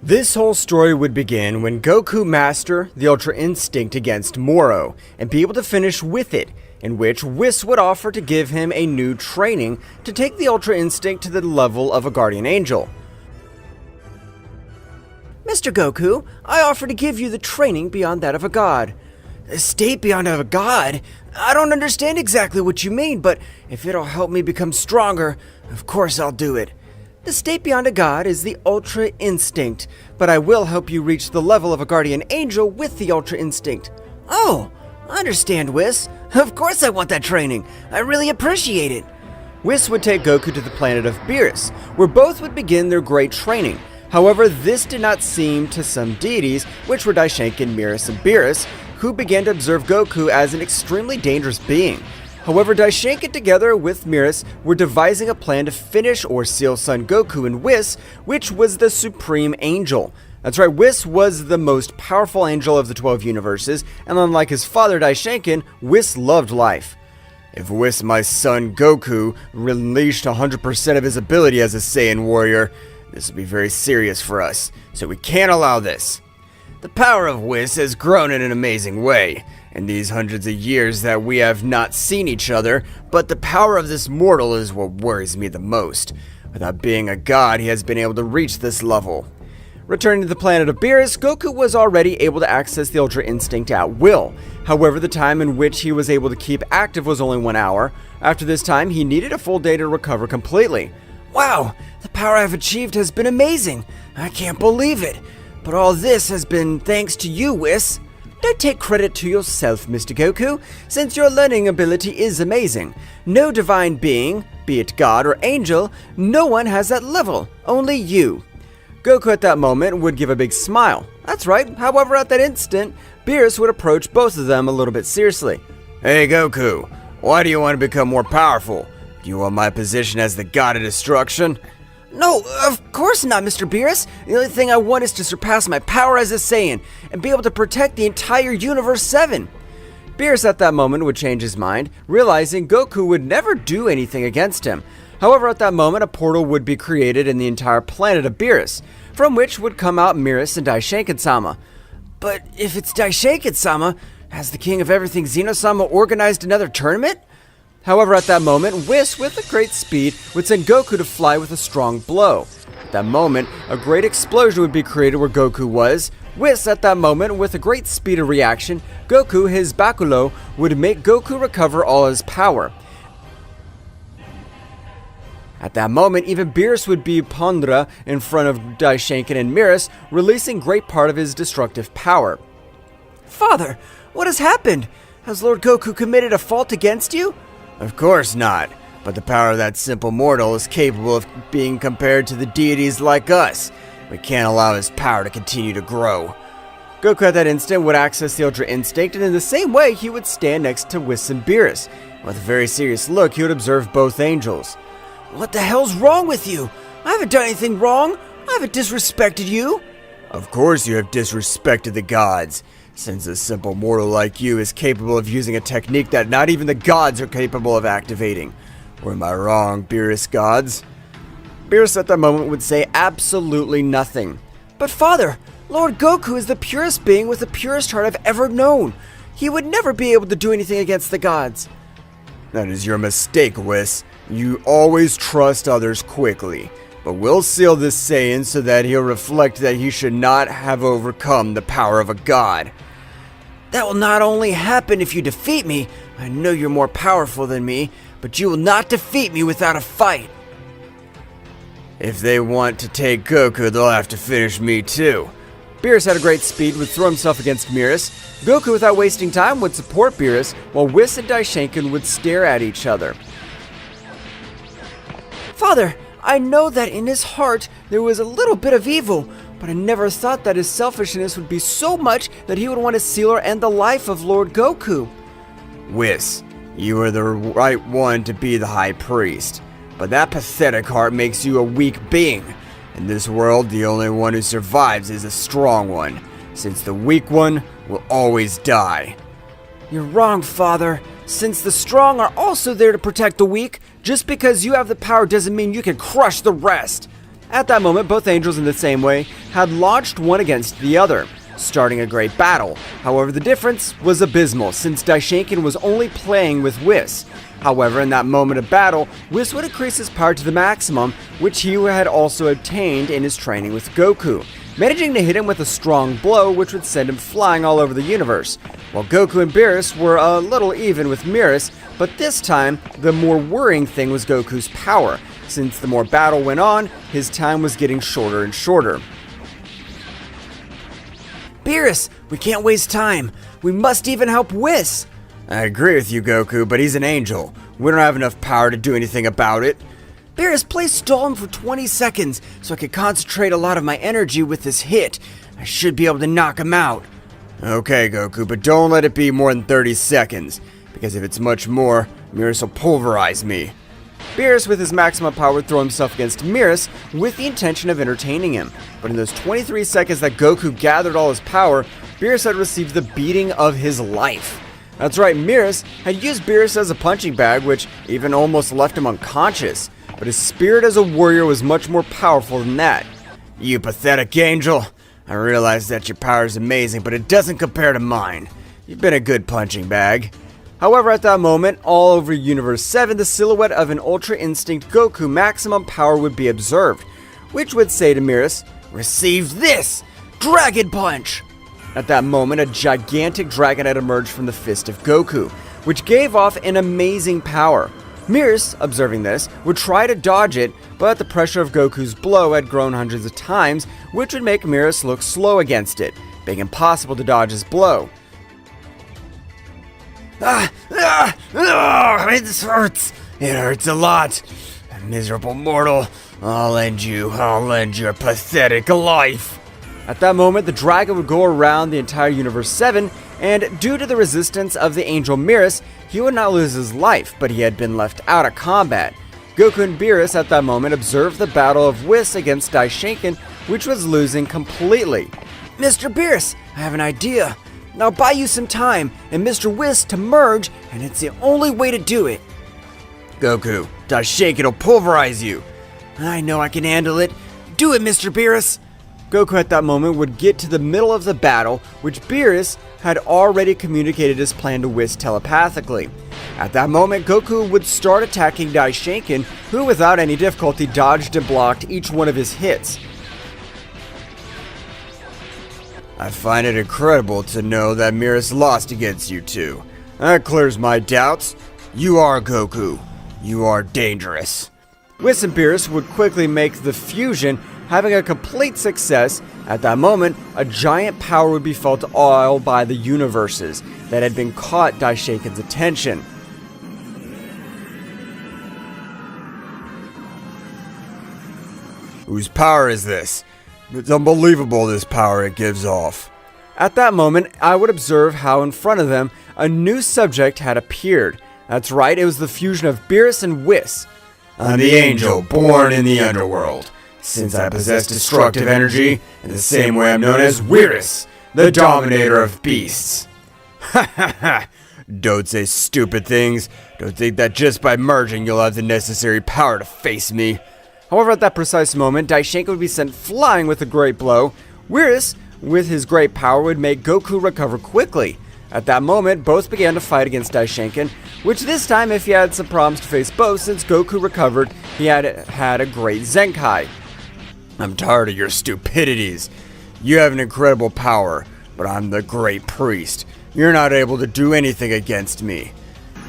This whole story would begin when Goku mastered the Ultra Instinct against Moro and be able to finish with it, in which Whis would offer to give him a new training to take the Ultra Instinct to the level of a Guardian Angel. Mr. Goku, I offer to give you the training beyond that of a god. A state beyond that of a god? I don't understand exactly what you mean, but if it'll help me become stronger, of course I'll do it. The state beyond a god is the Ultra Instinct, but I will help you reach the level of a Guardian Angel with the Ultra Instinct. Oh, I understand, Whis. Of course I want that training. I really appreciate it. Whis would take Goku to the planet of Mirus, where both would begin their great training. However, this did not seem to some deities, which were Daishinkan, Mirus, and Wirus, who began to observe Goku as an extremely dangerous being. However, Daishinkan together with Mirus were devising a plan to finish or seal Son Goku and Whis, which was the Supreme Angel. That's right, Whis was the most powerful angel of the 12 universes, and unlike his father Daishinkan, Whis loved life. If Whis, my son Goku, unleashed 100% of his ability as a Saiyan warrior, this would be very serious for us, so we can't allow this. The power of Whis has grown in an amazing way in these hundreds of years that we have not seen each other, but the power of this mortal is what worries me the most. Without being a god, he has been able to reach this level. Returning to the planet of Beerus, Goku was already able to access the Ultra Instinct at will. However, the time in which he was able to keep active was only 1 hour. After this time, he needed a full day to recover completely. Wow, the power I've achieved has been amazing. I can't believe it. But all this has been thanks to you, Whis. Don't take credit to yourself, Mr. Goku, since your learning ability is amazing. No divine being, be it god or angel, no one has that level, only you. Goku at that moment would give a big smile. That's right, however at that instant, Beerus would approach both of them a little bit seriously. Hey Goku, why do you want to become more powerful? Do you want my position as the god of destruction? No, of course not, Mr. Beerus. The only thing I want is to surpass my power as a Saiyan and be able to protect the entire Universe 7. Beerus at that moment would change his mind, realizing Goku would never do anything against him. However, at that moment, a portal would be created in the entire planet of Beerus, from which would come out Mirus and Daishinkan-sama. But if it's Daishinkan-sama, has the king of everything Zeno-sama organized another tournament? However, at that moment, Whis, with a great speed, would send Goku to fly with a strong blow. At that moment, a great explosion would be created where Goku was. Whis, at that moment, with a great speed of reaction, Goku, his Bakulo, would make Goku recover all his power. At that moment, even Beerus would be Pondra in front of Daishinkan and Mirus, releasing great part of his destructive power. Father, what has happened? Has Lord Goku committed a fault against you? Of course not, but the power of that simple mortal is capable of being compared to the deities like us. We can't allow his power to continue to grow. Goku at that instant would access the Ultra Instinct, and in the same way he would stand next to Whis and Beerus. With a very serious look, he would observe both angels. What the hell's wrong with you? I haven't done anything wrong. I haven't disrespected you. Of course you have disrespected the gods, since a simple mortal like you is capable of using a technique that not even the gods are capable of activating. Or am I wrong, Beerus gods? Beerus at that moment would say absolutely nothing. But father, Lord Goku is the purest being with the purest heart I've ever known. He would never be able to do anything against the gods. That is your mistake, Whis. You always trust others quickly. But we'll seal this Saiyan so that he'll reflect that he should not have overcome the power of a god. That will not only happen if you defeat me. I know you're more powerful than me, but you will not defeat me without a fight. If they want to take Goku, they'll have to finish me too. Beerus at a great speed would throw himself against Mirus. Goku, without wasting time, would support Beerus, while Whis and Daishinkan would stare at each other. Father, I know that in his heart there was a little bit of evil, but I never thought that his selfishness would be so much that he would want to seal or end the life of Lord Goku. Whis, you are the right one to be the High Priest, but that pathetic heart makes you a weak being. In this world, the only one who survives is a strong one, since the weak one will always die. You're wrong, Father. Since the strong are also there to protect the weak, just because you have the power doesn't mean you can crush the rest. At that moment, both angels in the same way had launched one against the other, starting a great battle. However, the difference was abysmal since Daishinkan was only playing with Whis. However, in that moment of battle, Whis would increase his power to the maximum, which he had also obtained in his training with Goku, managing to hit him with a strong blow which would send him flying all over the universe. While Goku and Beerus were a little even with Mirus, but this time, the more worrying thing was Goku's power. Since the more battle went on, his time was getting shorter and shorter. Beerus, we can't waste time. We must even help Whis. I agree with you, Goku, but he's an angel. We don't have enough power to do anything about it. Beerus, please stall him for 20 seconds so I can concentrate a lot of my energy with this hit. I should be able to knock him out. Okay, Goku, but don't let it be more than 30 seconds, because if it's much more, Mirus will pulverize me. Beerus, with his maximum power, would throw himself against Mirus with the intention of entertaining him. But in those 23 seconds that Goku gathered all his power, Beerus had received the beating of his life. That's right, Mirus had used Beerus as a punching bag, which even almost left him unconscious. But his spirit as a warrior was much more powerful than that. You pathetic angel. I realize that your power is amazing, but it doesn't compare to mine. You've been a good punching bag. However, at that moment, all over Universe 7, the silhouette of an Ultra Instinct Goku maximum power would be observed, which would say to Mirus, "Receive this! Dragon Punch!" At that moment, a gigantic dragon had emerged from the fist of Goku, which gave off an amazing power. Mirus, observing this, would try to dodge it, but the pressure of Goku's blow had grown hundreds of times, which would make Mirus look slow against it, being impossible to dodge his blow. This hurts. It hurts a lot. Miserable mortal. I'll end your pathetic life. At that moment, the dragon would go around the entire Universe 7, and due to the resistance of the angel Mirus, he would not lose his life, but he had been left out of combat. Goku and Beerus at that moment observed the battle of Whis against Daishinkan, which was losing completely. Mr. Beerus, I have an idea. I'll buy you some time and Mr. Whis to merge, and it's the only way to do it. Goku, Daishinkan will pulverize you. I know I can handle it. Do it, Mr. Beerus. Goku at that moment would get to the middle of the battle, which Beerus had already communicated his plan to Whis telepathically. At that moment, Goku would start attacking Daishinkan, who without any difficulty dodged and blocked each one of his hits. I find it incredible to know that Mirus lost against you two. That clears my doubts. You are Goku. You are dangerous. Whis and Beerus would quickly make the fusion, having a complete success. At that moment, a giant power would be felt all by the universes that had been caught Daishinkan's attention. Whose power is this? It's unbelievable, this power it gives off. At that moment, I would observe how in front of them, a new subject had appeared. That's right, it was the fusion of Beerus and Whis. I'm the angel born in the underworld. Since I possess destructive energy, in the same way I'm known as Wirus, the dominator of beasts. Ha ha ha! Don't say stupid things. Don't think that just by merging you'll have the necessary power to face me. However, at that precise moment, Daishinkan would be sent flying with a great blow. Wirus, with his great power, would make Goku recover quickly. At that moment, both began to fight against Daishinkan, which this time, if he had some problems to face both, since Goku recovered, he had a great Zenkai. I'm tired of your stupidities. You have an incredible power, but I'm the great priest. You're not able to do anything against me.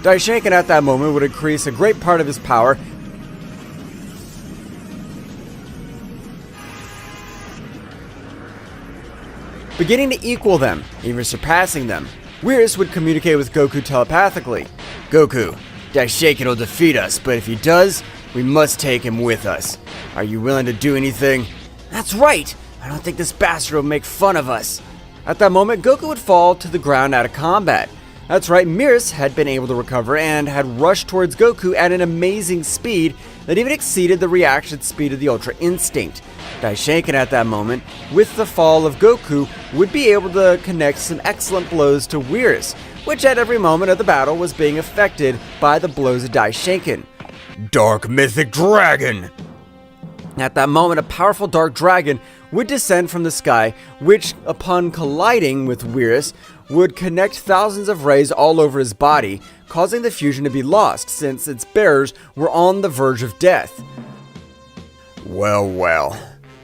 Daishinkan at that moment would increase a great part of his power, beginning to equal them, even surpassing them. Wirus would communicate with Goku telepathically. Goku, Daishinkan will defeat us, but if he does, we must take him with us. Are you willing to do anything? That's right. I don't think this bastard will make fun of us. At that moment, Goku would fall to the ground out of combat. That's right, Mirus had been able to recover and had rushed towards Goku at an amazing speed that even exceeded the reaction speed of the Ultra Instinct. Daishinkan at that moment, with the fall of Goku, would be able to connect some excellent blows to Wirus, which at every moment of the battle was being affected by the blows of Daishinkan. Dark Mythic Dragon! At that moment, a powerful dark dragon would descend from the sky, which, upon colliding with Wirus, would connect thousands of rays all over his body, causing the fusion to be lost, since its bearers were on the verge of death. Well, well.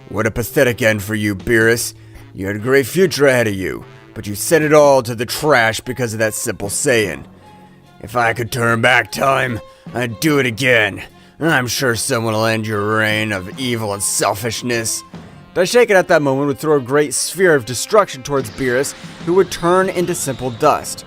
What a pathetic end for you, Beerus. You had a great future ahead of you, but you sent it all to the trash because of that simple Saiyan. If I could turn back time, I'd do it again. I'm sure someone will end your reign of evil and selfishness. Daishinkan at that moment would throw a great sphere of destruction towards Beerus, who would turn into simple dust.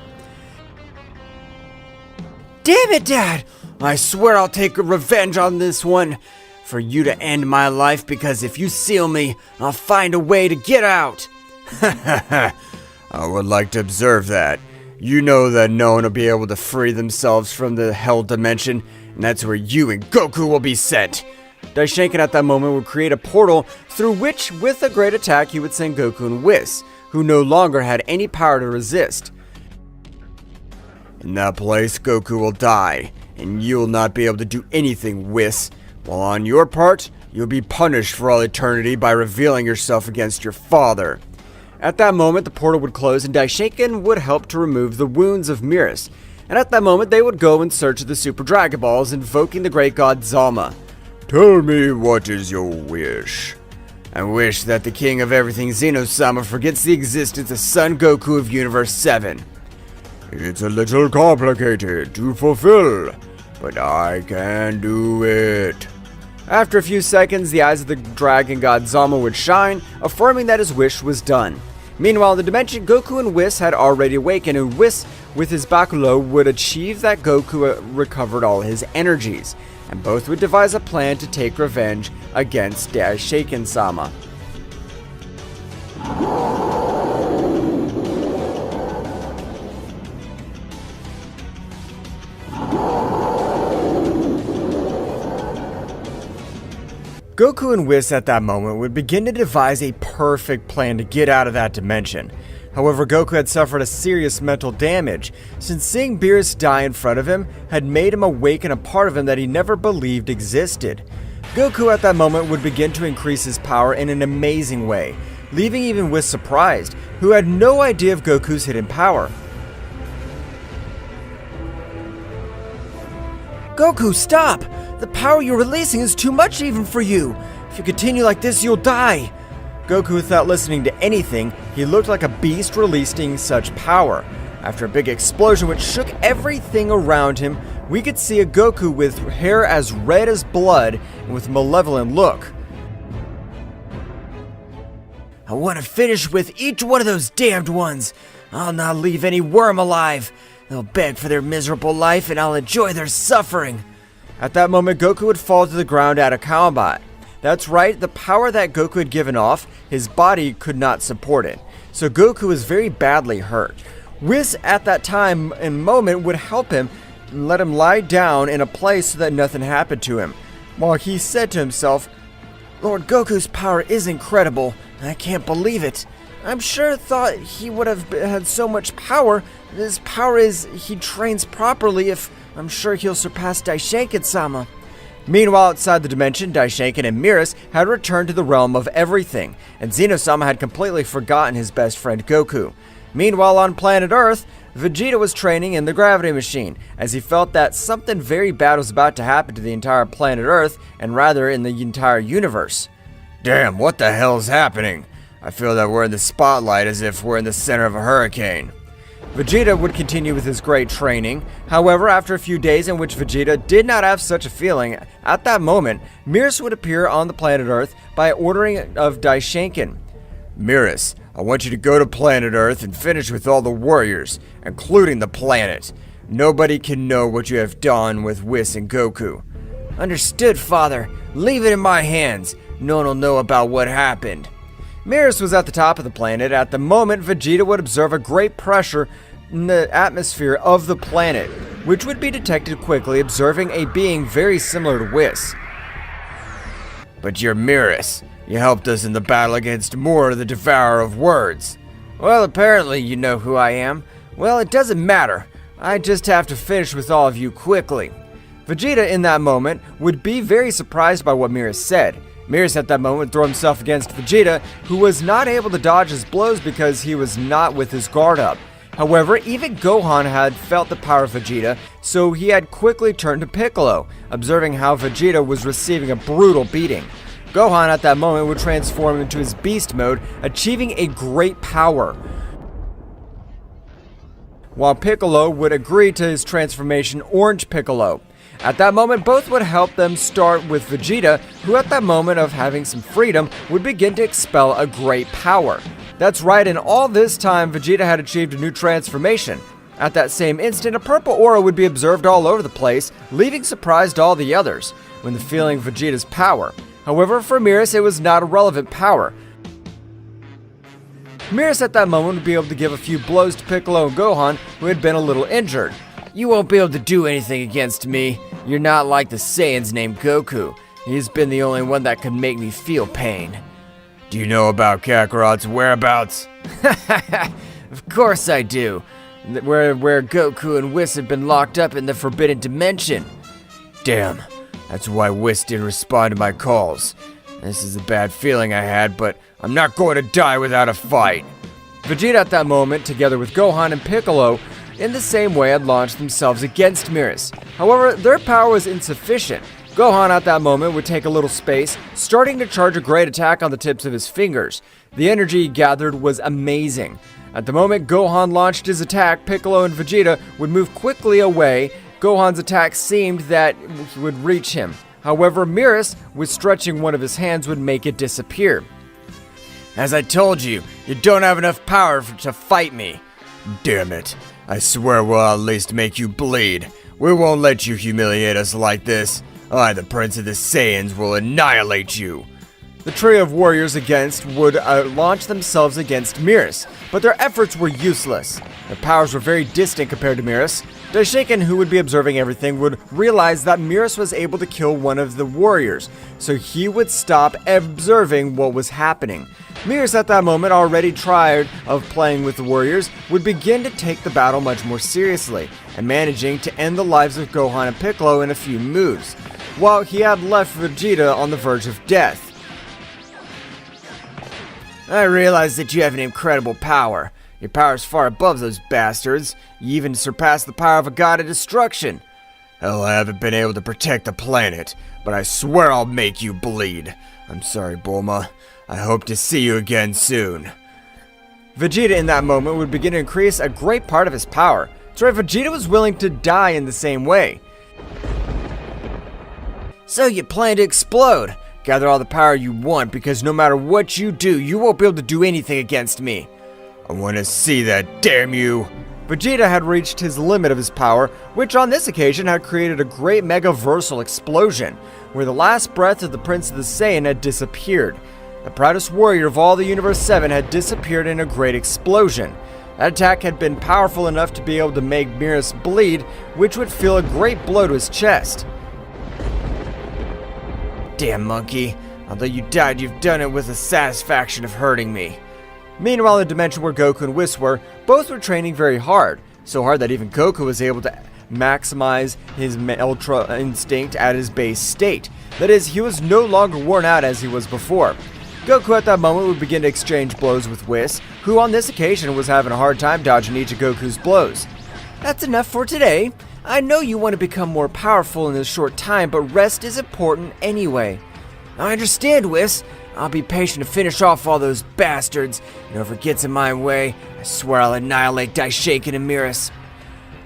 Damn it, Dad! I swear I'll take revenge on this one. For you to end my life, because if you seal me, I'll find a way to get out. I would like to observe that. You know that no one will be able to free themselves from the hell dimension, and that's where you and Goku will be sent. Daishinkan at that moment would create a portal through which, with a great attack, he would send Goku and Whis, who no longer had any power to resist. In that place, Goku will die, and you'll not be able to do anything, Whis. While on your part, you'll be punished for all eternity by revealing yourself against your father. At that moment, the portal would close and Daishinkan would help to remove the wounds of Mirus. And at that moment, they would go in search of the Super Dragon Balls, invoking the great god Zama. Tell me, what is your wish? I wish that the king of everything, Zeno-sama, forgets the existence of Son Goku of Universe 7. It's a little complicated to fulfill, but I can do it. After a few seconds, the eyes of the dragon god Zama would shine, affirming that his wish was done. Meanwhile, in the dimension, Goku and Whis had already awakened, and Whis, with his Bakulo, would achieve that Goku recovered all his energies, and both would devise a plan to take revenge against Daishinkan-sama. Goku and Whis at that moment would begin to devise a perfect plan to get out of that dimension. However, Goku had suffered a serious mental damage, since seeing Beerus die in front of him had made him awaken a part of him that he never believed existed. Goku at that moment would begin to increase his power in an amazing way, leaving even Whis surprised, who had no idea of Goku's hidden power. Goku, stop! The power you're releasing is too much even for you. If you continue like this, you'll die. Goku, without listening to anything, he looked like a beast releasing such power. After a big explosion which shook everything around him, we could see a Goku with hair as red as blood and with a malevolent look. I want to finish with each one of those damned ones. I'll not leave any worm alive. They'll beg for their miserable life and I'll enjoy their suffering. At that moment, Goku would fall to the ground at a combat. That's right, the power that Goku had given off, his body could not support it. So Goku was very badly hurt. Whis at that time and moment would help him and let him lie down in a place so that nothing happened to him. While he said to himself, Lord Goku's power is incredible. I can't believe it. I'm sure thought he would have had so much power. His power is he trains properly if I'm sure he'll surpass Daishinkan-sama. Meanwhile, outside the dimension, Daishinkan and Mirus had returned to the realm of everything, and Zeno-sama had completely forgotten his best friend Goku. Meanwhile, on planet Earth, Vegeta was training in the gravity machine, as he felt that something very bad was about to happen to the entire planet Earth, and rather in the entire universe. Damn, what the hell's happening? I feel that we're in the spotlight as if we're in the center of a hurricane. Vegeta would continue with his great training. However, after a few days in which Vegeta did not have such a feeling, at that moment, Mirus would appear on the planet Earth by ordering of Daishinkan. Mirus, I want you to go to planet Earth and finish with all the warriors, including the planet. Nobody can know what you have done with Whis and Goku. Understood, Father. Leave it in my hands. No one will know about what happened. Mirus was at the top of the planet. At the moment, Vegeta would observe a great pressure in the atmosphere of the planet, which would be detected quickly, observing a being very similar to Whis. But you're Mirus. You helped us in the battle against Mor, the Devourer of Words. Well, apparently you know who I am. Well, it doesn't matter. I just have to finish with all of you quickly. Vegeta, in that moment, would be very surprised by what Mirus said. Mirus at that moment would throw himself against Vegeta, who was not able to dodge his blows because he was not with his guard up. However, even Gohan had felt the power of Vegeta, so he had quickly turned to Piccolo, observing how Vegeta was receiving a brutal beating. Gohan at that moment would transform into his beast mode, achieving a great power, while Piccolo would agree to his transformation Orange Piccolo. At that moment, both would help them start with Vegeta, who at that moment of having some freedom would begin to expel a great power. That's right, and all this time Vegeta had achieved a new transformation. At that same instant, a purple aura would be observed all over the place, leaving surprised all the others when feeling Vegeta's power. However, for Mirus, it was not a relevant power. Mirus at that moment would be able to give a few blows to Piccolo and Gohan, who had been a little injured. You won't be able to do anything against me. You're not like the Saiyans named Goku. He's been the only one that can make me feel pain. Do you know about Kakarot's whereabouts? Of course I do. Where Goku and Whis have been locked up in the Forbidden Dimension. Damn, that's why Whis didn't respond to my calls. This is a bad feeling I had, but I'm not going to die without a fight. Vegeta at that moment, together with Gohan and Piccolo, in the same way had launched themselves against Mirus. However, their power was insufficient. Gohan at that moment would take a little space, starting to charge a great attack on the tips of his fingers. The energy he gathered was amazing. At the moment Gohan launched his attack, Piccolo and Vegeta would move quickly away. Gohan's attack seemed that it would reach him. However, Mirus, with stretching one of his hands, would make it disappear. As I told you, you don't have enough power to fight me. Damn it. I swear we'll at least make you bleed. We won't let you humiliate us like this. I, the Prince of the Saiyans, will annihilate you. The trio of warriors would launch themselves against Mirus, but their efforts were useless. Their powers were very distant compared to Mirus. Daishinkan, who would be observing everything, would realize that Mirus was able to kill one of the warriors, so he would stop observing what was happening. Mirus at that moment, already tired of playing with the warriors, would begin to take the battle much more seriously, and managing to end the lives of Gohan and Piccolo in a few moves, while he had left Vegeta on the verge of death. I realize that you have an incredible power. Your power is far above those bastards. You even surpass the power of a god of destruction. Hell, I haven't been able to protect the planet, but I swear I'll make you bleed. I'm sorry, Bulma. I hope to see you again soon. Vegeta in that moment would begin to increase a great part of his power. That's right, Vegeta was willing to die in the same way. So you plan to explode. Gather all the power you want, because no matter what you do, you won't be able to do anything against me. I want to see that, damn you! Vegeta had reached his limit of his power, which on this occasion had created a great megaversal explosion, where the last breath of the Prince of the Saiyan had disappeared. The proudest warrior of all the Universe 7 had disappeared in a great explosion. That attack had been powerful enough to be able to make Mirus bleed, which would feel a great blow to his chest. Damn monkey. Although you died, you've done it with the satisfaction of hurting me. Meanwhile, in the dimension where Goku and Whis were, both were training very hard. So hard that even Goku was able to maximize his Ultra Instinct at his base state. That is, he was no longer worn out as he was before. Goku at that moment would begin to exchange blows with Whis, who on this occasion was having a hard time dodging each of Goku's blows. That's enough for today. I know you want to become more powerful in this short time, but rest is important anyway. I understand, Whis. I'll be patient to finish off all those bastards, and whoever gets in my way, I swear I'll annihilate Daishinkan and Mirus.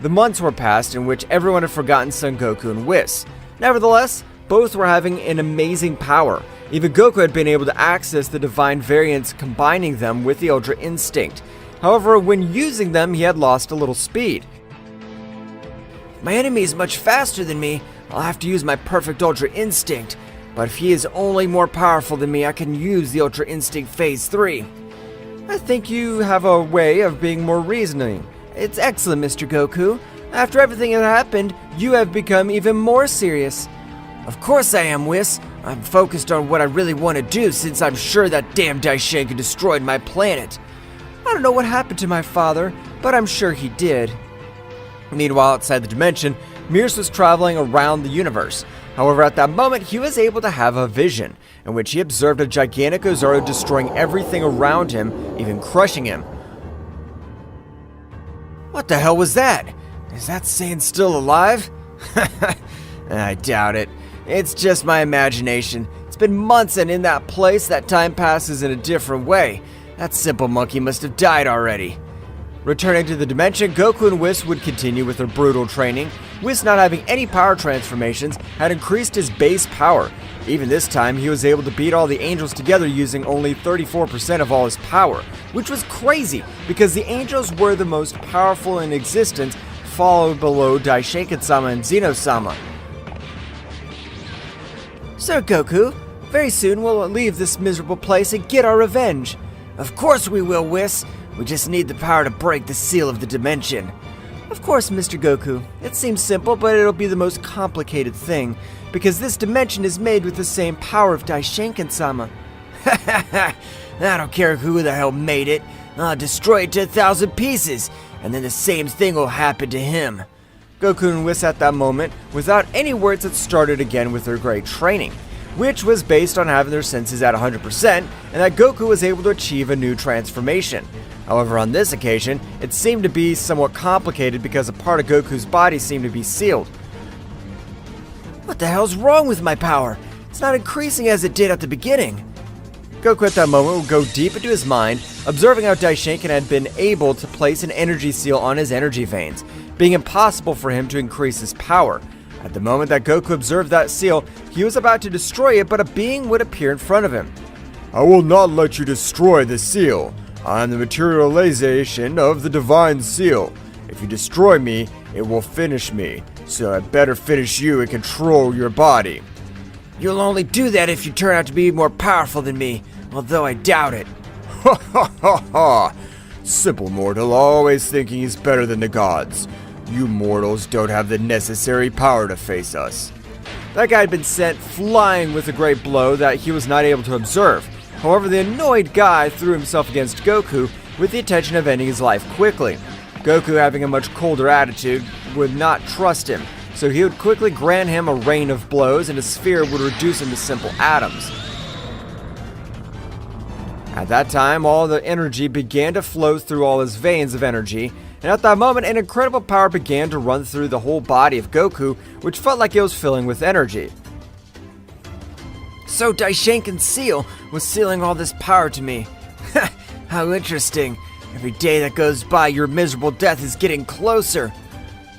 The months were passed in which everyone had forgotten Son Goku and Whis. Nevertheless, both were having an amazing power. Even Goku had been able to access the divine variants, combining them with the Ultra Instinct. However, when using them, he had lost a little speed. If my enemy is much faster than me, I'll have to use my perfect Ultra Instinct. But if he is only more powerful than me, I can use the Ultra Instinct Phase 3. I think you have a way of being more reasoning. It's excellent, Mr. Goku. After everything that happened, you have become even more serious. Of course I am, Whis. I'm focused on what I really want to do, since I'm sure that damn Daishinkan destroyed my planet. I don't know what happened to my father, but I'm sure he did. Meanwhile, outside the dimension, Mirus was traveling around the universe. However, at that moment, he was able to have a vision, in which he observed a gigantic Ozaru destroying everything around him, even crushing him. What the hell was that? Is that Saiyan still alive? I doubt it. It's just my imagination. It's been months, and in that place, that time passes in a different way. That simple monkey must have died already. Returning to the dimension, Goku and Whis would continue with their brutal training. Whis, not having any power transformations, had increased his base power. Even this time, he was able to beat all the angels together using only 34% of all his power, which was crazy because the angels were the most powerful in existence, followed below Daishinkan-sama and Zeno-sama. Sir Goku, very soon we'll leave this miserable place and get our revenge. Of course we will, Whis. We just need the power to break the seal of the dimension. Of course, Mr. Goku. It seems simple, but it'll be the most complicated thing, because this dimension is made with the same power of Daishinkan-sama. I don't care who the hell made it. I'll destroy it to 1,000 pieces, and then the same thing will happen to him. Goku and Whis at that moment, without any words, had started again with their great training, which was based on having their senses at 100%, and that Goku was able to achieve a new transformation. However, on this occasion, it seemed to be somewhat complicated because a part of Goku's body seemed to be sealed. What the hell's wrong with my power? It's not increasing as it did at the beginning. Goku at that moment would go deep into his mind, observing how Daishinkan had been able to place an energy seal on his energy veins, being impossible for him to increase his power. At the moment that Goku observed that seal, he was about to destroy it, but a being would appear in front of him. I will not let you destroy the seal. I am the materialization of the divine seal. If you destroy me, it will finish me. So I better finish you and control your body. You'll only do that if you turn out to be more powerful than me, although I doubt it. Ha ha ha ha! Simple mortal, always thinking he's better than the gods. You mortals don't have the necessary power to face us. That guy had been sent flying with a great blow that he was not able to observe. However, the annoyed guy threw himself against Goku with the intention of ending his life quickly. Goku, having a much colder attitude, would not trust him, so he would quickly grant him a rain of blows, and a sphere would reduce him to simple atoms. At that time, all the energy began to flow through all his veins of energy, and at that moment, an incredible power began to run through the whole body of Goku, which felt like it was filling with energy. So Daishinkan's seal was sealing all this power to me. How interesting. Every day that goes by, your miserable death is getting closer.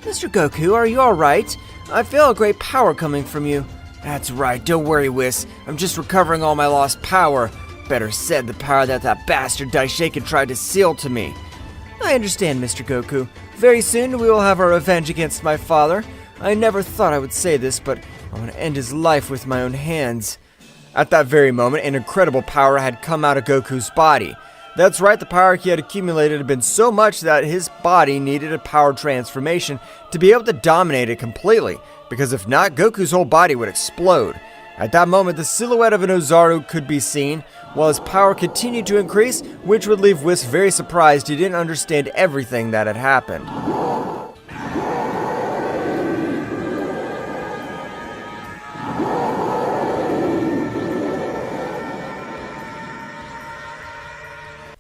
Mr. Goku, are you alright? I feel a great power coming from you. That's right, don't worry, Whis. I'm just recovering all my lost power. Better said, the power that bastard Daishinkan tried to seal to me. I understand, Mr. Goku. Very soon we will have our revenge against my father. I never thought I would say this, but I want to end his life with my own hands. At that very moment, an incredible power had come out of Goku's body. That's right, the power he had accumulated had been so much that his body needed a power transformation to be able to dominate it completely, because if not, Goku's whole body would explode. At that moment, the silhouette of an Ozaru could be seen, while his power continued to increase, which would leave Whis very surprised he didn't understand everything that had happened.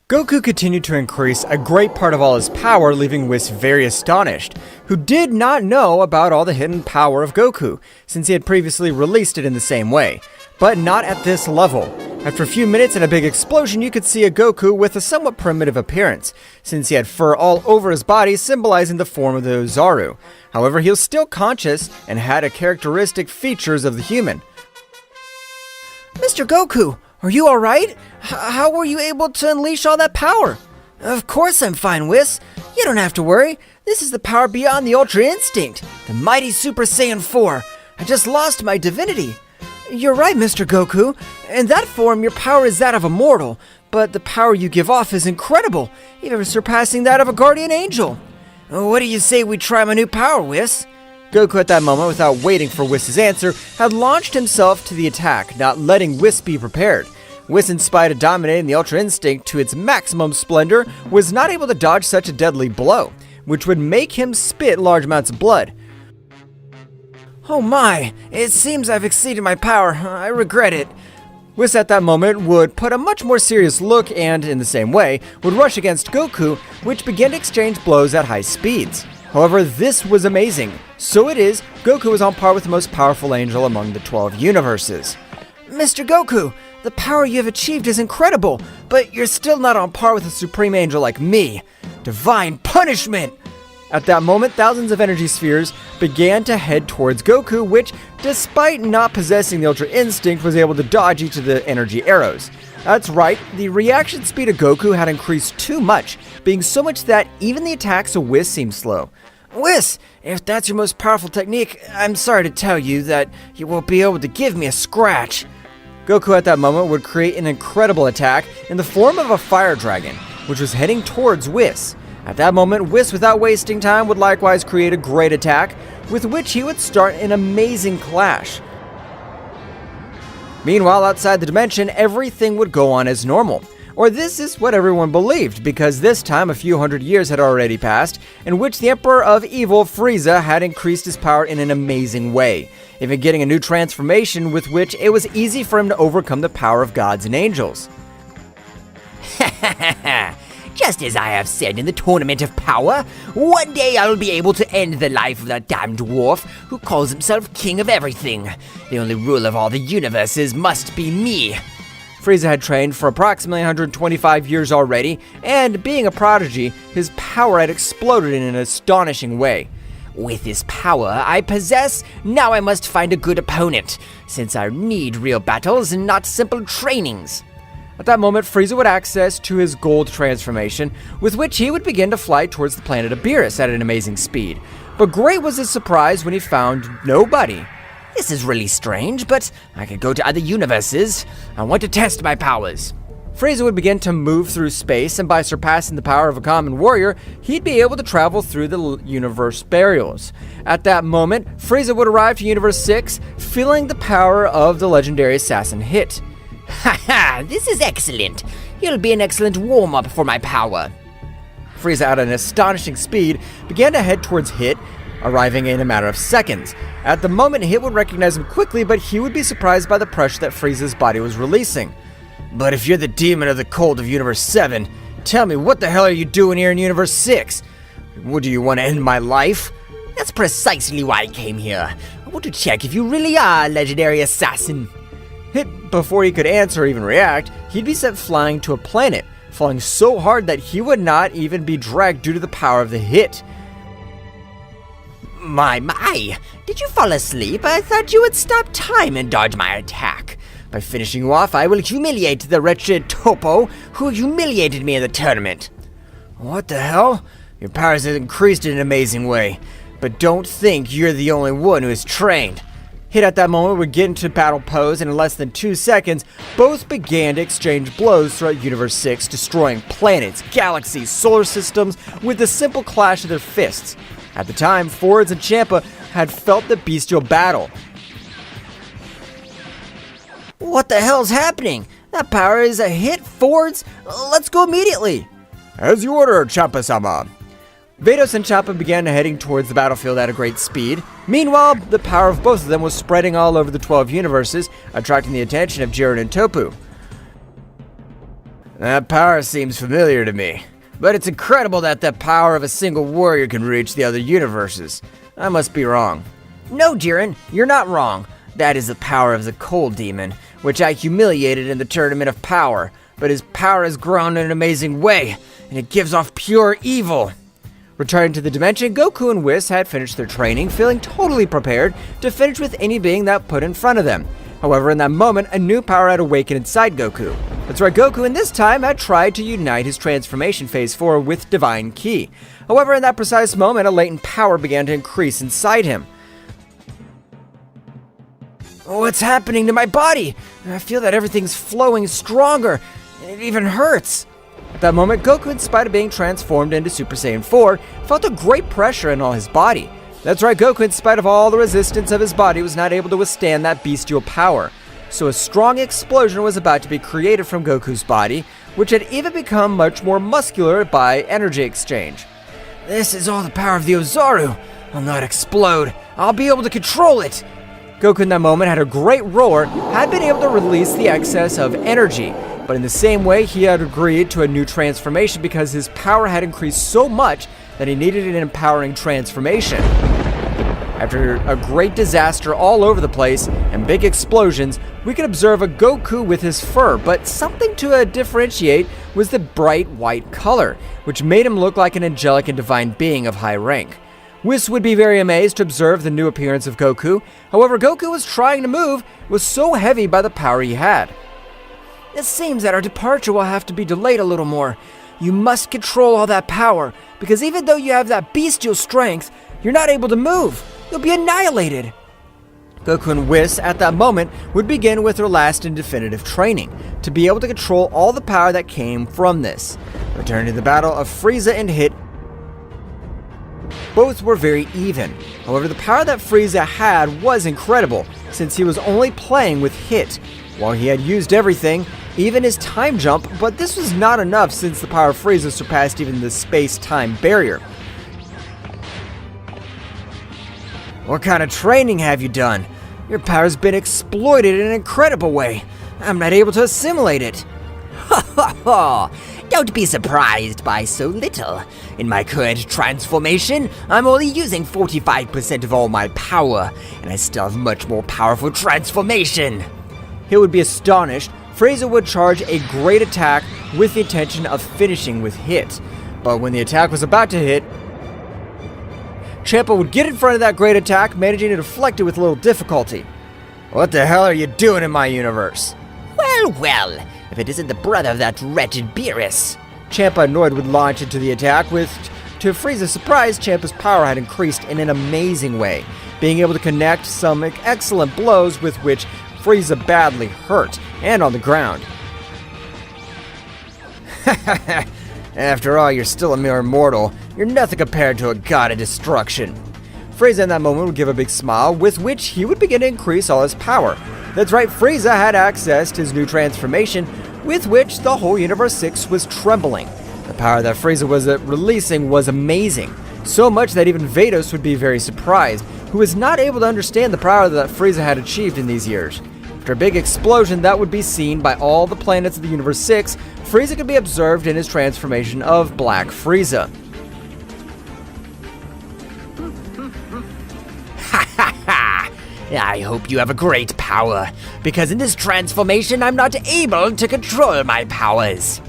Goku continued to increase a great part of all his power, leaving Whis very astonished, who did not know about all the hidden power of Goku, since he had previously released it in the same way, but not at this level. After a few minutes and a big explosion, you could see a Goku with a somewhat primitive appearance, since he had fur all over his body symbolizing the form of the Ozaru. However, he was still conscious and had a characteristic features of the human. Mr. Goku, are you alright? How were you able to unleash all that power? Of course I'm fine, Whis. You don't have to worry. This is the power beyond the Ultra Instinct, the mighty Super Saiyan 4. I just lost my divinity. You're right, Mr. Goku. In that form, your power is that of a mortal, but the power you give off is incredible, even surpassing that of a guardian angel. What do you say we try my new power, Whis? Goku at that moment, without waiting for Whis' answer, had launched himself to the attack, not letting Whis be prepared. Whis, in spite of dominating the Ultra Instinct to its maximum splendor, was not able to dodge such a deadly blow, which would make him spit large amounts of blood. Oh my, it seems I've exceeded my power. I regret it. Whis at that moment would put a much more serious look and, in the same way, would rush against Goku, which began to exchange blows at high speeds. However, this was amazing. So it is, Goku was on par with the most powerful angel among the 12 universes. Mr. Goku, the power you have achieved is incredible, but you're still not on par with a supreme angel like me. Divine punishment! At that moment, thousands of energy spheres began to head towards Goku, which, despite not possessing the Ultra Instinct, was able to dodge each of the energy arrows. That's right, the reaction speed of Goku had increased too much, being so much that even the attacks of Whis seemed slow. Whis, if that's your most powerful technique, I'm sorry to tell you that you won't be able to give me a scratch. Goku at that moment would create an incredible attack in the form of a fire dragon, which was heading towards Whis. At that moment, Whis, without wasting time, would likewise create a great attack, with which he would start an amazing clash. Meanwhile, outside the dimension, everything would go on as normal. Or this is what everyone believed, because this time a few hundred years had already passed, in which the Emperor of Evil, Frieza, had increased his power in an amazing way, even getting a new transformation with which it was easy for him to overcome the power of gods and angels. Just as I have said in the Tournament of Power, one day I will be able to end the life of that damn dwarf who calls himself king of everything. The only ruler of all the universes must be me. Frieza had trained for approximately 125 years already, and being a prodigy, his power had exploded in an astonishing way. With this power I possess, now I must find a good opponent, since I need real battles and not simple trainings. At that moment, Frieza would access to his gold transformation, with which he would begin to fly towards the planet of Beerus at an amazing speed. But great was his surprise when he found nobody. This is really strange, but I could go to other universes. I want to test my powers. Frieza would begin to move through space, and by surpassing the power of a common warrior, he'd be able to travel through the universe burials. At that moment, Frieza would arrive to Universe 6, feeling the power of the legendary assassin Hit. Haha, this is excellent. It'll be an excellent warm-up for my power. Frieza, at an astonishing speed, began to head towards Hit, arriving in a matter of seconds. At the moment, Hit would recognize him quickly, but he would be surprised by the pressure that Frieza's body was releasing. But if you're the demon of the cold of Universe 7, tell me, what the hell are you doing here in Universe 6? What, do you want to end my life? That's precisely why I came here. I want to check if you really are a legendary assassin. Hit, before he could answer or even react, he'd be sent flying to a planet, falling so hard that he would not even be dragged due to the power of the Hit. My, did you fall asleep? I thought you would stop time and dodge my attack. By finishing you off, I will humiliate the wretched Topo who humiliated me in the tournament. What the hell? Your powers have increased in an amazing way, but don't think you're the only one who is trained. Hit at that moment would get into battle pose, and in less than 2 seconds, both began to exchange blows throughout Universe 6, destroying planets, galaxies, solar systems with the simple clash of their fists. At the time, Forwards and Champa had felt the bestial battle. What the hell's happening? That power is a hit, Forwards. Let's go immediately. As you order, Champa-sama. Vados and Champa began heading towards the battlefield at a great speed. Meanwhile, the power of both of them was spreading all over the 12 universes, attracting the attention of Jiren and Toppo. That power seems familiar to me, but it's incredible that the power of a single warrior can reach the other universes. I must be wrong. No, Jiren, you're not wrong. That is the power of the Cold Demon, which I humiliated in the Tournament of Power, but his power has grown in an amazing way, and it gives off pure evil. Returning to the dimension, Goku and Whis had finished their training, feeling totally prepared to finish with any being that put in front of them. However, in that moment, a new power had awakened inside Goku. That's right, Goku in this time had tried to unite his transformation phase 4 with Divine Ki. However, in that precise moment, a latent power began to increase inside him. What's happening to my body? I feel that everything's flowing stronger. It even hurts. At that moment, Goku, in spite of being transformed into Super Saiyan 4, felt a great pressure in all his body. That's right, Goku, in spite of all the resistance of his body, was not able to withstand that bestial power. So a strong explosion was about to be created from Goku's body, which had even become much more muscular by energy exchange. This is all the power of the Ozaru. I'll not explode. I'll be able to control it. Goku in that moment had a great roar, had been able to release the excess of energy, but in the same way he had agreed to a new transformation because his power had increased so much that he needed an empowering transformation. After a great disaster all over the place and big explosions, we could observe a Goku with his fur, but something to differentiate was the bright white color, which made him look like an angelic and divine being of high rank. Whis would be very amazed to observe the new appearance of Goku. However, Goku was trying to move, was so heavy by the power he had. It seems that our departure will have to be delayed a little more. You must control all that power, because even though you have that bestial strength, you're not able to move. You'll be annihilated. Goku and Whis at that moment would begin with their last and definitive training, to be able to control all the power that came from this. Returning to the battle of Frieza and Hit, both were very even. However, the power that Frieza had was incredible, since he was only playing with Hit. While he had used everything, even his time jump, but this was not enough since the power of Frieza surpassed even the space-time barrier. What kind of training have you done? Your power's been exploited in an incredible way. I'm not able to assimilate it. Ha ha ha! Don't be surprised by so little. In my current transformation, I'm only using 45% of all my power, and I still have much more powerful transformation. He would be astonished. Frieza would charge a great attack with the intention of finishing with Hit. But when the attack was about to hit, Champa would get in front of that great attack, managing to deflect it with little difficulty. What the hell are you doing in my universe? Well, if it isn't the brother of that wretched Mirus. Champa, annoyed, would launch into the attack, to Frieza's surprise, Champa's power had increased in an amazing way, being able to connect some excellent blows with which Frieza badly hurt, and on the ground. After all, you're still a mere mortal. You're nothing compared to a god of destruction. Frieza in that moment would give a big smile, with which he would begin to increase all his power. That's right, Frieza had access to his new transformation, with which the whole Universe 6 was trembling. The power that Frieza was releasing was amazing, so much that even Vados would be very surprised, who was not able to understand the power that Frieza had achieved in these years. After a big explosion that would be seen by all the planets of the Universe 6, Frieza could be observed in his transformation of Black Frieza. Ha ha ha! I hope you have a great power, because in this transformation I'm not able to control my powers.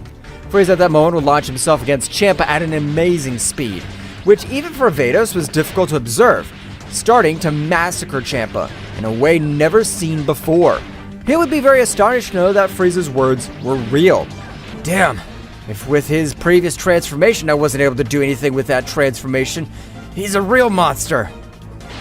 Frieza at that moment would launch himself against Champa at an amazing speed, which even for Vados was difficult to observe, starting to massacre Champa in a way never seen before. He would be very astonished to know that Frieza's words were real. Damn, if with his previous transformation I wasn't able to do anything with that transformation, he's a real monster.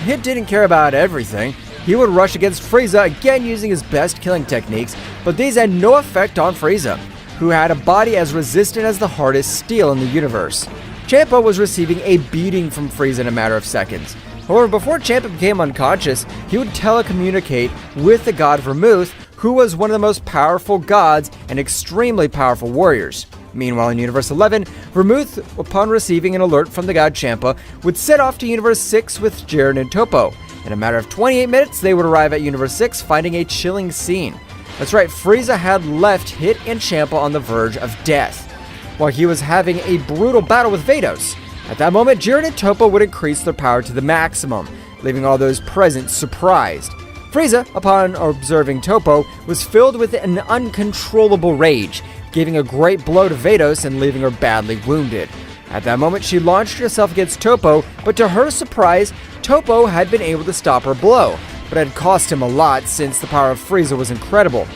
Hit didn't care about everything. He would rush against Frieza, again using his best killing techniques, but these had no effect on Frieza, who had a body as resistant as the hardest steel in the universe. Champa was receiving a beating from Frieza in a matter of seconds. However, before Champa became unconscious, he would telecommunicate with the god Vermouth, who was one of the most powerful gods and extremely powerful warriors. Meanwhile, in Universe 11, Vermouth, upon receiving an alert from the god Champa, would set off to Universe 6 with Jiren and Toppo. In a matter of 28 minutes, they would arrive at Universe 6, finding a chilling scene. That's right, Frieza had left Hit and Champa on the verge of death, while he was having a brutal battle with Vados. At that moment, Jiren and Toppo would increase their power to the maximum, leaving all those present surprised. Frieza, upon observing Toppo, was filled with an uncontrollable rage, giving a great blow to Vados and leaving her badly wounded. At that moment, she launched herself against Toppo, but to her surprise, Toppo had been able to stop her blow, but it had cost him a lot since the power of Frieza was incredible.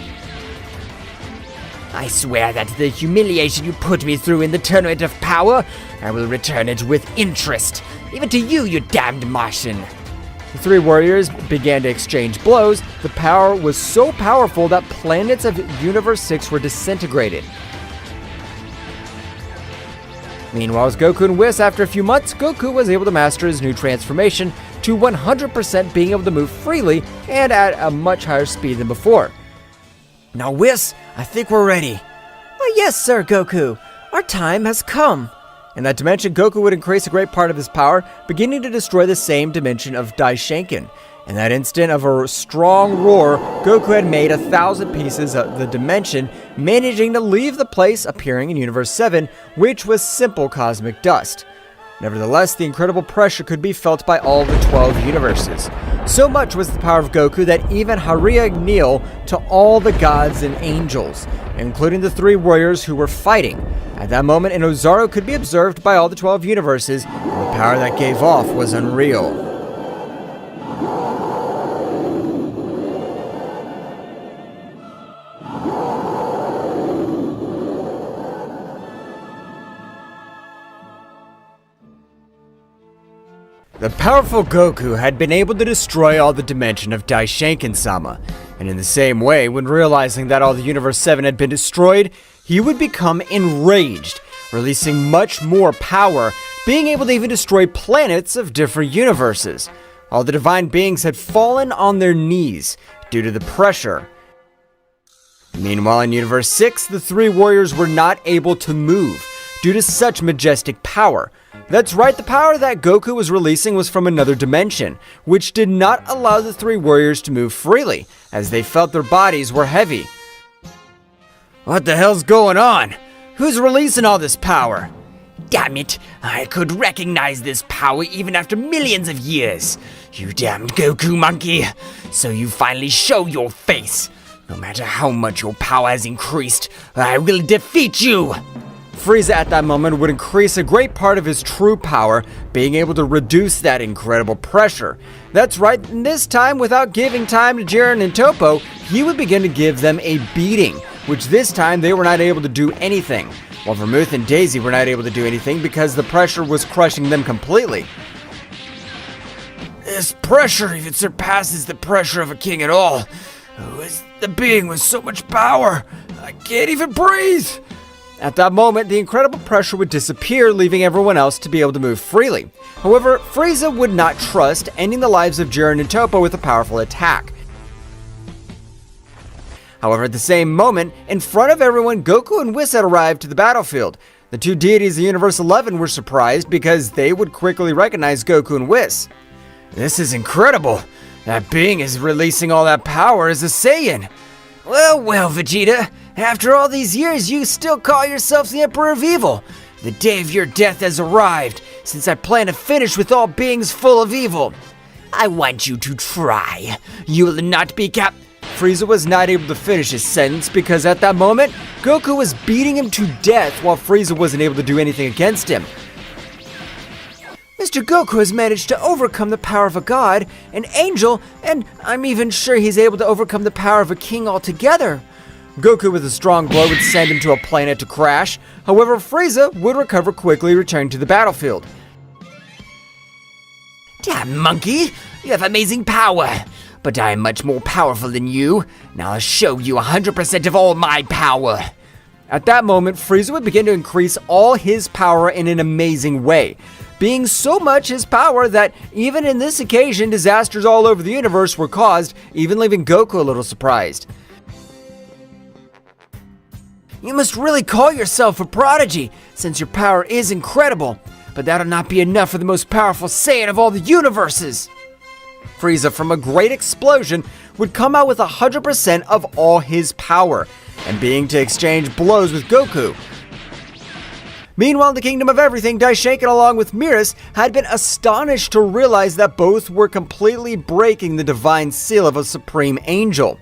I swear that the humiliation you put me through in the tournament of power, I will return it with interest. Even to you, you damned Martian. The three warriors began to exchange blows. The power was so powerful that planets of Universe 6 were disintegrated. Meanwhile, as Goku and Whis, after a few months, Goku was able to master his new transformation to 100% being able to move freely and at a much higher speed than before. Now, Whis, I think we're ready. Oh, yes, sir, Goku. Our time has come. In that dimension, Goku would increase a great part of his power, beginning to destroy the same dimension of Daishinkan. In that instant of a strong roar, Goku had made 1,000 pieces of the dimension, managing to leave the place appearing in Universe 7, which was simple cosmic dust. Nevertheless, the incredible pressure could be felt by all the 12 universes. So much was the power of Goku that even Hariya kneel to all the gods and angels, including the 3 warriors who were fighting. At that moment, an Ozaru could be observed by all the 12 universes, and the power that gave off was unreal. The powerful Goku had been able to destroy all the dimension of Daishinkan-sama, and in the same way, when realizing that all the Universe 7 had been destroyed, he would become enraged, releasing much more power, being able to even destroy planets of different universes. All the divine beings had fallen on their knees due to the pressure. Meanwhile, in Universe 6, the 3 warriors were not able to move due to such majestic power. That's right, the power that Goku was releasing was from another dimension, which did not allow the 3 warriors to move freely, as they felt their bodies were heavy. What the hell's going on? Who's releasing all this power? Damn it, I could recognize this power even after millions of years. You damned Goku monkey. So you finally show your face. No matter how much your power has increased, I will defeat you. Frieza at that moment would increase a great part of his true power, being able to reduce that incredible pressure. That's right, and this time, without giving time to Jiren and Toppo, he would begin to give them a beating, which this time they were not able to do anything, while Vermouth and Daisy were not able to do anything because the pressure was crushing them completely. This pressure even surpasses the pressure of a king at all. Who is the being with so much power? I can't even breathe! At that moment, the incredible pressure would disappear, leaving everyone else to be able to move freely. However, Frieza would not trust ending the lives of Jiren and Toppo with a powerful attack. However, at the same moment, in front of everyone, Goku and Whis had arrived to the battlefield. The 2 deities of Universe 11 were surprised because they would quickly recognize Goku and Whis. This is incredible! That being is releasing all that power as a Saiyan! Well, Vegeta, after all these years, you still call yourself the Emperor of Evil. The day of your death has arrived, since I plan to finish with all beings full of evil. I want you to try. You will not be Frieza was not able to finish his sentence because at that moment, Goku was beating him to death while Frieza wasn't able to do anything against him. Mr. Goku has managed to overcome the power of a god, an angel, and I'm even sure he's able to overcome the power of a king altogether. Goku with a strong blow would send him to a planet to crash. However, Frieza would recover quickly, returning to the battlefield. Damn monkey, you have amazing power. But I am much more powerful than you. Now I'll show you 100% of all my power. At that moment, Frieza would begin to increase all his power in an amazing way, being so much his power that even in this occasion, disasters all over the universe were caused, even leaving Goku a little surprised. You must really call yourself a prodigy, since your power is incredible. But that'll not be enough for the most powerful Saiyan of all the universes. Frieza, from a great explosion, would come out with 100% of all his power, and being to exchange blows with Goku. Meanwhile, in the Kingdom of Everything, Daishinkan along with Mirus had been astonished to realize that both were completely breaking the divine seal of a supreme angel.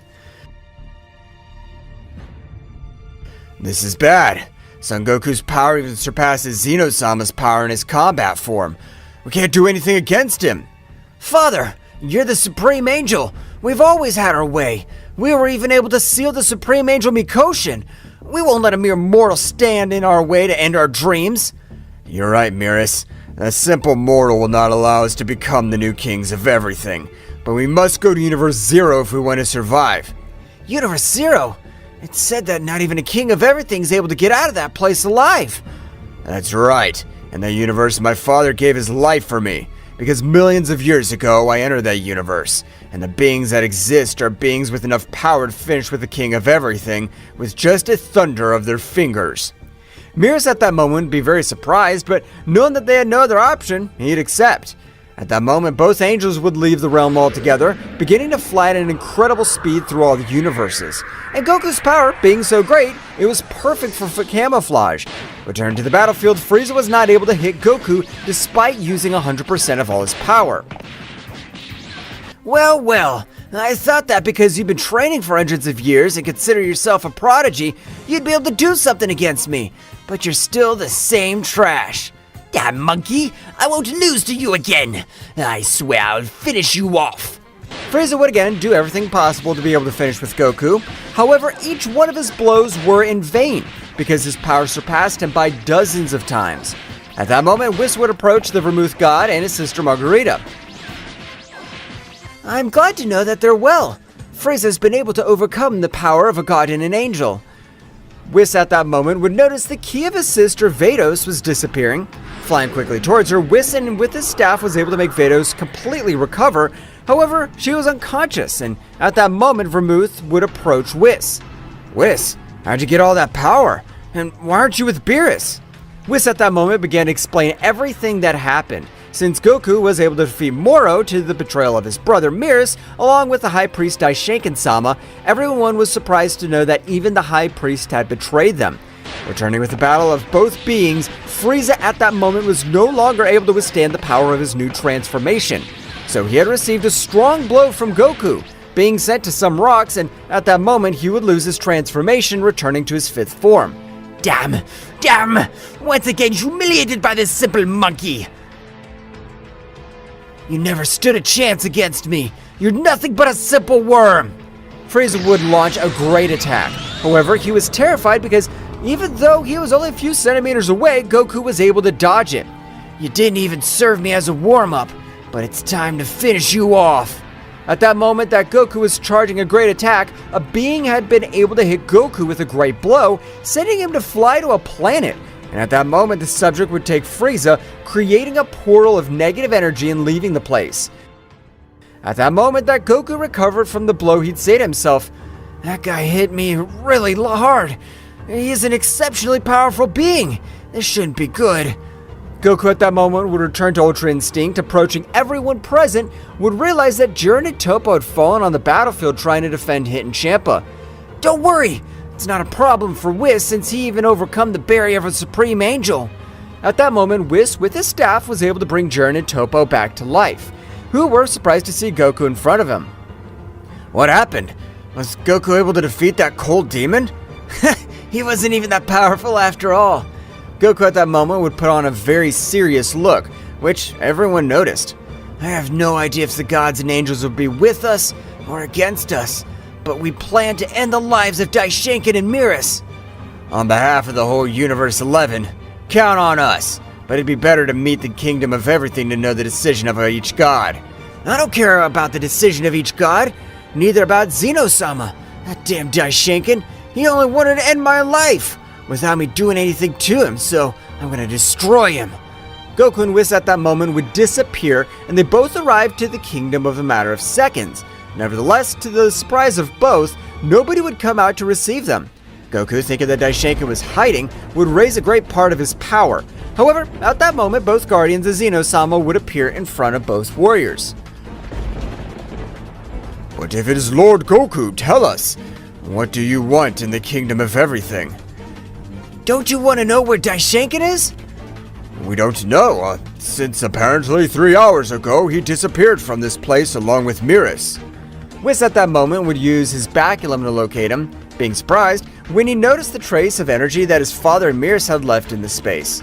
This is bad. Son Goku's power even surpasses Zeno-sama's power in his combat form. We can't do anything against him. Father, you're the Supreme Angel. We've always had our way. We were even able to seal the Supreme Angel Mikoshin. We won't let a mere mortal stand in our way to end our dreams. You're right, Mirus. A simple mortal will not allow us to become the new kings of everything. But we must go to Universe Zero if we want to survive. Universe Zero? It's said that not even a king of everything is able to get out of that place alive. That's right. In that universe, my father gave his life for me. Because millions of years ago, I entered that universe. And the beings that exist are beings with enough power to finish with the king of everything with just a thunder of their fingers. Mirus at that moment would be very surprised, but knowing that they had no other option, he'd accept. At that moment, both angels would leave the realm altogether, beginning to fly at an incredible speed through all the universes. And Goku's power being so great, it was perfect for camouflage. Returned to the battlefield, Frieza was not able to hit Goku despite using 100% of all his power. Well, well, I thought that because you've been training for hundreds of years and consider yourself a prodigy, you'd be able to do something against me. But you're still the same trash. Damn monkey, I won't lose to you again. I swear I'll finish you off. Frieza would again do everything possible to be able to finish with Goku. However, each one of his blows were in vain, because his power surpassed him by dozens of times. At that moment, Whis would approach the Vermouth God and his sister Margarita. I'm glad to know that they're well. Frieza's been able to overcome the power of a god and an angel. Whis at that moment would notice the key of his sister Vados was disappearing. Flying quickly towards her, Whis and with his staff was able to make Vados completely recover. However, she was unconscious, and at that moment Vermouth would approach Whis. Whis, how'd you get all that power? And why aren't you with Beerus? Whis at that moment began to explain everything that happened. Since Goku was able to defeat Moro to the betrayal of his brother Mirus, along with the High Priest Daishinkan-sama, everyone was surprised to know that even the High Priest had betrayed them. Returning with the battle of both beings, Frieza at that moment was no longer able to withstand the power of his new transformation. So he had received a strong blow from Goku, being sent to some rocks, and at that moment he would lose his transformation, returning to his fifth form. Damn! Once again humiliated by this simple monkey! You never stood a chance against me. You're nothing but a simple worm. Frieza would launch a great attack. However, he was terrified because even though he was only a few centimeters away, Goku was able to dodge it. You didn't even serve me as a warm-up, but it's time to finish you off. At that moment that Goku was charging a great attack, a being had been able to hit Goku with a great blow, sending him to fly to a planet. And at that moment, the subject would take Frieza, creating a portal of negative energy and leaving the place. At that moment that Goku recovered from the blow, he'd say to himself, "That guy hit me really hard. He is an exceptionally powerful being. This shouldn't be good." Goku at that moment would return to Ultra Instinct, approaching everyone present, would realize that Jiren and Toppo had fallen on the battlefield trying to defend Hit and Champa. "Don't worry, it's not a problem for Whis since he even overcome the barrier of a Supreme Angel." At that moment, Whis with his staff was able to bring Jiren and Toppo back to life, who were surprised to see Goku in front of him. What happened? Was Goku able to defeat that cold demon? He wasn't even that powerful after all. Goku at that moment would put on a very serious look, which everyone noticed. I have no idea if the gods and angels will be with us or against us, but we plan to end the lives of Daishinkan and Mirus. On behalf of the whole Universe 11, count on us. But it'd be better to meet the Kingdom of Everything to know the decision of each god. I don't care about the decision of each god, neither about Zeno-sama. That damn Daishinkan, he only wanted to end my life without me doing anything to him, so I'm gonna destroy him. Goku and Whis at that moment would disappear, and they both arrived to the kingdom of a matter of seconds. Nevertheless, to the surprise of both, nobody would come out to receive them. Goku, thinking that Daishinkan was hiding, would raise a great part of his power. However, at that moment, both guardians of Zeno-sama would appear in front of both warriors. What if it is Lord Goku? Tell us. What do you want in the Kingdom of Everything? Don't you want to know where Daishinkan is? We don't know, since apparently 3 hours ago he disappeared from this place along with Mirus. Whis at that moment would use his baculum to locate him, being surprised when he noticed the trace of energy that his father and Mirus had left in the space.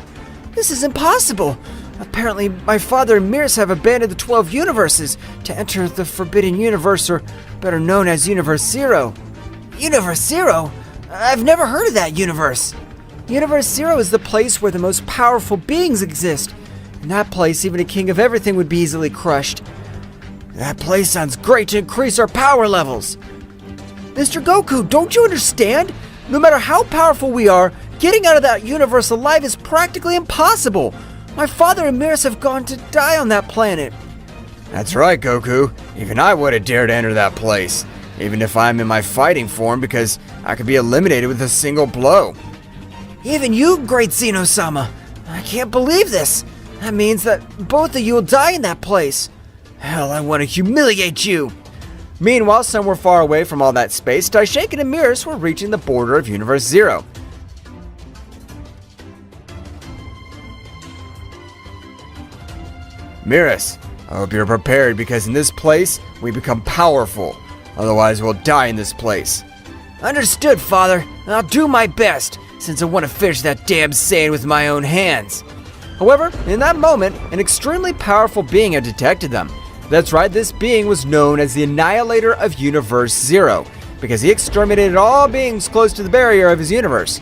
This is impossible. Apparently, my father and Mirus have abandoned the 12 universes to enter the Forbidden Universe, or better known as Universe Zero. Universe Zero? I've never heard of that universe. Universe Zero is the place where the most powerful beings exist. In that place, even a king of everything would be easily crushed. That place sounds great to increase our power levels. Mr. Goku, don't you understand? No matter how powerful we are, getting out of that universe alive is practically impossible. My father and Mirus have gone to die on that planet. That's right, Goku. Even I would have dared enter that place, even if I'm in my fighting form, because I could be eliminated with a single blow. Even you, great Zeno-sama. I can't believe this. That means that both of you will die in that place. Hell, I want to humiliate you. Meanwhile, somewhere far away from all that space, Daishinkan and Mirus were reaching the border of Universe Zero. Mirus, I hope you're prepared because in this place, we become powerful. Otherwise, we'll die in this place. Understood, Father. I'll do my best, since I want to finish that damn Saiyan with my own hands. However, in that moment, an extremely powerful being had detected them. That's right, this being was known as the Annihilator of Universe Zero, because he exterminated all beings close to the barrier of his universe.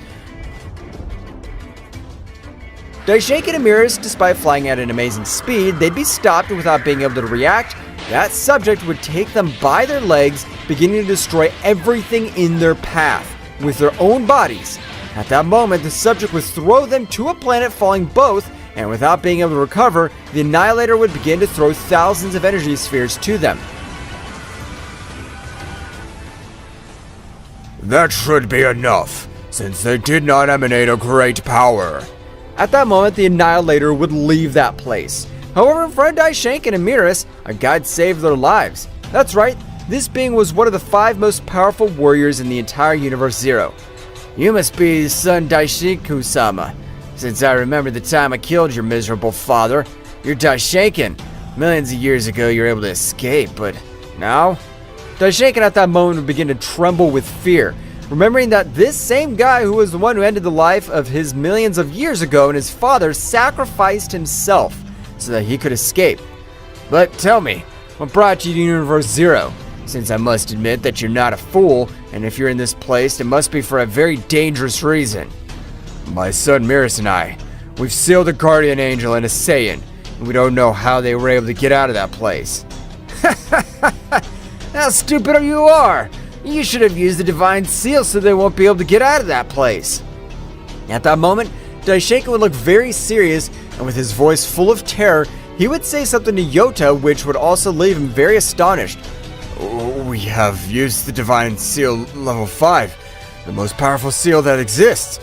Daishinkan and Mirus, despite flying at an amazing speed, they'd be stopped without being able to react. That subject would take them by their legs, beginning to destroy everything in their path with their own bodies. At that moment, the subject would throw them to a planet, falling both, and without being able to recover, the Annihilator would begin to throw thousands of energy spheres to them. That should be enough, since they did not emanate a great power. At that moment, the Annihilator would leave that place. However, in front of Daishinkan and Mirus, a guide saved their lives. That's right, this being was one of the 5 most powerful warriors in the entire Universe Zero. You must be son Daishinkan-sama. Since I remember the time I killed your miserable father, you're Daishinkan. Millions of years ago, you were able to escape, but now? Daishinkan at that moment would begin to tremble with fear, remembering that this same guy who was the one who ended the life of his millions of years ago and his father sacrificed himself so that he could escape. But tell me, what brought you to Universe Zero? Since I must admit that you're not a fool, and if you're in this place, it must be for a very dangerous reason. My son Mirus and I, we've sealed a guardian angel and a Saiyan, and we don't know how they were able to get out of that place. How stupid you are! You should have used the divine seal so they won't be able to get out of that place. At that moment, Daishinkan would look very serious, and with his voice full of terror, he would say something to Yota which would also leave him very astonished. We have used the divine seal level 5, the most powerful seal that exists.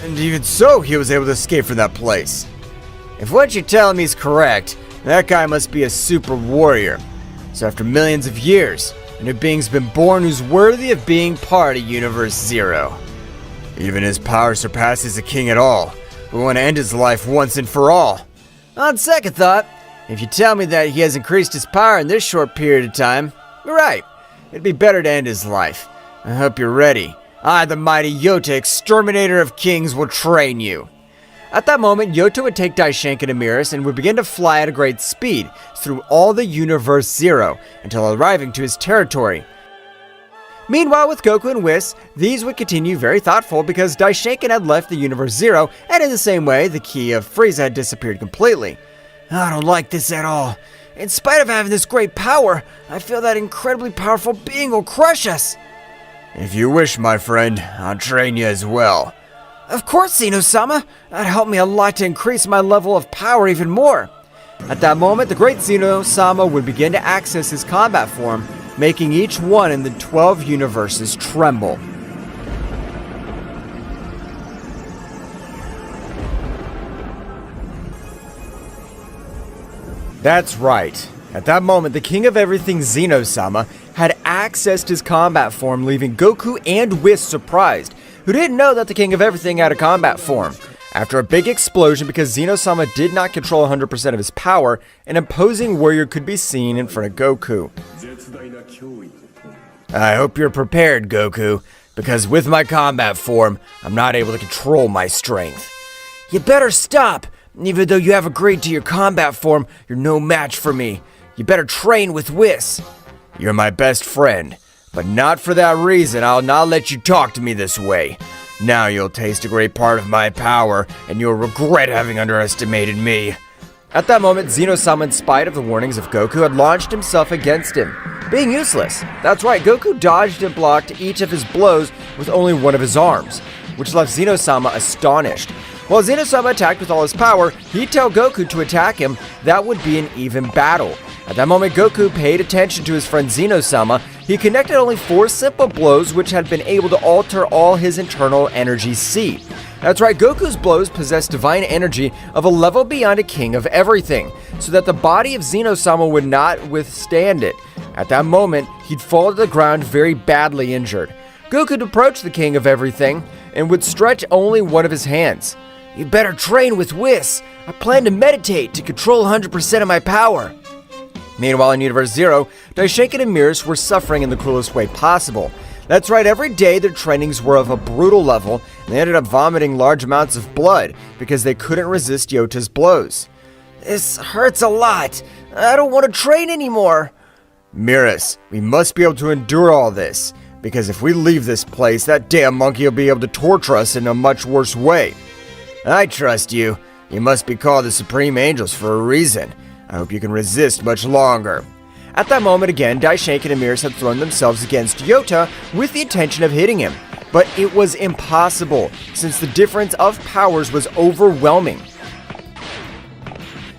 And even so, he was able to escape from that place. If what you're telling me is correct, that guy must be a super warrior. So after millions of years, a new being's been born who's worthy of being part of Universe Zero. Even his power surpasses a king at all. We want to end his life once and for all. On second thought, if you tell me that he has increased his power in this short period of time, you're right. It'd be better to end his life. I hope you're ready. I, the mighty Yota, exterminator of kings, will train you. At that moment, Yota would take Daishinkan and Mirus and would begin to fly at a great speed through all the Universe Zero until arriving to his territory. Meanwhile, with Goku and Whis, these would continue very thoughtful because Daishinkan had left the Universe Zero, and in the same way, the key of Frieza had disappeared completely. I don't like this at all. In spite of having this great power, I feel that incredibly powerful being will crush us. If you wish, my friend, I'll train you as well. Of course, Zeno-sama. That'd help me a lot to increase my level of power even more. At that moment, the great Zeno-sama would begin to access his combat form, making each one in the 12 universes tremble. That's right. At that moment, the king of everything, Zeno-sama, had accessed his combat form, leaving Goku and Whis surprised, who didn't know that the king of everything had a combat form. After a big explosion, because Zeno-sama did not control 100% of his power, an imposing warrior could be seen in front of Goku. I hope you're prepared, Goku, because with my combat form, I'm not able to control my strength. You better stop! Even though you have agreed to your combat form, you're no match for me. You better train with Whis. You're my best friend, but not for that reason I'll not let you talk to me this way. Now you'll taste a great part of my power, and you'll regret having underestimated me. At that moment, Zeno-sama, in spite of the warnings of Goku, had launched himself against him, being useless. That's right, Goku dodged and blocked each of his blows with only one of his arms, which left Zeno-sama astonished. While Zeno-sama attacked with all his power, he'd tell Goku to attack him. That would be an even battle. At that moment, Goku paid attention to his friend Zeno-sama. He connected only 4 simple blows which had been able to alter all his internal energy C. That's right, Goku's blows possessed divine energy of a level beyond a king of everything, so that the body of Zeno-sama would not withstand it. At that moment, he'd fall to the ground very badly injured. Goku would approach the king of everything and would stretch only one of his hands. "You better train with Whis. I plan to meditate to control 100% of my power." Meanwhile, in Universe Zero, Daishinkan and Mirus were suffering in the cruelest way possible. That's right, every day their trainings were of a brutal level, and they ended up vomiting large amounts of blood because they couldn't resist Yota's blows. "This hurts a lot. I don't want to train anymore." Mirus, we must be able to endure all this, because if we leave this place, that damn monkey will be able to torture us in a much worse way. I trust you. You must be called the Supreme Angels for a reason. I hope you can resist much longer. At that moment again, Daishinkan and Mirus had thrown themselves against Yota with the intention of hitting him, but it was impossible since the difference of powers was overwhelming.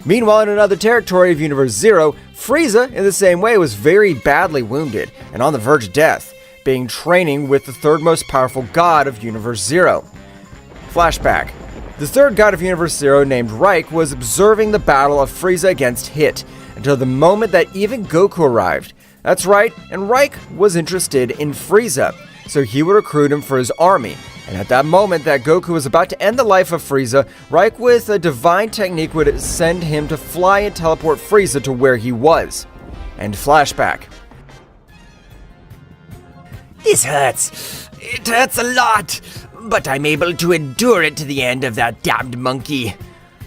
Meanwhile, in another territory of Universe Zero, Frieza, in the same way, was very badly wounded and on the verge of death, being training with the third most powerful god of Universe Zero. Flashback. The third god of Universe Zero, named Reich, was observing the battle of Frieza against Hit until the moment that even Goku arrived. That's right, and Reich was interested in Frieza, so he would recruit him for his army. And at that moment that Goku was about to end the life of Frieza, Reich with a divine technique would send him to fly and teleport Frieza to where he was. And flashback. This hurts. It hurts a lot. But I'm able to endure it to the end of that damned monkey.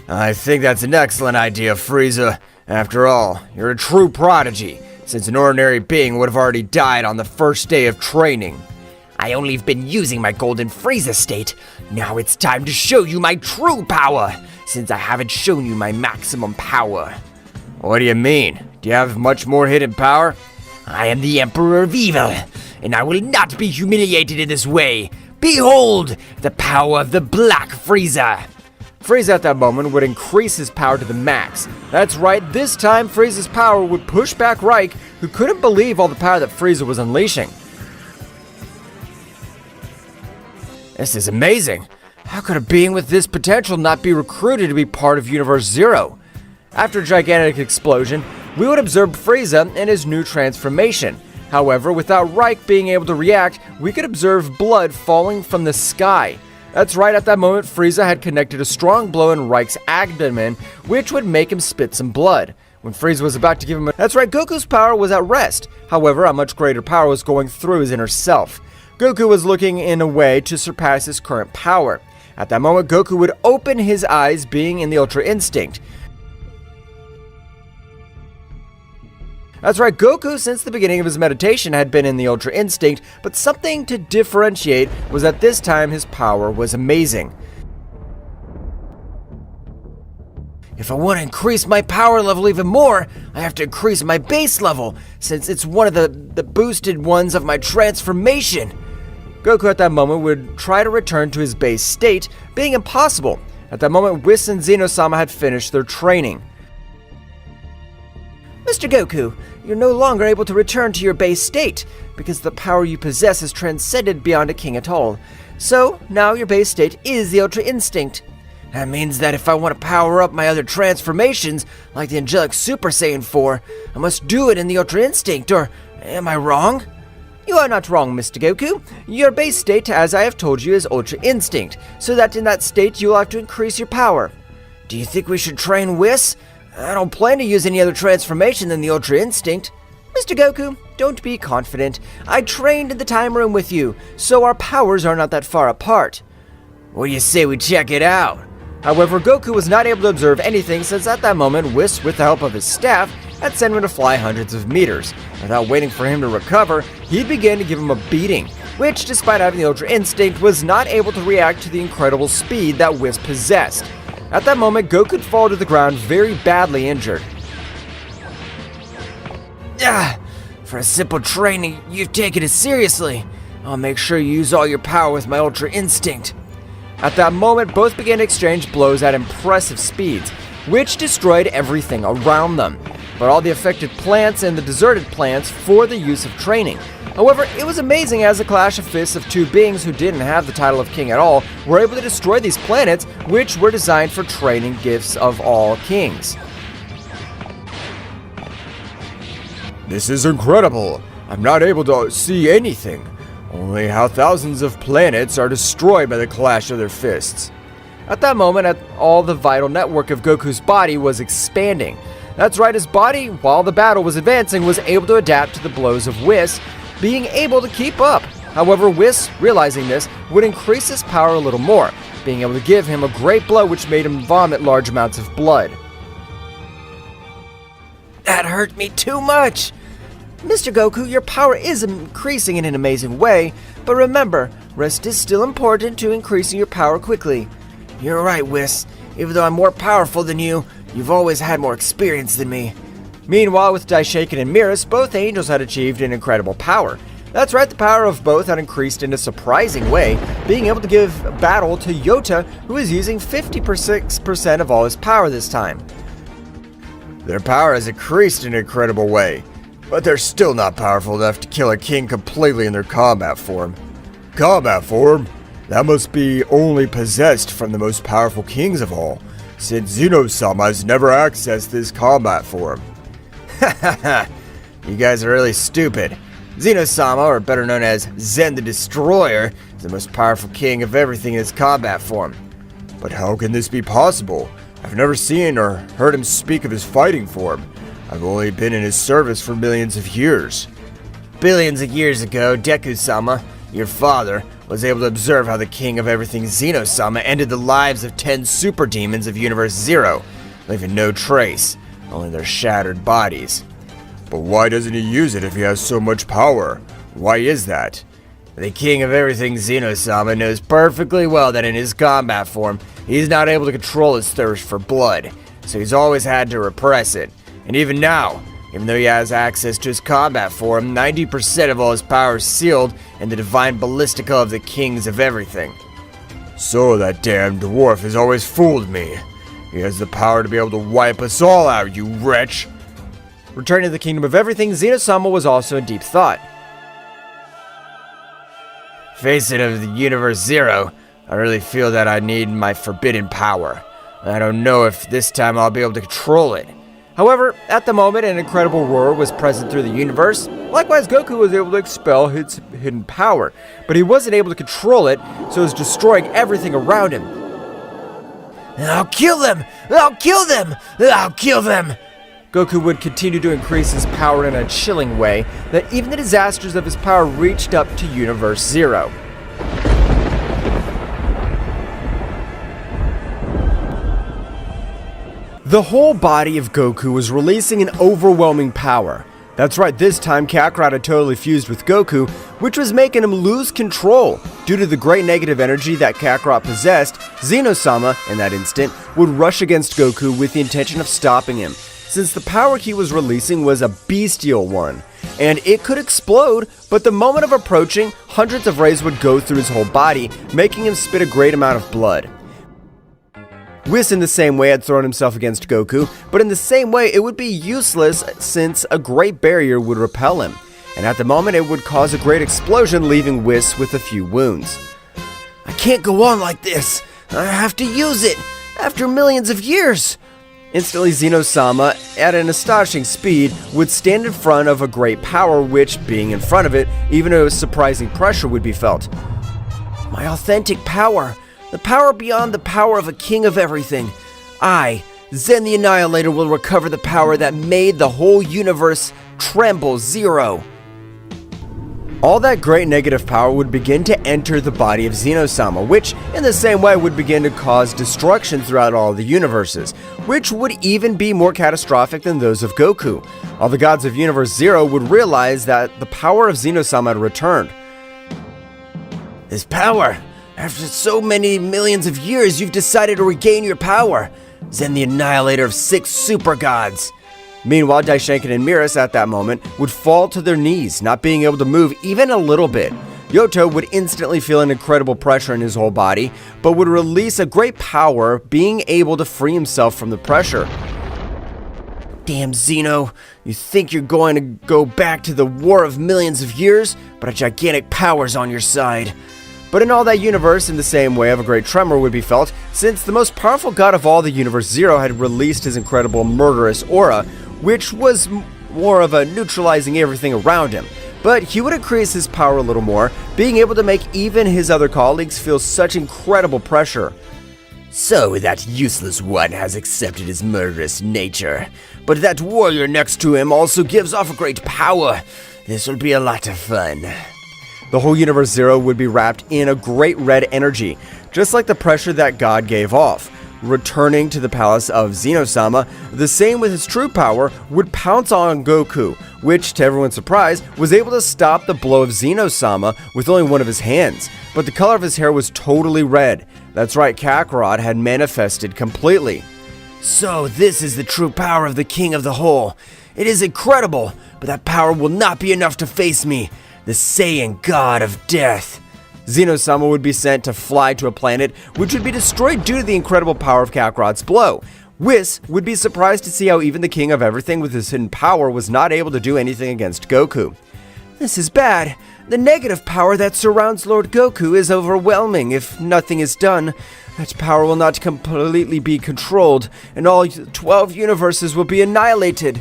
I think that's an excellent idea, Frieza. After all, you're a true prodigy, since an ordinary being would have already died on the first day of training. I only have been using my golden Frieza state. Now it's time to show you my true power, since I haven't shown you my maximum power. What do you mean? Do you have much more hidden power? I am the Emperor of Evil, and I will not be humiliated in this way. Behold, the power of the Black Frieza! Frieza at that moment would increase his power to the max. That's right, this time Frieza's power would push back Reich, who couldn't believe all the power that Frieza was unleashing. This is amazing. How could a being with this potential not be recruited to be part of Universe Zero? After a gigantic explosion, we would observe Frieza and his new transformation. However, without Reich being able to react, we could observe blood falling from the sky. That's right, at that moment, Frieza had connected a strong blow in Reich's abdomen, which would make him spit some blood. When Frieza was about to give him a... That's right, Goku's power was at rest. However, a much greater power was going through his inner self. Goku was looking in a way to surpass his current power. At that moment, Goku would open his eyes, being in the Ultra Instinct. That's right, Goku, since the beginning of his meditation, had been in the Ultra Instinct, but something to differentiate was that this time his power was amazing. If I want to increase my power level even more, I have to increase my base level, since it's one of the boosted ones of my transformation. Goku at that moment would try to return to his base state, being impossible. At that moment, Whis and Zeno-sama had finished their training. Mr. Goku, you're no longer able to return to your base state, because the power you possess is transcended beyond a king at all. So, now your base state is the Ultra Instinct. That means that if I want to power up my other transformations, like the angelic Super Saiyan 4, I must do it in the Ultra Instinct, or am I wrong? You are not wrong, Mr. Goku. Your base state, as I have told you, is Ultra Instinct, so that in that state you will have to increase your power. Do you think we should train Whis? I don't plan to use any other transformation than the Ultra Instinct. Mr. Goku, don't be confident. I trained in the time room with you, so our powers are not that far apart. What do you say we check it out? However, Goku was not able to observe anything since at that moment, Whis, with the help of his staff, had sent him to fly hundreds of meters. Without waiting for him to recover, he began to give him a beating, which, despite having the Ultra Instinct, was not able to react to the incredible speed that Whis possessed. At that moment, Goku would fall to the ground very badly injured. For a simple training, you've taken it seriously. I'll make sure you use all your power with my Ultra Instinct. At that moment, both began to exchange blows at impressive speeds. which destroyed everything around them, but all the affected plants and the deserted plants for the use of training. However, it was amazing as a clash of fists of two beings who didn't have the title of king at all were able to destroy these planets, which were designed for training gifts of all kings. This is incredible. I'm not able to see anything. Only how thousands of planets are destroyed by the clash of their fists. At that moment, all the vital network of Goku's body was expanding. That's right, his body, while the battle was advancing, was able to adapt to the blows of Whis, being able to keep up. However, Whis, realizing this, would increase his power a little more, being able to give him a great blow which made him vomit large amounts of blood. That hurt me too much! Mr. Goku, your power is increasing in an amazing way, but remember, rest is still important to increasing your power quickly. You're right, Whis. Even though I'm more powerful than you, you've always had more experience than me. Meanwhile, with Daishinkan and Mirus, both angels had achieved an incredible power. That's right, the power of both had increased in a surprising way, being able to give battle to Yota, who is using 56% of all his power this time. Their power has increased in an incredible way, but they're still not powerful enough to kill a king completely in their combat form. Combat form? That must be only possessed from the most powerful kings of all, since Zeno-sama has never accessed this combat form. Hahaha, you guys are really stupid. Zeno-sama, or better known as Zen the Destroyer, is the most powerful king of everything in his combat form. But how can this be possible? I've never seen or heard him speak of his fighting form. I've only been in his service for millions of years. Billions of years ago, Deku-sama, your father, was able to observe how the king of everything Zeno-sama ended the lives of 10 super demons of Universe Zero, leaving no trace, only their shattered bodies. But why doesn't he use it if he has so much power? Why is that? The king of everything Zeno-sama knows perfectly well that in his combat form, he's not able to control his thirst for blood, so he's always had to repress it. And even now, even though he has access to his combat form, 90% of all his power is sealed in the divine ballistica of the kings of everything. So that damn dwarf has always fooled me. He has the power to be able to wipe us all out, you wretch! Returning to the kingdom of everything, Zeno-sama was also in deep thought. Face it, of the Universe Zero, I really feel that I need my forbidden power. I don't know if this time I'll be able to control it. However, at the moment, an incredible roar was present through the universe. Likewise, Goku was able to expel his hidden power, but he wasn't able to control it, so it was destroying everything around him. I'll kill them! I'll kill them! I'll kill them! Goku would continue to increase his power in a chilling way that even the disasters of his power reached up to Universe Zero. The whole body of Goku was releasing an overwhelming power. That's right, this time Kakarot had totally fused with Goku, which was making him lose control. Due to the great negative energy that Kakarot possessed, Zeno-sama, in that instant, would rush against Goku with the intention of stopping him, since the power he was releasing was a bestial one, and it could explode, but the moment of approaching, hundreds of rays would go through his whole body, making him spit a great amount of blood. Whis in the same way had thrown himself against Goku, but in the same way it would be useless since a great barrier would repel him, and at the moment it would cause a great explosion, leaving Whis with a few wounds. I can't go on like this! I have to use it! After millions of years! Instantly, Zeno-sama, at an astonishing speed, would stand in front of a great power which, being in front of it, even a surprising pressure would be felt. My authentic power! The power beyond the power of a king of everything. I, Zen the Annihilator, will recover the power that made the whole universe tremble zero. All that great negative power would begin to enter the body of Zeno-sama, which, in the same way, would begin to cause destruction throughout all the universes, which would even be more catastrophic than those of Goku. All the gods of Universe Zero would realize that the power of Zeno-sama had returned. This power! After so many millions of years, you've decided to regain your power. Zen the Annihilator of 6 super gods. Meanwhile, Daishinkan and Mirus at that moment would fall to their knees, not being able to move even a little bit. Yoto would instantly feel an incredible pressure in his whole body, but would release a great power, being able to free himself from the pressure. Damn, Zeno, you think you're going to go back to the war of millions of years, but a gigantic power's on your side. But in all that universe, in the same way of a great tremor would be felt, since the most powerful god of all the universe, Zero, had released his incredible murderous aura, which was more of a neutralizing everything around him. But he would increase his power a little more, being able to make even his other colleagues feel such incredible pressure. So that useless one has accepted his murderous nature, but that warrior next to him also gives off a great power. This will be a lot of fun. The whole universe Zero would be wrapped in a great red energy, just like the pressure that God gave off. Returning to the palace of Zeno-sama, the same with his true power, would pounce on Goku, which, to everyone's surprise, was able to stop the blow of Zeno-sama with only one of his hands. But the color of his hair was totally red. That's right, Kakarot had manifested completely. So this is the true power of the King of the Whole. It is incredible, but that power will not be enough to face me, the Saiyan God of Death. Zeno-sama would be sent to fly to a planet which would be destroyed due to the incredible power of Kakarot's blow. Whis would be surprised to see how even the king of everything with his hidden power was not able to do anything against Goku. This is bad. The negative power that surrounds Lord Goku is overwhelming. If nothing is done, that power will not completely be controlled, and all 12 universes will be annihilated.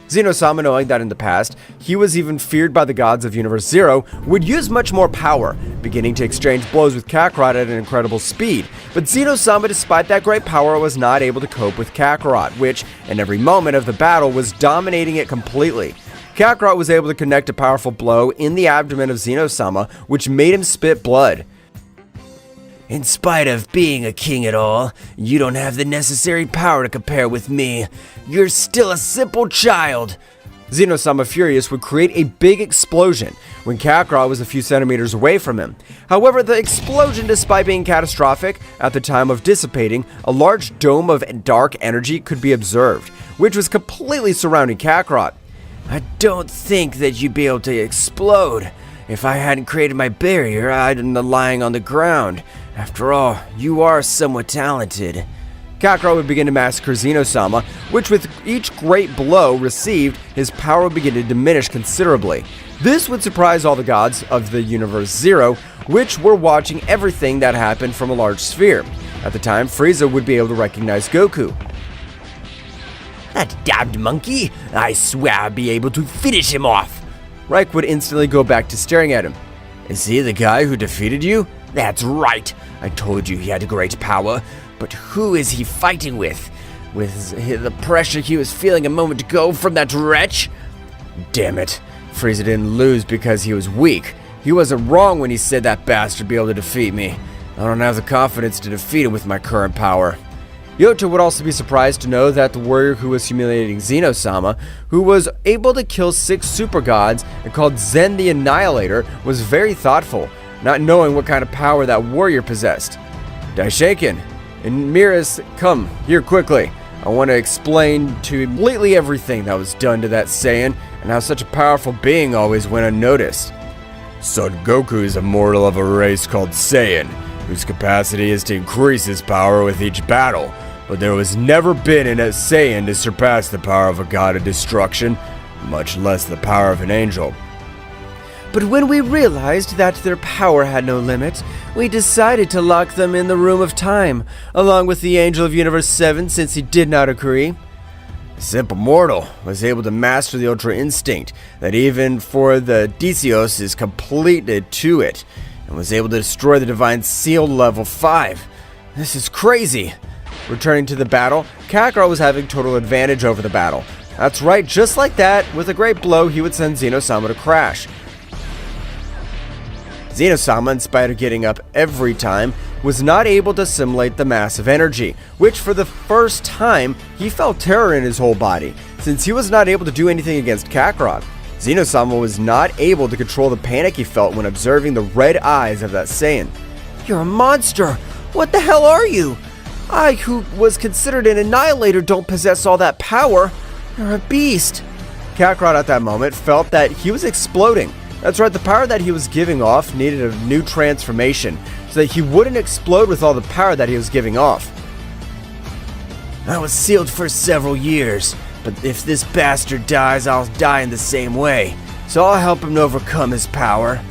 Zeno-sama, knowing that in the past, he was even feared by the gods of Universe Zero, would use much more power, beginning to exchange blows with Kakarot at an incredible speed. But Zeno-sama, despite that great power, was not able to cope with Kakarot, which, in every moment of the battle, was dominating it completely. Kakarot was able to connect a powerful blow in the abdomen of Zeno-sama, which made him spit blood. In spite of being a king at all, you don't have the necessary power to compare with me. You're still a simple child. Zeno-sama, furious, would create a big explosion when Kakarot was a few centimeters away from him. However, the explosion, despite being catastrophic, at the time of dissipating, a large dome of dark energy could be observed, which was completely surrounding Kakarot. I don't think that you'd be able to explode. If I hadn't created my barrier, I'd be lying on the ground. After all, you are somewhat talented. Kakarot would begin to massacre Zeno-sama, which with each great blow received, his power would begin to diminish considerably. This would surprise all the gods of the Universe Zero, which were watching everything that happened from a large sphere. At the time, Frieza would be able to recognize Goku. That damned monkey! I swear I'll be able to finish him off! Reich would instantly go back to staring at him. Is he the guy who defeated you? That's right! I told you he had great power, but who is he fighting with? With the pressure he was feeling a moment ago from that wretch? Damn it. Frieza didn't lose because he was weak. He wasn't wrong when he said that bastard would be able to defeat me. I don't have the confidence to defeat him with my current power. Yoto would also be surprised to know that the warrior who was humiliating Zeno-sama, who was able to kill 6 super gods and called Zen the Annihilator, was very thoughtful, not knowing what kind of power that warrior possessed. Daishinkan and Mirus, come here quickly. I want to explain to you completely everything that was done to that Saiyan and how such a powerful being always went unnoticed. Son Goku is a mortal of a race called Saiyan, whose capacity is to increase his power with each battle, but there was never been in a Saiyan to surpass the power of a god of destruction, much less the power of an angel. But when we realized that their power had no limit, we decided to lock them in the Room of Time, along with the Angel of Universe 7 since he did not agree. A simple mortal was able to master the Ultra Instinct that even for the deities is completed to it, and was able to destroy the Divine Seal level 5. This is crazy. Returning to the battle, Kakarot was having total advantage over the battle. That's right, just like that, with a great blow he would send Zeno-sama to crash. Zeno-sama, in spite of getting up every time, was not able to assimilate the massive energy, which for the first time, he felt terror in his whole body, since he was not able to do anything against Kakarot. Zeno-sama was not able to control the panic he felt when observing the red eyes of that Saiyan. You're a monster! What the hell are you? I, who was considered an Annihilator, don't possess all that power. You're a beast. Kakarot at that moment felt that he was exploding. That's right, the power that he was giving off needed a new transformation, so that he wouldn't explode with all the power that he was giving off. I was sealed for several years, but if this bastard dies, I'll die in the same way. So I'll help him overcome his power.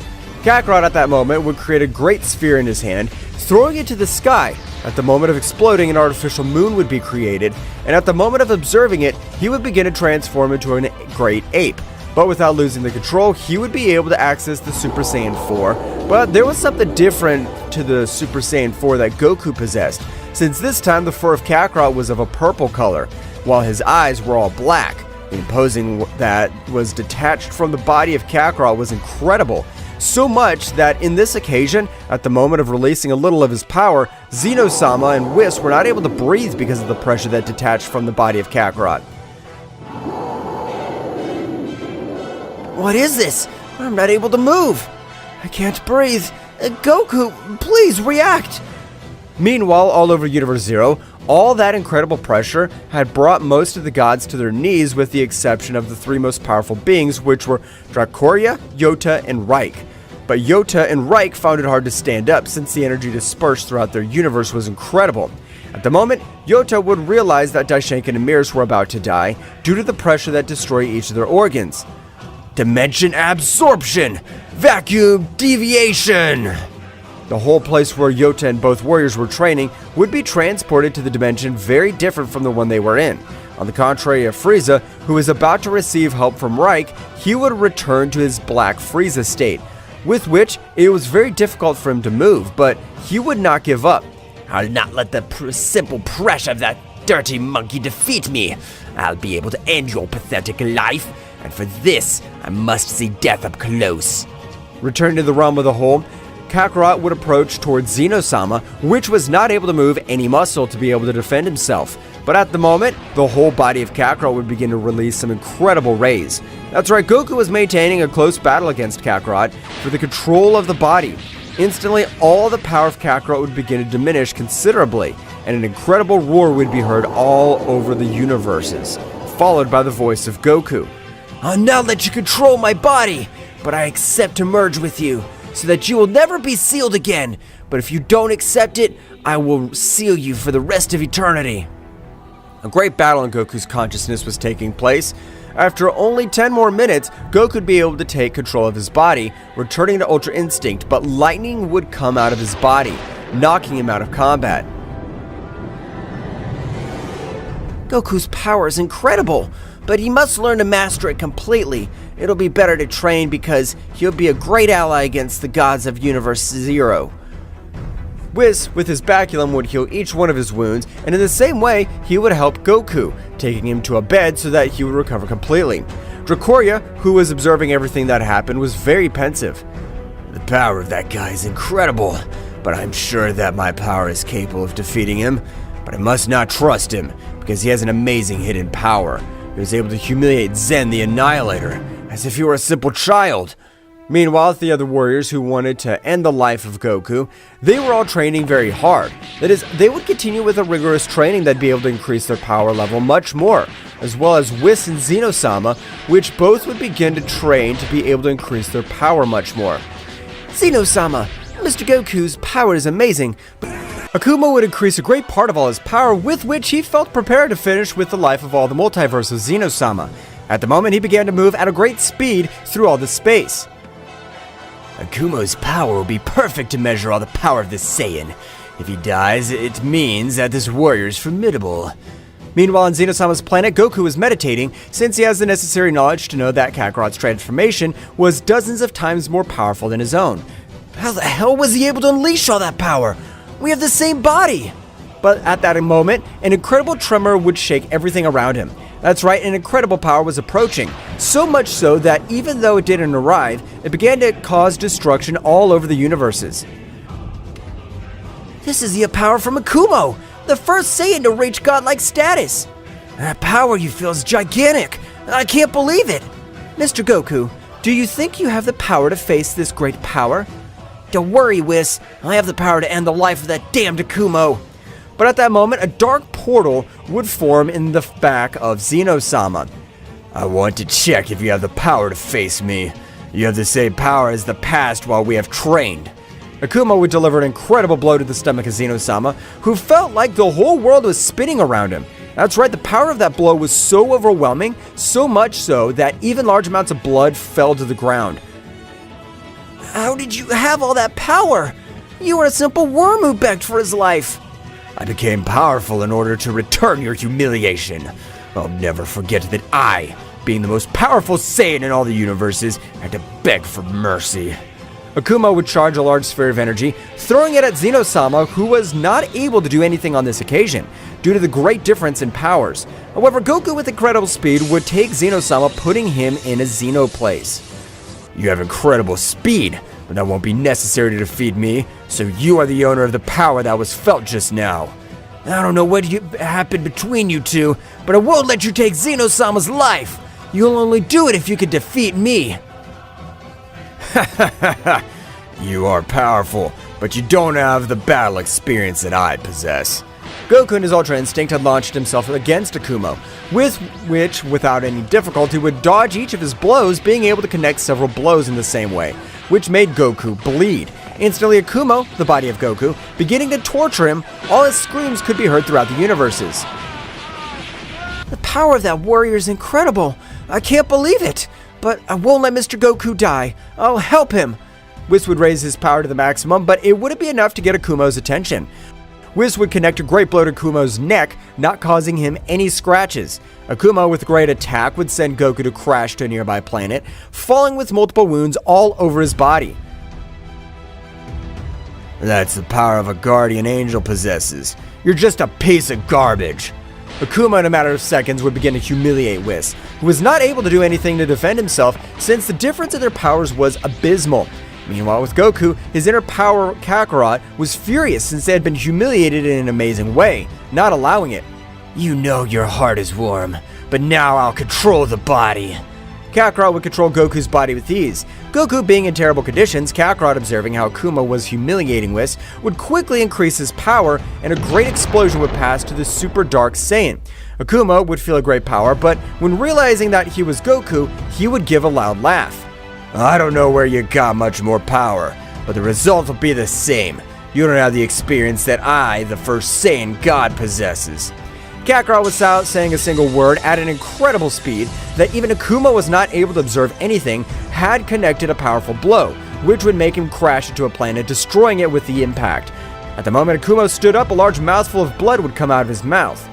Kakarot at that moment would create a great sphere in his hand, throwing it to the sky. At the moment of exploding, an artificial moon would be created, and at the moment of observing it, he would begin to transform into a great ape. But without losing the control, he would be able to access the Super Saiyan 4. But there was something different to the Super Saiyan 4 that Goku possessed, since this time the fur of Kakarot was of a purple color, while his eyes were all black. The imposing that was detached from the body of Kakarot was incredible. So much that in this occasion, at the moment of releasing a little of his power, Zeno-sama and Whis were not able to breathe because of the pressure that detached from the body of Kakarot. What is this? I'm not able to move. I can't breathe. Goku, please react. Meanwhile, all over Universe Zero, all that incredible pressure had brought most of the gods to their knees with the exception of the three most powerful beings, which were Doria, Yota, and Reich. But Yota and Reich found it hard to stand up since the energy dispersed throughout their universe was incredible. At the moment, Yota would realize that Daishinkan and Mirus were about to die due to the pressure that destroyed each of their organs. Dimension absorption! Vacuum deviation! The whole place where Yota and both warriors were training would be transported to the dimension very different from the one they were in. On the contrary of Frieza, who was about to receive help from Reich, he would return to his Black Frieza state, with which it was very difficult for him to move, but he would not give up. I'll not let the simple pressure of that dirty monkey defeat me. I'll be able to end your pathetic life, and for this, I must see death up close. Returning to the realm of the whole, Kakarot would approach towards Zeno-sama, which was not able to move any muscle to be able to defend himself. But at the moment, the whole body of Kakarot would begin to release some incredible rays. That's right, Goku was maintaining a close battle against Kakarot for the control of the body. Instantly, all the power of Kakarot would begin to diminish considerably, and an incredible roar would be heard all over the universes, followed by the voice of Goku. I'll now let you control my body, but I accept to merge with you, so that you will never be sealed again. But if you don't accept it, I will seal you for the rest of eternity. A great battle in Goku's consciousness was taking place. After only 10 more minutes, Goku would be able to take control of his body, returning to Ultra Instinct, but lightning would come out of his body, knocking him out of combat. Goku's power is incredible, but he must learn to master it completely. It'll be better to train because he'll be a great ally against the gods of Universe Zero. Whis, with his baculum, would heal each one of his wounds, and in the same way, he would help Goku, taking him to a bed so that he would recover completely. Doria, who was observing everything that happened, was very pensive. The power of that guy is incredible, but I'm sure that my power is capable of defeating him. But I must not trust him, because he has an amazing hidden power. He was able to humiliate Zen the Annihilator, as if he were a simple child. Meanwhile, the other warriors who wanted to end the life of Goku, they were all training very hard. That is, they would continue with a rigorous training that'd be able to increase their power level much more, as well as Whis and Zeno-sama, which both would begin to train to be able to increase their power much more. Zeno-sama, Mr. Goku's power is amazing, but Akuma would increase a great part of all his power, with which he felt prepared to finish with the life of all the multiverse of Zeno-sama. At the moment, he began to move at a great speed through all this space. Akuma's power will be perfect to measure all the power of this Saiyan. If he dies, it means that this warrior is formidable. Meanwhile, on Zeno-sama's planet, Goku was meditating, since he has the necessary knowledge to know that Kakarot's transformation was dozens of times more powerful than his own. How the hell was he able to unleash all that power? We have the same body! But at that moment, an incredible tremor would shake everything around him. That's right, an incredible power was approaching. So much so that even though it didn't arrive, it began to cause destruction all over the universes. This is the power from Akuma, the first Saiyan to reach godlike status. That power you feel is gigantic. I can't believe it. Mr. Goku, do you think you have the power to face this great power? Don't worry, Whis. I have the power to end the life of that damned Akuma. But at that moment, a dark portal would form in the back of Zeno-sama. I want to check if you have the power to face me. You have the same power as the past while we have trained. Akuma would deliver an incredible blow to the stomach of Zeno-sama, who felt like the whole world was spinning around him. That's right, the power of that blow was so overwhelming, so much so that even large amounts of blood fell to the ground. How did you have all that power? You were a simple worm who begged for his life. I became powerful in order to return your humiliation. I'll never forget that I, being the most powerful Saiyan in all the universes, had to beg for mercy. Akuma would charge a large sphere of energy, throwing it at Zeno-sama, who was not able to do anything on this occasion, due to the great difference in powers. However, Goku with incredible speed would take Zeno-sama, putting him in a Xeno place. You have incredible speed, but that won't be necessary to defeat me, so you are the owner of the power that was felt just now. I don't know what happened between you two, but I won't let you take Zeno-sama's life. You'll only do it if you can defeat me. You are powerful, but you don't have the battle experience that I possess. Goku in his Ultra Instinct had launched himself against Akuma, with which, without any difficulty, would dodge each of his blows, being able to connect several blows in the same way, which made Goku bleed. Instantly, Akuma, the body of Goku, beginning to torture him, all his screams could be heard throughout the universes. The power of that warrior is incredible. I can't believe it. But I won't let Mr. Goku die. I'll help him. Whis would raise his power to the maximum, but it wouldn't be enough to get Akuma's attention. Whis would connect a great blow to Akuma's neck, not causing him any scratches. Akuma, with a great attack, would send Goku to crash to a nearby planet, falling with multiple wounds all over his body. That's the power of a guardian angel possesses. You're just a piece of garbage. Akuma, in a matter of seconds, would begin to humiliate Whis, who was not able to do anything to defend himself since the difference in their powers was abysmal. Meanwhile, with Goku, his inner power Kakarot was furious since they had been humiliated in an amazing way, not allowing it. You know your heart is warm, but now I'll control the body. Kakarot would control Goku's body with ease. Goku being in terrible conditions, Kakarot, observing how Akuma was humiliating Whis, would quickly increase his power, and a great explosion would pass to the Super Dark Saiyan. Akuma would feel a great power, but when realizing that he was Goku, he would give a loud laugh. I don't know where you got much more power, but the result will be the same. You don't have the experience that I, the first Saiyan God, possesses. Kakarot, without saying a single word, at an incredible speed that even Akuma was not able to observe anything, had connected a powerful blow, which would make him crash into a planet, destroying it with the impact. At the moment Akuma stood up, a large mouthful of blood would come out of his mouth.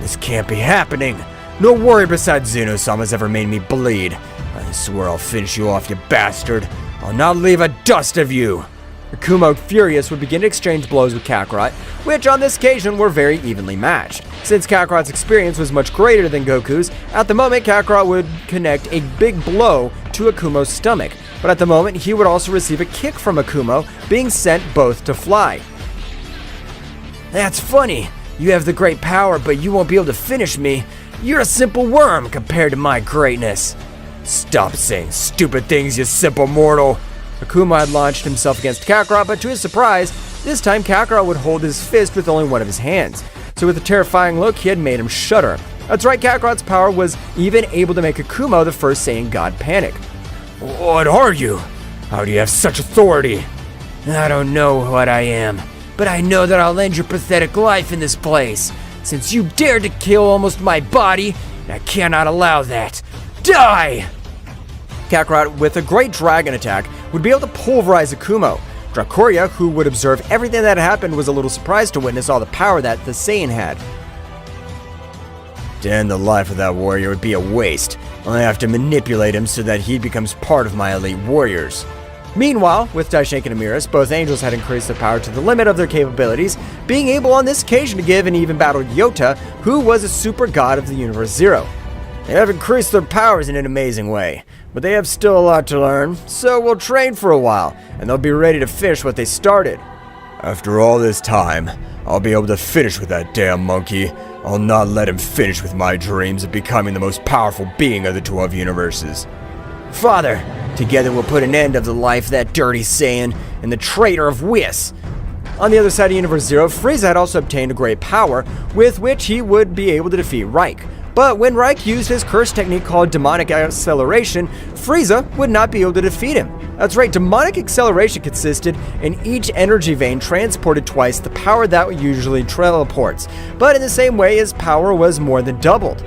This can't be happening. No warrior besides Zeno-sama's ever made me bleed. I swear I'll finish you off, you bastard. I'll not leave a dust of you. Akuma, furious, would begin to exchange blows with Kakarot, which on this occasion were very evenly matched. Since Kakarot's experience was much greater than Goku's, at the moment Kakarot would connect a big blow to Akuma's stomach, but at the moment he would also receive a kick from Akuma, being sent both to fly. That's funny. You have the great power, but you won't be able to finish me. You're a simple worm compared to my greatness. Stop saying stupid things, you simple mortal. Akuma had launched himself against Kakarot, but to his surprise, this time Kakarot would hold his fist with only one of his hands. So with a terrifying look, he had made him shudder. That's right, Kakarot's power was even able to make Akuma, the first Saiyan God, panic. What are you? How do you have such authority? I don't know what I am, but I know that I'll end your pathetic life in this place. Since you dared to kill almost my body, I cannot allow that. Die! Kakarot, with a great dragon attack, would be able to pulverize Akuma. Dracoria, who would observe everything that happened, was a little surprised to witness all the power that the Saiyan had. To end the life of that warrior would be a waste. I have to manipulate him so that he becomes part of my elite warriors. Meanwhile, with Daishinkan and Mirus, both angels had increased their power to the limit of their capabilities, being able on this occasion to give an even battle to Yota, who was a super god of the Universe Zero. They have increased their powers in an amazing way, but they have still a lot to learn, so we'll train for a while, and they'll be ready to finish what they started. After all this time, I'll be able to finish with that damn monkey. I'll not let him finish with my dreams of becoming the most powerful being of the 12 universes. Father, together we'll put an end of the life of that dirty Saiyan and the traitor of Whis. On the other side of Universe Zero, Frieza had also obtained a great power, with which he would be able to defeat Reich. But when Reich used his curse technique called demonic acceleration, Frieza would not be able to defeat him. That's right, demonic acceleration consisted in each energy vein transported twice the power that usually teleports, but in the same way his power was more than doubled.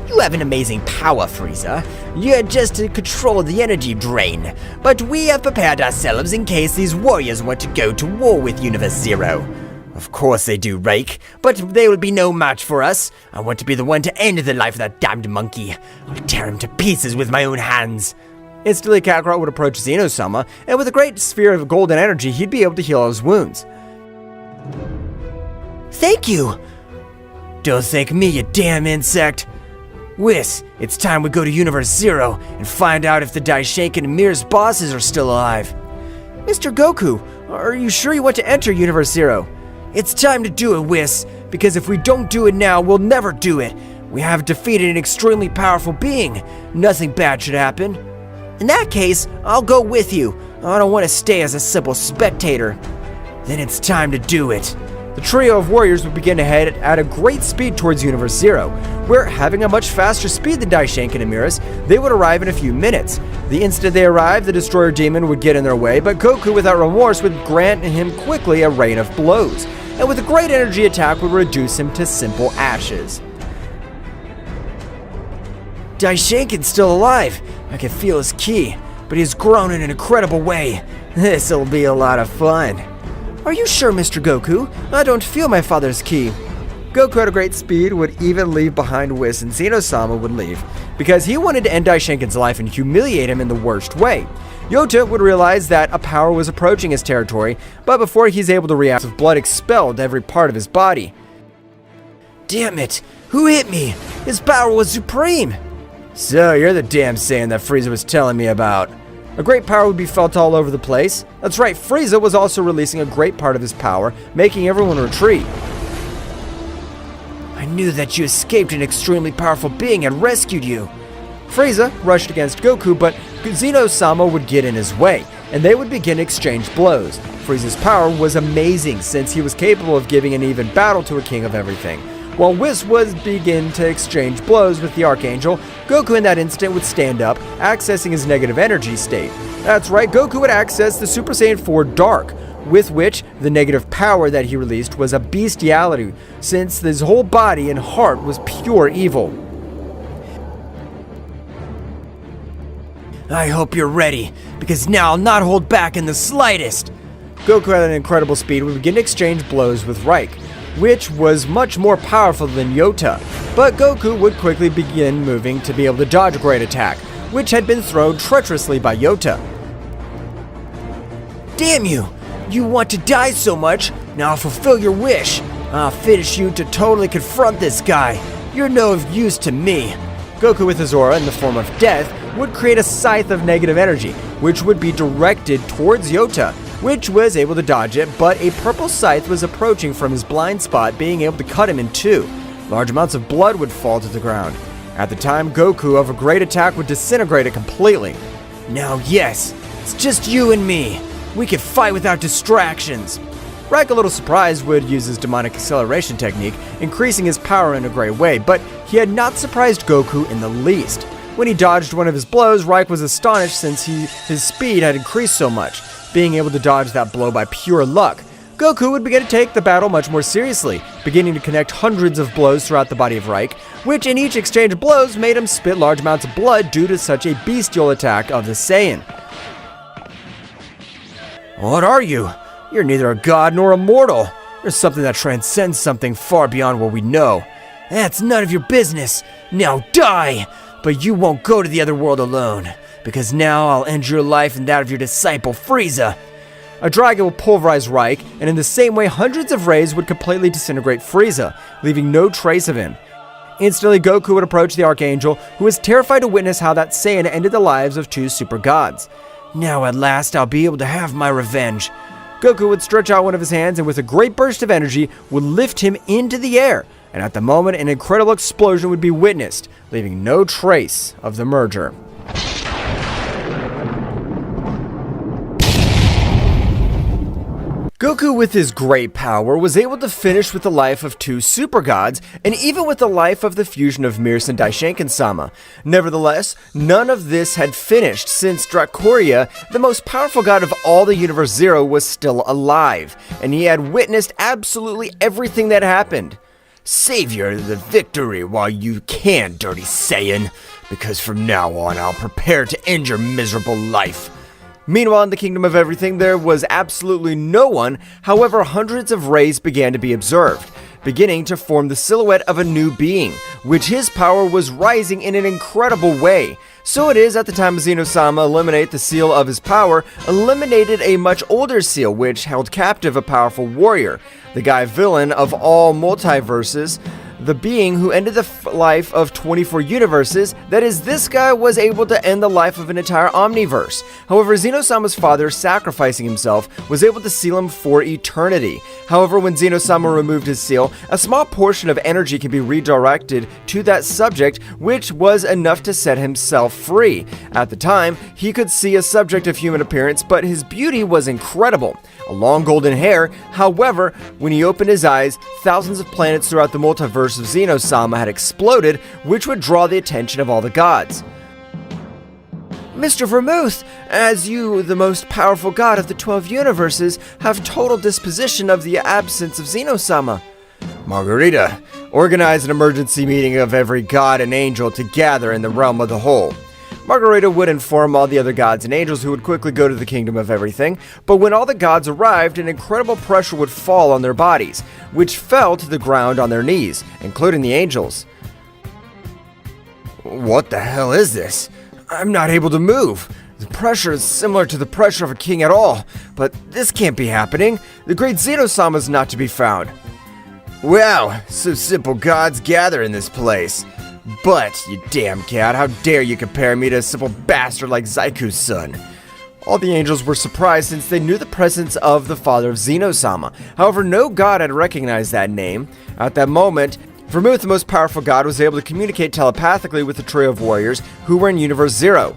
You have an amazing power, Frieza. You're just to control the energy drain. But we have prepared ourselves in case these warriors want to go to war with Universe Zero. Of course they do, Reich, but they will be no match for us. I want to be the one to end the life of that damned monkey. I'll tear him to pieces with my own hands. Instantly, Kakarot would approach Zeno-sama, and with a great sphere of golden energy, he'd be able to heal his wounds. Thank you! Don't thank me, you damn insect! Whis, it's time we go to Universe Zero and find out if the Daishinkan and Mirus bosses are still alive. Mr. Goku, are you sure you want to enter Universe Zero? It's time to do it, Whis, because if we don't do it now, we'll never do it. We have defeated an extremely powerful being. Nothing bad should happen. In that case, I'll go with you. I don't want to stay as a simple spectator. Then it's time to do it. The trio of warriors would begin to head at a great speed towards Universe Zero, where, having a much faster speed than Daishinkan and Mirus, they would arrive in a few minutes. The instant they arrived, the Destroyer Demon would get in their way, but Goku, without remorse, would grant him quickly a rain of blows, and with a great energy attack would reduce him to simple ashes. Daishinkan's still alive. I can feel his ki, but he's grown in an incredible way. This'll be a lot of fun. Are you sure, Mr. Goku? I don't feel my father's ki. Goku at a great speed would even leave behind Whis, and Zeno-sama would leave, because he wanted to end Daishinkan's life and humiliate him in the worst way. Yota would realize that a power was approaching his territory, but before he's able to react, with blood expelled every part of his body. Damn it! Who hit me? His power was supreme! So, you're the damn Saiyan that Frieza was telling me about. A great power would be felt all over the place. That's right, Frieza was also releasing a great part of his power, making everyone retreat. I knew that you escaped an extremely powerful being and rescued you. Frieza rushed against Goku, but Zeno-sama would get in his way, and they would begin to exchange blows. Frieza's power was amazing, since he was capable of giving an even battle to a king of everything. While Whis would begin to exchange blows with the Archangel, Goku in that instant would stand up, accessing his negative energy state. That's right, Goku would access the Super Saiyan 4 Dark, with which the negative power that he released was a bestiality, since his whole body and heart was pure evil. I hope you're ready, because now I'll not hold back in the slightest. Goku at an incredible speed would begin to exchange blows with Reich, which was much more powerful than Yota, but Goku would quickly begin moving to be able to dodge a great attack, which had been thrown treacherously by Yota. Damn you! You want to die so much, now I'll fulfill your wish. I'll finish you to totally confront this guy. You're no use to me. Goku with his aura in the form of death would create a scythe of negative energy, which would be directed towards Yota, which was able to dodge it, but a purple scythe was approaching from his blind spot, being able to cut him in two. Large amounts of blood would fall to the ground. At the time, Goku of a great attack would disintegrate it completely. Now yes, it's just you and me. We can fight without distractions. Reich, a little surprised, would use his demonic acceleration technique, increasing his power in a great way, but he had not surprised Goku in the least. When he dodged one of his blows, Reich was astonished since his speed had increased so much, being able to dodge that blow by pure luck. Goku would begin to take the battle much more seriously, beginning to connect hundreds of blows throughout the body of Reich, which in each exchange of blows made him spit large amounts of blood due to such a bestial attack of the Saiyan. What are you? You're neither a god nor a mortal. You're something that transcends something far beyond what we know. That's none of your business. Now die! But you won't go to the other world alone, because now I'll end your life and that of your disciple Frieza. A dragon will pulverize Reich, and in the same way hundreds of rays would completely disintegrate Frieza, leaving no trace of him. Instantly, Goku would approach the Archangel, who was terrified to witness how that Saiyan ended the lives of two super gods. Now at last I'll be able to have my revenge. Goku would stretch out one of his hands and with a great burst of energy would lift him into the air, and at the moment an incredible explosion would be witnessed, leaving no trace of the merger. Goku, with his great power, was able to finish with the life of 2 super gods, and even with the life of the fusion of Mirus and Daishinkan-sama. Nevertheless, none of this had finished, since Doria, the most powerful god of all the Universe Zero, was still alive, and he had witnessed absolutely everything that happened. Savor the victory while you can, dirty Saiyan, because from now on I'll prepare to end your miserable life. Meanwhile, in the Kingdom of Everything, there was absolutely no one. However, hundreds of rays began to be observed, beginning to form the silhouette of a new being, which his power was rising in an incredible way. So it is, at the time Zeno-sama eliminated the seal of his power, eliminated a much older seal, which held captive a powerful warrior, the guy villain of all multiverses, the being who ended the life of 24 universes. That is, this guy was able to end the life of an entire omniverse. However, Zeno-sama's father, sacrificing himself, was able to seal him for eternity. However, when Zeno-sama removed his seal, a small portion of energy can be redirected to that subject, which was enough to set himself free. At the time, he could see a subject of human appearance, but his beauty was incredible. A long golden hair. However, when he opened his eyes, thousands of planets throughout the multiverse of Zeno-sama had exploded, which would draw the attention of all the gods. Mr. Vermouth, as you, the most powerful god of the 12 universes, have total disposition of the absence of Zeno-sama. Margarita, organize an emergency meeting of every god and angel to gather in the realm of the whole. Margarita would inform all the other gods and angels, who would quickly go to the Kingdom of Everything, but when all the gods arrived, an incredible pressure would fall on their bodies, which fell to the ground on their knees, including the angels. What the hell is this? I'm not able to move. The pressure is similar to the pressure of a king at all, but this can't be happening. The great Zeno-sama is not to be found. Wow, so simple gods gather in this place. But, you damn cat, how dare you compare me to a simple bastard like Zaiku's son? All the angels were surprised, since they knew the presence of the father of Zeno-sama. However, no god had recognized that name. At that moment, Vermouth, the most powerful god, was able to communicate telepathically with the trio of warriors who were in Universe Zero.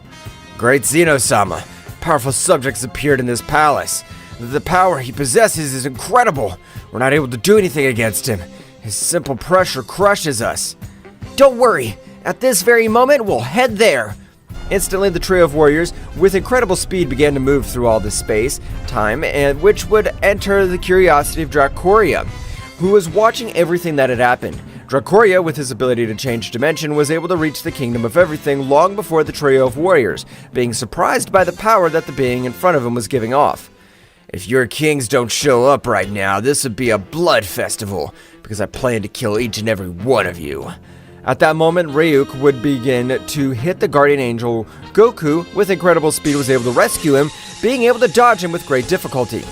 Great Zeno-sama, powerful subjects appeared in this palace. The power he possesses is incredible. We're not able to do anything against him. His simple pressure crushes us. Don't worry, at this very moment we'll head there. Instantly, the trio of warriors, with incredible speed, began to move through all this space, time, and which would enter the curiosity of Doria, who was watching everything that had happened. Doria, with his ability to change dimension, was able to reach the Kingdom of Everything long before the trio of warriors, being surprised by the power that the being in front of him was giving off. If your kings don't show up right now, this would be a blood festival, because I plan to kill each and every one of you. At that moment, Ryuk would begin to hit the guardian angel. Goku, with incredible speed, was able to rescue him, being able to dodge him with great difficulty.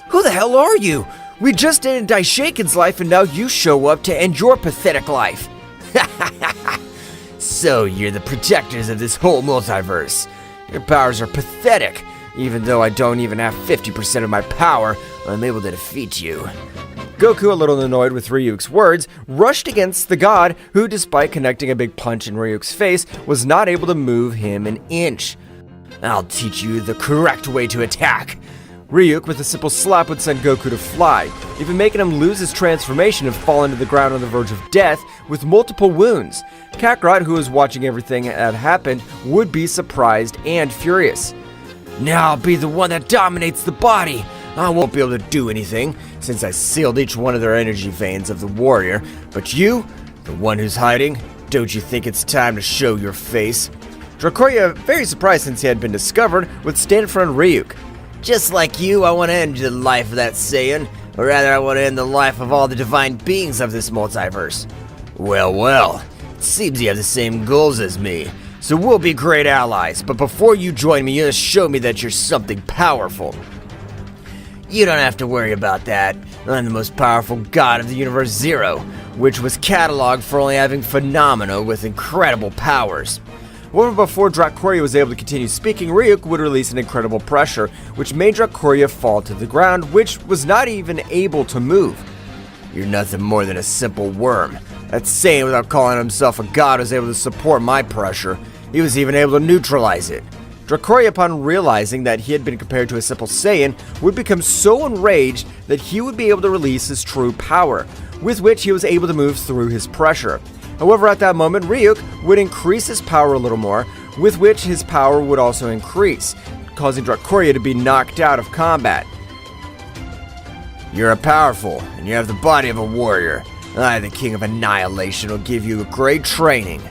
Who the hell are you? We just ended Daishinkan's life, and now you show up to end your pathetic life. So you're the protectors of this whole multiverse. Your powers are pathetic. Even though I don't even have 50% of my power, I'm able to defeat you. Goku, a little annoyed with Ryuk's words, rushed against the god, who, despite connecting a big punch in Ryuk's face, was not able to move him an inch. I'll teach you the correct way to attack. Ryuk, with a simple slap, would send Goku to fly, even making him lose his transformation and fall into the ground on the verge of death with multiple wounds. Kakarot, who was watching everything that happened, would be surprised and furious. Now I'll be the one that dominates the body. I won't be able to do anything, since I sealed each one of their energy veins of the warrior. But you, the one who's hiding, don't you think it's time to show your face? Doria, very surprised since he had been discovered, would stand in front of Ryuk. Just like you, I want to end the life of that Saiyan, or rather I want to end the life of all the divine beings of this multiverse. Well, it seems you have the same goals as me, so we'll be great allies, but before you join me, you must show me that you're something powerful. You don't have to worry about that. I'm the most powerful god of the Universe Zero, which was cataloged for only having phenomena with incredible powers. However, before Doria was able to continue speaking, Ryuk would release an incredible pressure, which made Doria fall to the ground, which was not even able to move. You're nothing more than a simple worm. That Saiyan, without calling himself a god, was able to support my pressure. He was even able to neutralize it. Dracoria, upon realizing that he had been compared to a simple Saiyan, would become so enraged that he would be able to release his true power, with which he was able to move through his pressure. However, at that moment, Ryuk would increase his power a little more, with which his power would also increase, causing Dracoria to be knocked out of combat. You're a powerful, and you have the body of a warrior. I, the King of Annihilation, will give you a great training.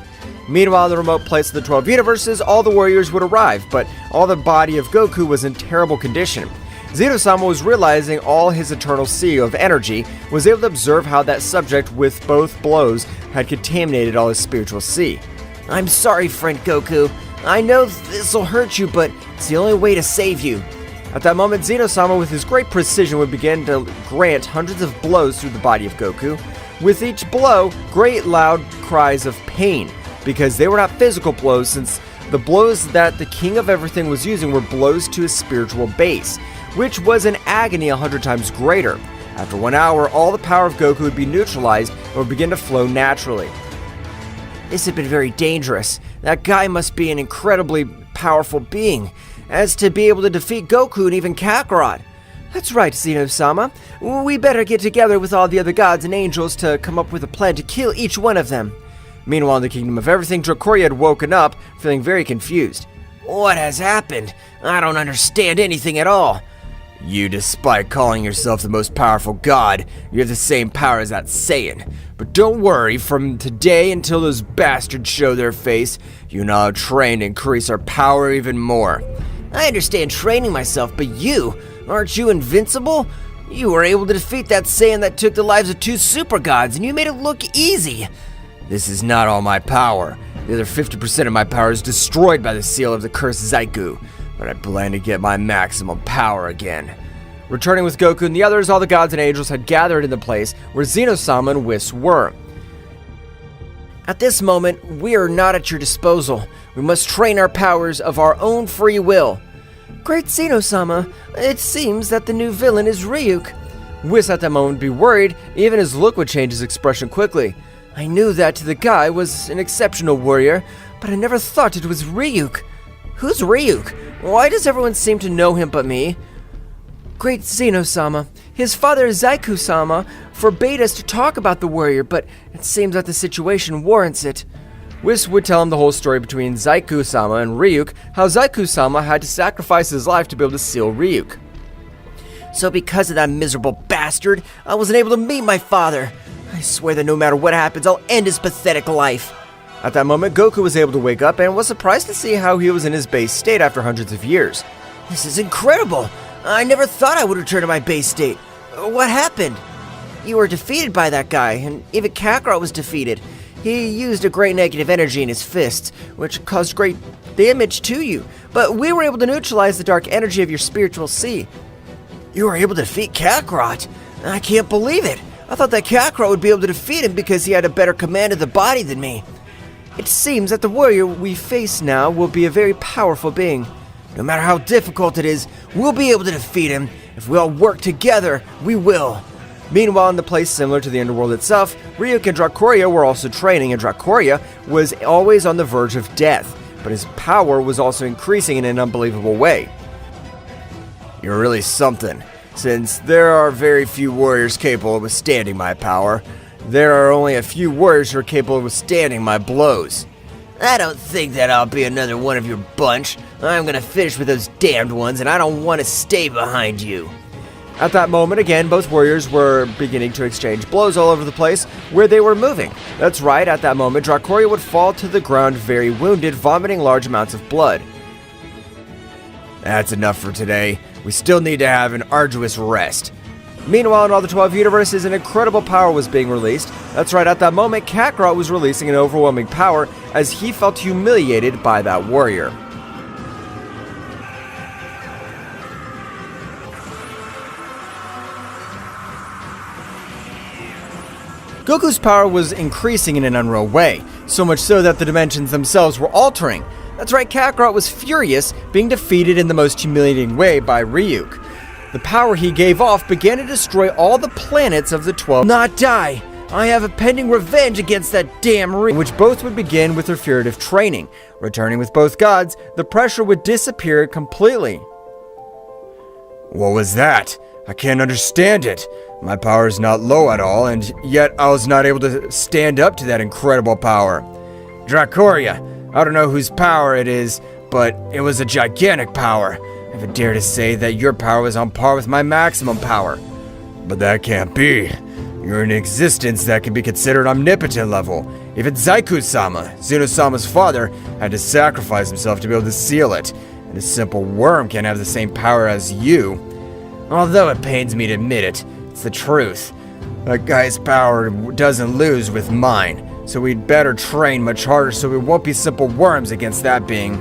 Meanwhile, in the remote place of the 12 universes, all the warriors would arrive, but all the body of Goku was in terrible condition. Zeno-sama was realizing all his eternal sea of energy, was able to observe how that subject with both blows had contaminated all his spiritual sea. I'm sorry, friend Goku. I know this'll hurt you, but it's the only way to save you. At that moment, Zeno-sama with his great precision would begin to grant hundreds of blows through the body of Goku. With each blow, great loud cries of pain, because they were not physical blows, since the blows that the King of Everything was using were blows to his spiritual base, which was an agony 100 times greater. After 1 hour, all the power of Goku would be neutralized and would begin to flow naturally. This had been very dangerous. That guy must be an incredibly powerful being, as to be able to defeat Goku and even Kakarot. That's right, Zeno-sama. We better get together with all the other gods and angels to come up with a plan to kill each one of them. Meanwhile, in the Kingdom of Everything, Dracoria had woken up, feeling very confused. What has happened? I don't understand anything at all. You, despite calling yourself the most powerful god, you have the same power as that Saiyan. But don't worry, from today until those bastards show their face, you now train to increase our power even more. I understand training myself, but aren't you invincible? You were able to defeat that Saiyan that took the lives of 2 super gods, and you made it look easy. This is not all my power. The other 50% of my power is destroyed by the seal of the cursed Zaiku, but I plan to get my maximum power again. Returning with Goku and the others, all the gods and angels had gathered in the place where Zeno-sama and Whis were. At this moment, we are not at your disposal. We must train our powers of our own free will. Great Zeno-sama, it seems that the new villain is Ryuk. Whis at that moment would be worried, even his look would change his expression quickly. I knew that the guy was an exceptional warrior, but I never thought it was Ryuk. Who's Ryuk? Why does everyone seem to know him but me? Great Zeno-sama, his father Zaiku-sama forbade us to talk about the warrior, but it seems that the situation warrants it. Whis would tell him the whole story between Zaiku-sama and Ryuk, how Zaiku-sama had to sacrifice his life to be able to seal Ryuk. So because of that miserable bastard, I wasn't able to meet my father. I swear that no matter what happens, I'll end his pathetic life. At that moment, Goku was able to wake up and was surprised to see how he was in his base state after hundreds of years. This is incredible! I never thought I would return to my base state. What happened? You were defeated by that guy, and even Kakarot was defeated. He used a great negative energy in his fists, which caused great damage to you, but we were able to neutralize the dark energy of your spiritual sea. You were able to defeat Kakarot? I can't believe it! I thought that Kakarot would be able to defeat him because he had a better command of the body than me. It seems that the warrior we face now will be a very powerful being. No matter how difficult it is, we'll be able to defeat him. If we all work together, we will. Meanwhile, in the place similar to the underworld itself, Ryuk and Dracoria were also training, and Dracoria was always on the verge of death, but his power was also increasing in an unbelievable way. You're really something. Since there are very few warriors capable of withstanding my power, there are only a few warriors who are capable of withstanding my blows. I don't think that I'll be another one of your bunch. I'm gonna finish with those damned ones, and I don't want to stay behind you. At that moment, again, both warriors were beginning to exchange blows all over the place where they were moving. That's right, at that moment, Dracoria would fall to the ground very wounded, vomiting large amounts of blood. That's enough for today. We still need to have an arduous rest. Meanwhile, in all the 12 universes, an incredible power was being released. That's right, at that moment, Kakarot was releasing an overwhelming power as he felt humiliated by that warrior. Goku's power was increasing in an unreal way, so much so that the dimensions themselves were altering. That's right, Kakarot was furious, being defeated in the most humiliating way by Ryuk. The power he gave off began to destroy all the planets of the 12. Not die! I have a pending revenge against that damn in which both would begin with their furtive training. Returning with both gods, the pressure would disappear completely. What was that? I can't understand it. My power is not low at all, and yet I was not able to stand up to that incredible power. Dracoria, I don't know whose power it is, but it was a gigantic power. I would dare to say that your power was on par with my maximum power. But that can't be. You're an existence that can be considered omnipotent level. Even Zaiku-sama, Zeno-sama's father, had to sacrifice himself to be able to seal it. And a simple worm can't have the same power as you. Although it pains me to admit it, it's the truth. That guy's power doesn't lose with mine, so we'd better train much harder so we won't be simple worms against that being.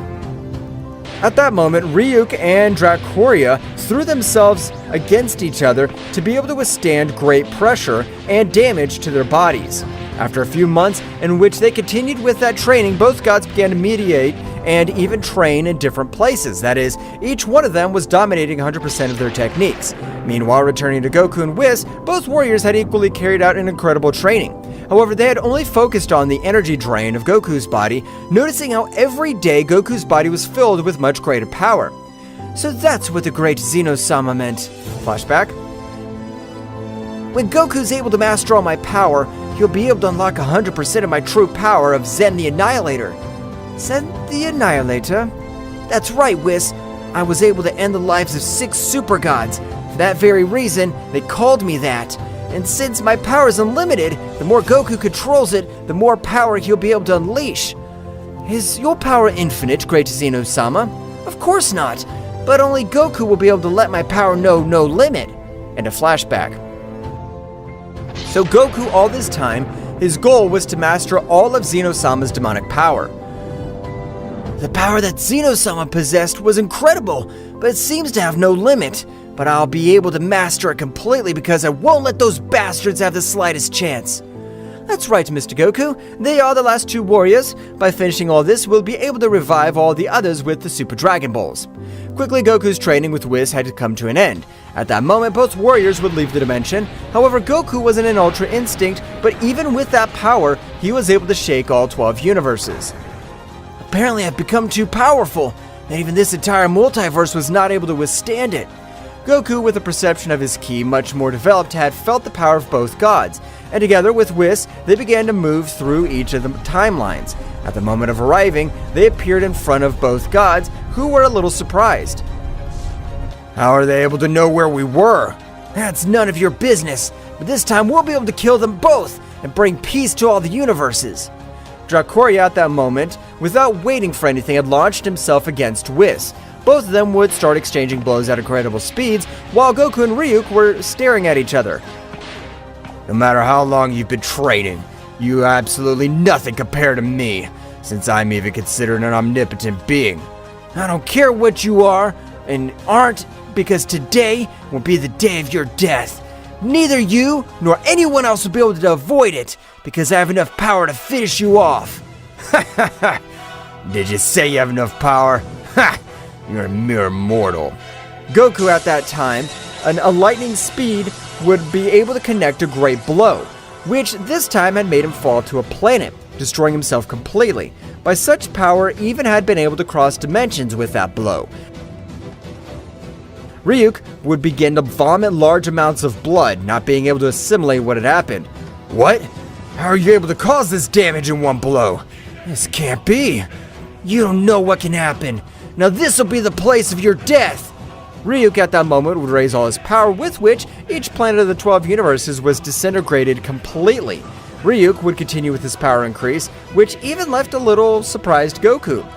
At that moment, Ryuk and Dracoria threw themselves against each other to be able to withstand great pressure and damage to their bodies. After a few months in which they continued with that training, both gods began to mediate and even train in different places. That is, each one of them was dominating 100% of their techniques. Meanwhile, returning to Goku and Whis, both warriors had equally carried out an incredible training. However, they had only focused on the energy drain of Goku's body, noticing how every day Goku's body was filled with much greater power. So that's what the great Zeno-sama meant. Flashback. When Goku's able to master all my power, he'll be able to unlock 100% of my true power of Zen the Annihilator. Zen the Annihilator? That's right, Whis. I was able to end the lives of 6 super gods. For that very reason, they called me that. And since my power is unlimited, the more Goku controls it, the more power he'll be able to unleash. Is your power infinite, great Zeno-sama? Of course not, but only Goku will be able to let my power know no limit. And a flashback. So Goku, all this time, his goal was to master all of Zeno-sama's demonic power. The power that Zeno-sama possessed was incredible, but it seems to have no limit. But I'll be able to master it completely because I won't let those bastards have the slightest chance. That's right, Mr. Goku. They are the last 2 warriors. By finishing all this, we'll be able to revive all the others with the Super Dragon Balls. Quickly, Goku's training with Whis had to come to an end. At that moment, both warriors would leave the dimension. However, Goku was in an Ultra Instinct, but even with that power, he was able to shake all 12 universes. Apparently, I've become too powerful, and even this entire multiverse was not able to withstand it. Goku, with a perception of his ki much more developed, had felt the power of both gods, and together with Whis, they began to move through each of the timelines. At the moment of arriving, they appeared in front of both gods, who were a little surprised. How are they able to know where we were? That's none of your business, but this time we'll be able to kill them both and bring peace to all the universes. Dracoria, at that moment, without waiting for anything, had launched himself against Whis. Both of them would start exchanging blows at incredible speeds, while Goku and Ryuk were staring at each other. No matter how long you've been training, you are absolutely nothing compared to me, since I'm even considered an omnipotent being. I don't care what you are and aren't, because today will be the day of your death. Neither you nor anyone else will be able to avoid it, because I have enough power to finish you off. Did you say you have enough power? Ha! You're a mere mortal. Goku, at that time, a lightning speed, would be able to connect a great blow, which this time had made him fall to a planet, destroying himself completely. By such power, even had been able to cross dimensions with that blow. Ryuk would begin to vomit large amounts of blood, not being able to assimilate what had happened. What? How are you able to cause this damage in one blow? This can't be. You don't know what can happen. Now this'll be the place of your death. Ryuk at that moment would raise all his power, with which each planet of the 12 universes was disintegrated completely. Ryuk would continue with his power increase, which even left a little surprised Goku.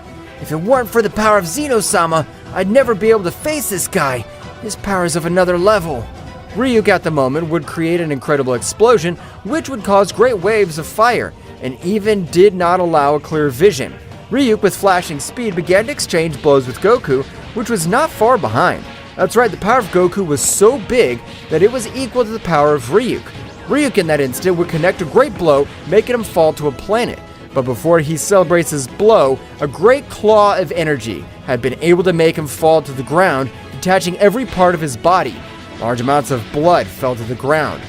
If it weren't for the power of Zeno-sama, I'd never be able to face this guy. His power is of another level. Ryuk at the moment would create an incredible explosion, which would cause great waves of fire, and even did not allow a clear vision. Ryuk, with flashing speed, began to exchange blows with Goku, which was not far behind. That's right, the power of Goku was so big that it was equal to the power of Ryuk. Ryuk in that instant would connect a great blow, making him fall to a planet. But before he celebrates his blow, a great claw of energy had been able to make him fall to the ground, detaching every part of his body. Large amounts of blood fell to the ground.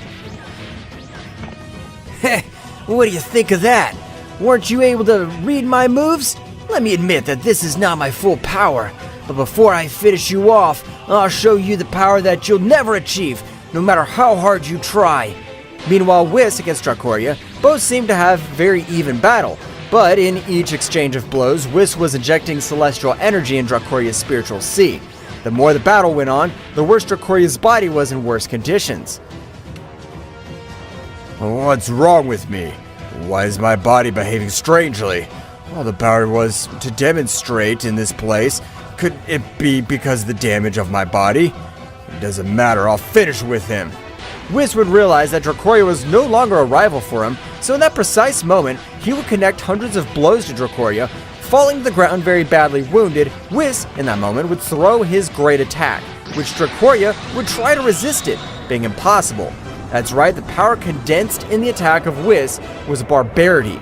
What do you think of that? Weren't you able to read my moves? Let me admit that this is not my full power. But before I finish you off, I'll show you the power that you'll never achieve, no matter how hard you try. Meanwhile, Whis against Dracoria both seemed to have very even battle, but in each exchange of blows, Whis was injecting celestial energy in Dracoria's spiritual sea. The more the battle went on, the worse Dracoria's body was in worse conditions. What's wrong with me? Why is my body behaving strangely? All the power was to demonstrate in this place. Could it be because of the damage of my body? It doesn't matter, I'll finish with him. Whis would realize that Dracoria was no longer a rival for him, so in that precise moment, he would connect hundreds of blows to Dracoria. Falling to the ground very badly wounded, Whis, in that moment, would throw his great attack, which Dracoria would try to resist it, being impossible. That's right, the power condensed in the attack of Whis was barbarity.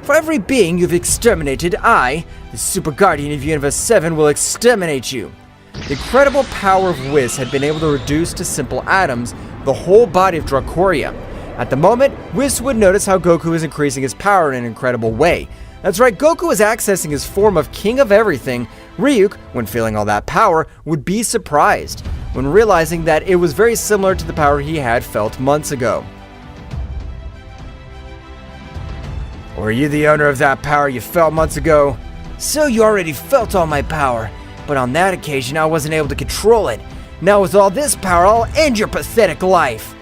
For every being you've exterminated, I, the Super Guardian of Universe 7, will exterminate you. The incredible power of Whis had been able to reduce to simple atoms the whole body of Dracoria. At the moment, Whis would notice how Goku is increasing his power in an incredible way. That's right, Goku was accessing his form of King of Everything. Ryuk, when feeling all that power, would be surprised when realizing that it was very similar to the power he had felt months ago. Were you the owner of that power you felt months ago? So you already felt all my power, but on that occasion I wasn't able to control it. Now with all this power, I'll end your pathetic life.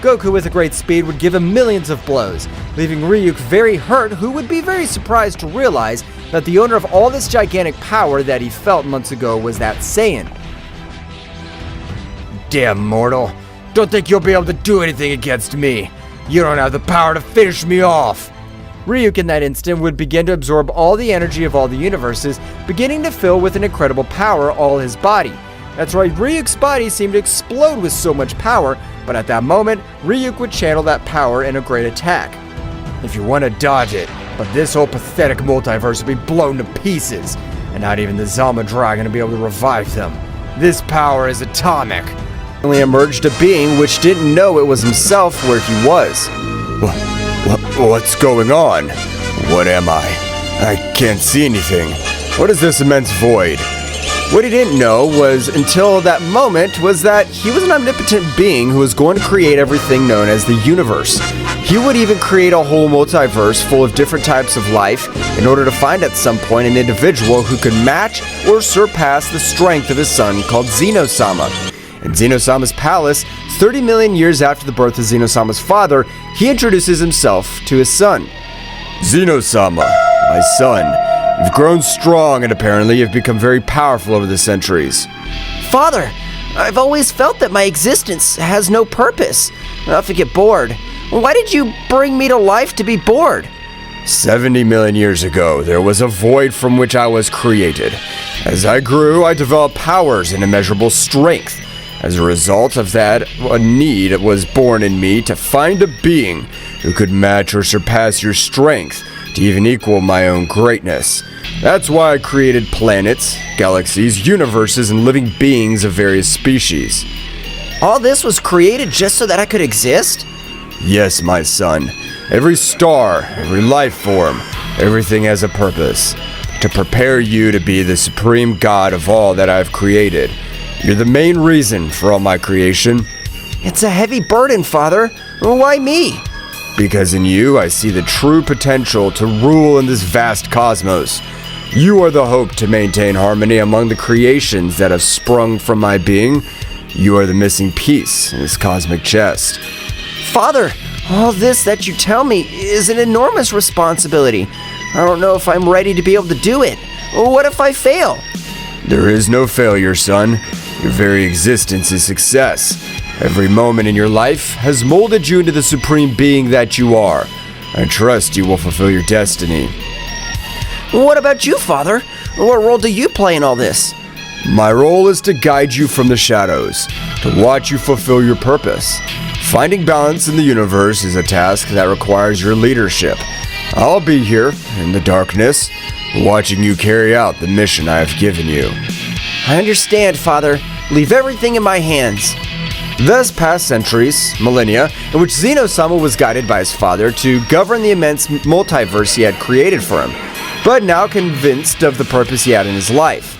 Goku with a great speed would give him millions of blows, leaving Ryuk very hurt, who would be very surprised to realize that the owner of all this gigantic power that he felt months ago was that Saiyan. Damn mortal, don't think you'll be able to do anything against me. You don't have the power to finish me off. Ryuk in that instant would begin to absorb all the energy of all the universes, beginning to fill with an incredible power all his body. That's right, Ryuk's body seemed to explode with so much power, but at that moment, Ryuk would channel that power in a great attack. If you want to dodge it, but this whole pathetic multiverse will be blown to pieces, and not even the Zama Dragon will be able to revive them. This power is atomic. Only emerged a being which didn't know it was himself where he was. What's going on? What am I? I can't see anything. What is this immense void? What he didn't know was, until that moment, was that he was an omnipotent being who was going to create everything known as the universe. He would even create a whole multiverse full of different types of life in order to find at some point an individual who could match or surpass the strength of his son called Zeno-sama. In Zeno-sama's palace, 30 million years after the birth of Zeno-sama's father, he introduces himself to his son. Zeno-sama, my son, you've grown strong and apparently you've become very powerful over the centuries. Father, I've always felt that my existence has no purpose. I often get bored. Why did you bring me to life to be bored? 70 million years ago, there was a void from which I was created. As I grew, I developed powers and immeasurable strength. As a result of that, a need was born in me to find a being who could match or surpass your strength, to even equal my own greatness. That's why I created planets, galaxies, universes, and living beings of various species. All this was created just so that I could exist? Yes, my son. Every star, every life form, everything has a purpose. To prepare you to be the supreme god of all that I've created. You're the main reason for all my creation. It's a heavy burden, Father. Why me? Because in you, I see the true potential to rule in this vast cosmos. You are the hope to maintain harmony among the creations that have sprung from my being. You are the missing piece in this cosmic chest. Father, all this that you tell me is an enormous responsibility. I don't know if I'm ready to be able to do it. What if I fail? There is no failure, son. Your very existence is success. Every moment in your life has molded you into the supreme being that you are. I trust you will fulfill your destiny. What about you, Father? What role do you play in all this? My role is to guide you from the shadows, to watch you fulfill your purpose. Finding balance in the universe is a task that requires your leadership. I'll be here, in the darkness, watching you carry out the mission I have given you. I understand, Father. Leave everything in my hands. Thus passed centuries, millennia, in which Zeno-sama was guided by his father to govern the immense multiverse he had created for him, but now convinced of the purpose he had in his life.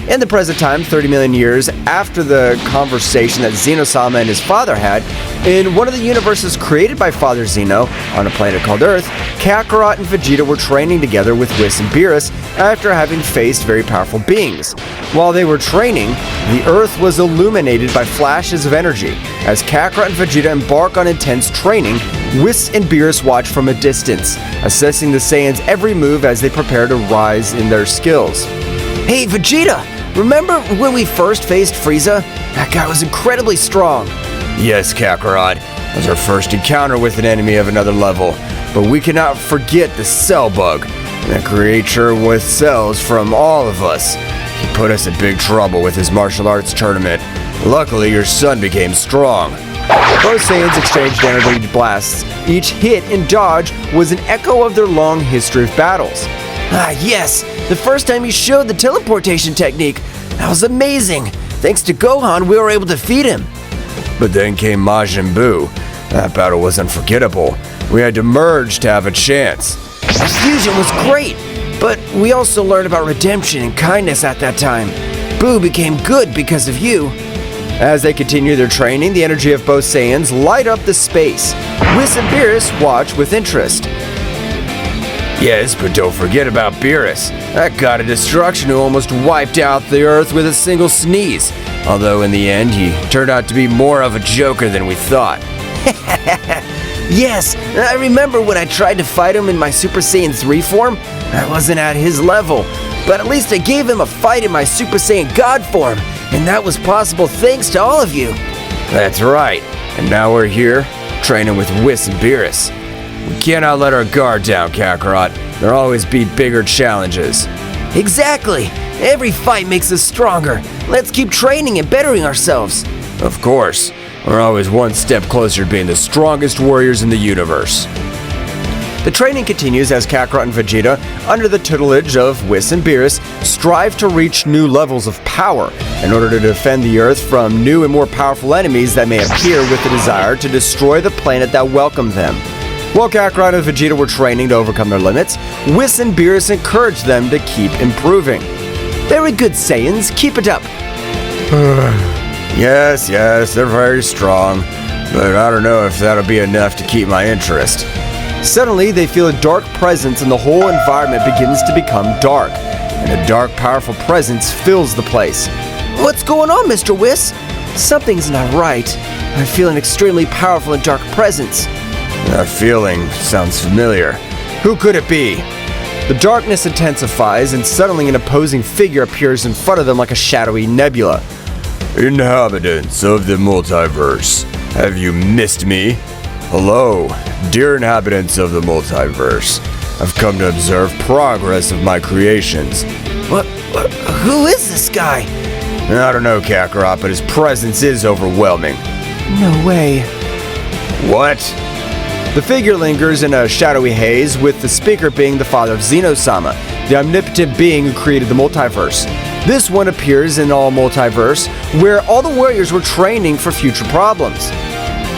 In the present time, 30 million years after the conversation that Zeno-sama and his father had, in one of the universes created by Father Zeno, on a planet called Earth, Kakarot and Vegeta were training together with Whis and Mirus after having faced very powerful beings. While they were training, the Earth was illuminated by flashes of energy. As Kakarot and Vegeta embark on intense training, Whis and Mirus watch from a distance, assessing the Saiyans' every move as they prepare to rise in their skills. Hey, Vegeta! Remember when we first faced Frieza? That guy was incredibly strong. Yes, Kakarot. It was our first encounter with an enemy of another level. But we cannot forget the cell bug, that creature with cells from all of us. He put us in big trouble with his martial arts tournament. Luckily, your son became strong. Both Saiyans exchanged energy blasts. Each hit and dodge was an echo of their long history of battles. Ah, yes! The first time he showed the teleportation technique. That was amazing! Thanks to Gohan, we were able to defeat him. But then came Majin Buu. That battle was unforgettable. We had to merge to have a chance. The fusion was great, but we also learned about redemption and kindness at that time. Buu became good because of you. As they continue their training, the energy of both Saiyans light up the space. Whis and Mirus watch with interest. Yes, but don't forget about Wirus, that god of destruction who almost wiped out the Earth with a single sneeze. Although in the end, he turned out to be more of a joker than we thought. Yes, I remember when I tried to fight him in my Super Saiyan 3 form. I wasn't at his level, but at least I gave him a fight in my Super Saiyan God form, and that was possible thanks to all of you. That's right, and now we're here, training with Whis and Mirus. We cannot let our guard down, Kakarot. There'll always be bigger challenges. Exactly! Every fight makes us stronger. Let's keep training and bettering ourselves. Of course. We're always one step closer to being the strongest warriors in the universe. The training continues as Kakarot and Vegeta, under the tutelage of Whis and Mirus, strive to reach new levels of power in order to defend the Earth from new and more powerful enemies that may appear with the desire to destroy the planet that welcomed them. While Kakarot and Vegeta were training to overcome their limits, Whis and Mirus encouraged them to keep improving. Very good, Saiyans. Keep it up. Yes, they're very strong, but I don't know if that'll be enough to keep my interest. Suddenly, they feel a dark presence and the whole environment begins to become dark, and a dark, powerful presence fills the place. What's going on, Mr. Whis? Something's not right. I feel an extremely powerful and dark presence. That feeling sounds familiar. Who could it be? The darkness intensifies, and suddenly an opposing figure appears in front of them like a shadowy nebula. Inhabitants of the multiverse, have you missed me? Hello, dear inhabitants of the multiverse. I've come to observe progress of my creations. What? Who is this guy? I don't know, Kakarot, but his presence is overwhelming. No way. What? The figure lingers in a shadowy haze, with the speaker being the father of Zeno-sama, the omnipotent being who created the multiverse. This one appears in all multiverse, where all the warriors were training for future problems.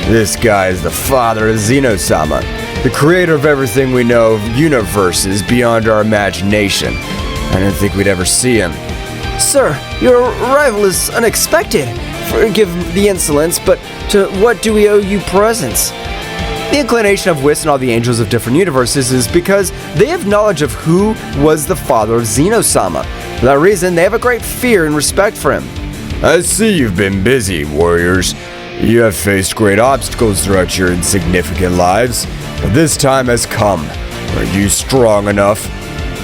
This guy is the father of Zeno-sama, the creator of everything we know of universes beyond our imagination. I didn't think we'd ever see him. Sir, your arrival is unexpected. Forgive the insolence, but to what do we owe you presents? The inclination of Whis and all the angels of different universes is because they have knowledge of who was the father of Zeno-sama. For that reason, they have a great fear and respect for him. I see you've been busy, warriors. You have faced great obstacles throughout your insignificant lives, but this time has come. Are you strong enough?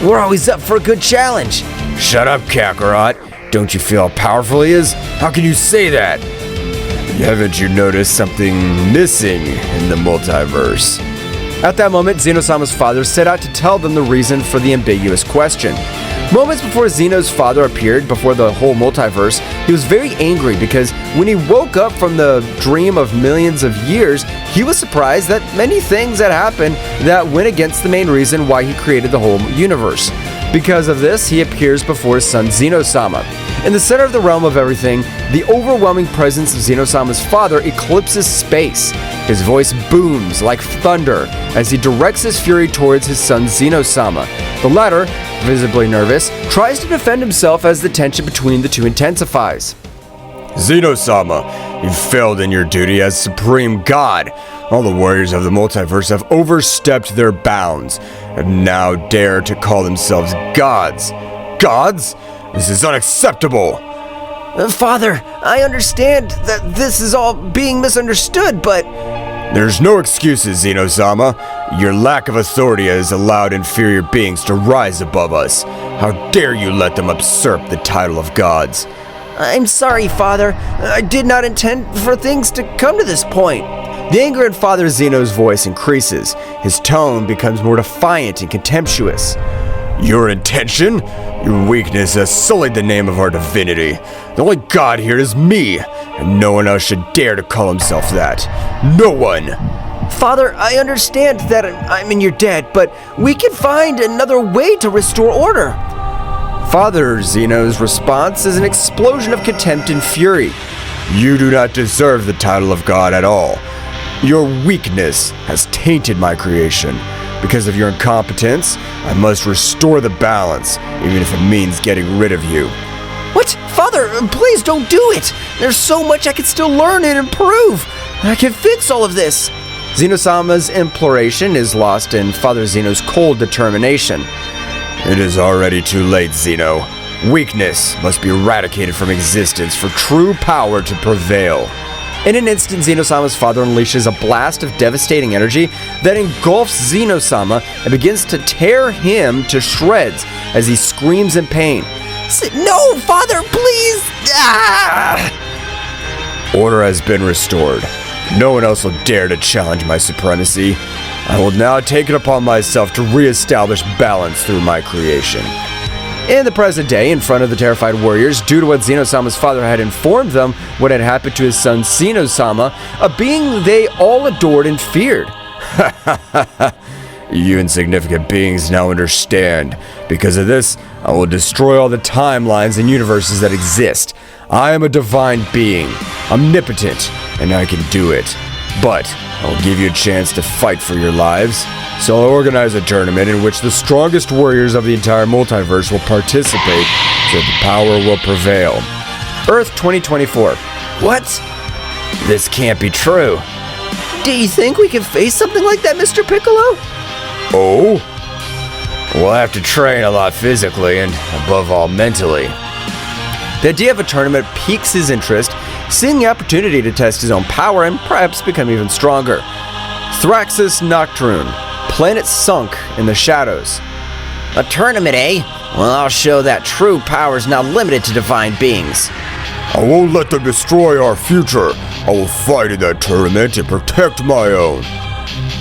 We're always up for a good challenge. Shut up, Kakarot. Don't you feel how powerful he is? How can you say that? Haven't you noticed something missing in the multiverse? At that moment, Zeno-sama's father set out to tell them the reason for the ambiguous question. Moments before Zeno's father appeared before the whole multiverse, he was very angry because when he woke up from the dream of millions of years, he was surprised that many things had happened that went against the main reason why he created the whole universe. Because of this, he appears before his son Zeno-sama. In the center of the realm of everything, the overwhelming presence of Zeno-sama's father eclipses space. His voice booms like thunder as he directs his fury towards his son Zeno-sama. The latter, visibly nervous, tries to defend himself as the tension between the two intensifies. Zeno-sama, you failed in your duty as Supreme God. All the warriors of the multiverse have overstepped their bounds, and now dare to call themselves gods. Gods? This is unacceptable! Father, I understand that this is all being misunderstood, but... There's no excuses, Zeno-sama. Your lack of authority has allowed inferior beings to rise above us. How dare you let them usurp the title of gods? I'm sorry, Father. I did not intend for things to come to this point. The anger in Father Zeno's voice increases. His tone becomes more defiant and contemptuous. Your intention? Your weakness has sullied the name of our divinity. The only god here is me, and no one else should dare to call himself that. No one! Father, I understand that I'm in your debt, but we can find another way to restore order. Father Zeno's response is an explosion of contempt and fury. You do not deserve the title of God at all. Your weakness has tainted my creation. Because of your incompetence, I must restore the balance, even if it means getting rid of you. What? Father, please don't do it! There's so much I can still learn and improve! I can fix all of this! Zeno-sama's imploration is lost in Father Zeno's cold determination. It is already too late, Zeno. Weakness must be eradicated from existence for true power to prevail. In an instant, Zeno-sama's father unleashes a blast of devastating energy that engulfs Zeno-sama and begins to tear him to shreds as he screams in pain. No, Father, please! Ah! Order has been restored. No one else will dare to challenge my supremacy. I will now take it upon myself to re-establish balance through my creation. In the present day, in front of the terrified warriors, due to what Zeno-sama's father had informed them what had happened to his son Zeno-sama, a being they all adored and feared. You insignificant beings now understand. Because of this, I will destroy all the timelines and universes that exist. I am a divine being, omnipotent, and I can do it. But I will give you a chance to fight for your lives. So I'll organize a tournament in which the strongest warriors of the entire multiverse will participate, so the power will prevail. Earth 2024. What? This can't be true. Do you think we can face something like that, Mr. Piccolo? Oh? We'll have to train a lot physically and, above all, mentally. The idea of a tournament piques his interest, seeing the opportunity to test his own power and perhaps become even stronger. Thraxis Nocturne. Planet sunk in the shadows. A tournament, eh? Well, I'll show that true power is not limited to divine beings. I won't let them destroy our future. I will fight in that tournament and protect my own.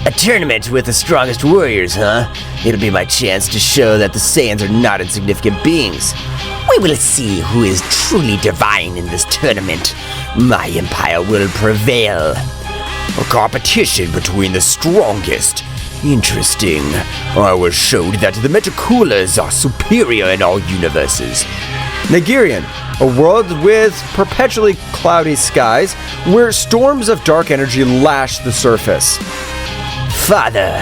A tournament with the strongest warriors, huh? It'll be my chance to show that the Saiyans are not insignificant beings. We will see who is truly divine in this tournament. My empire will prevail. A competition between the strongest. Interesting. I was showed that the Metacoolers are superior in all universes. Nigerian, a world with perpetually cloudy skies where storms of dark energy lash the surface. Father,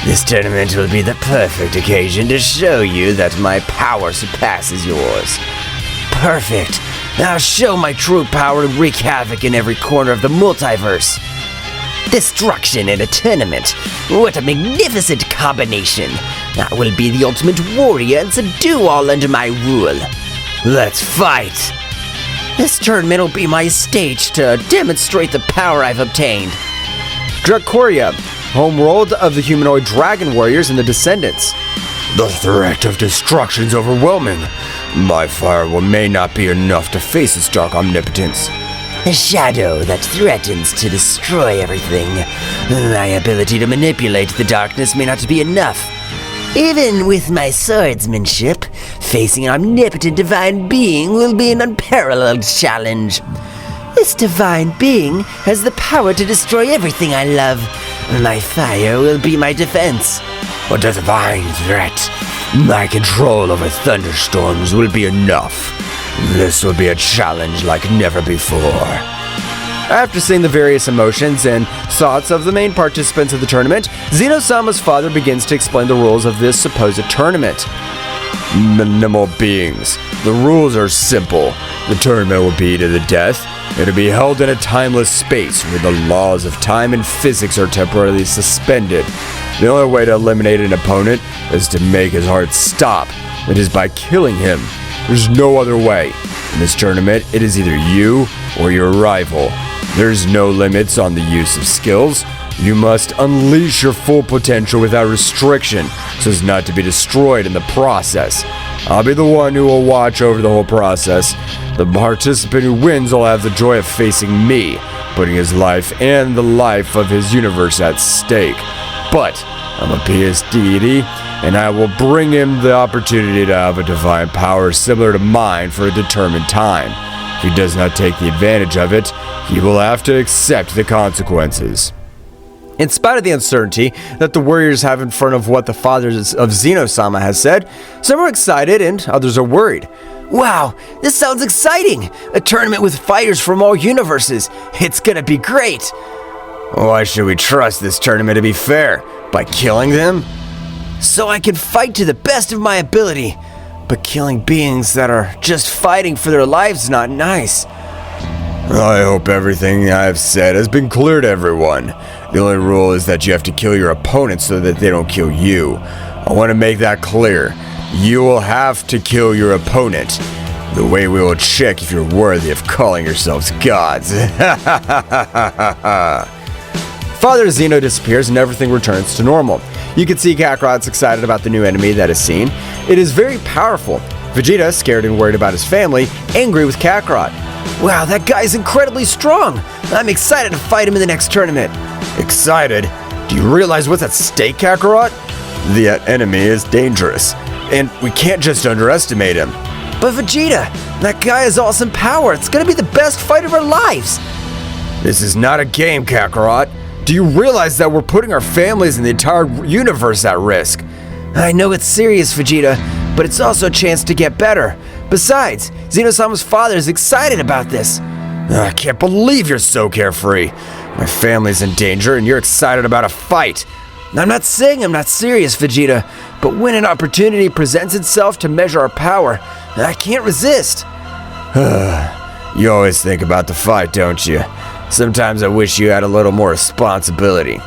this tournament will be the perfect occasion to show you that my power surpasses yours. Perfect. I'll show my true power and wreak havoc in every corner of the multiverse. Destruction in a tournament. What a magnificent combination. I will be the ultimate warrior and subdue all under my rule. Let's fight. This tournament will be my stage to demonstrate the power I've obtained. Dracoria, homeworld of the humanoid dragon warriors and the descendants. The threat of destruction is overwhelming. My fire may not be enough to face its dark omnipotence. A shadow that threatens to destroy everything. My ability to manipulate the darkness may not be enough. Even with my swordsmanship, facing an omnipotent divine being will be an unparalleled challenge. This divine being has the power to destroy everything I love. My fire will be my defense. A divine threat. My control over thunderstorms will be enough. This will be a challenge like never before. After seeing the various emotions and thoughts of the main participants of the tournament, Zeno-sama's father begins to explain the rules of this supposed tournament. Minimal beings. The rules are simple. The tournament will be to the death. It'll be held in a timeless space where the laws of time and physics are temporarily suspended. The only way to eliminate an opponent is to make his heart stop. It is by killing him. There's no other way. In this tournament, it is either you or your rival. There's no limits on the use of skills. You must unleash your full potential without restriction, so as not to be destroyed in the process. I'll be the one who will watch over the whole process. The participant who wins will have the joy of facing me, putting his life and the life of his universe at stake. But I'm a PS deity, and I will bring him the opportunity to have a divine power similar to mine for a determined time. If he does not take the advantage of it, he will have to accept the consequences. In spite of the uncertainty that the warriors have in front of what the father of Zeno-sama has said, some are excited and others are worried. Wow, this sounds exciting! A tournament with fighters from all universes. It's gonna be great! Why should we trust this tournament to be fair? By killing them? So I can fight to the best of my ability. But killing beings that are just fighting for their lives is not nice. I hope everything I've said has been clear to everyone. The only rule is that you have to kill your opponent so that they don't kill you. I want to make that clear. You will have to kill your opponent. The way we will check if you're worthy of calling yourselves gods. Father Zeno disappears and everything returns to normal. You can see Kakarot's excited about the new enemy that is seen. It is very powerful. Vegeta, scared and worried about his family, angry with Kakarot. Wow, that guy's incredibly strong. I'm excited to fight him in the next tournament. Excited? Do you realize what's at stake, Kakarot? The enemy is dangerous, and we can't just underestimate him. But Vegeta, that guy has awesome power. It's gonna be the best fight of our lives. This is not a game, Kakarot. Do you realize that we're putting our families and the entire universe at risk? I know it's serious, Vegeta, but it's also a chance to get better. Besides, Zeno-sama's father is excited about this. I can't believe you're so carefree. My family's in danger and you're excited about a fight. I'm not saying I'm not serious, Vegeta, but when an opportunity presents itself to measure our power, I can't resist. You always think about the fight, don't you? Sometimes I wish you had a little more responsibility.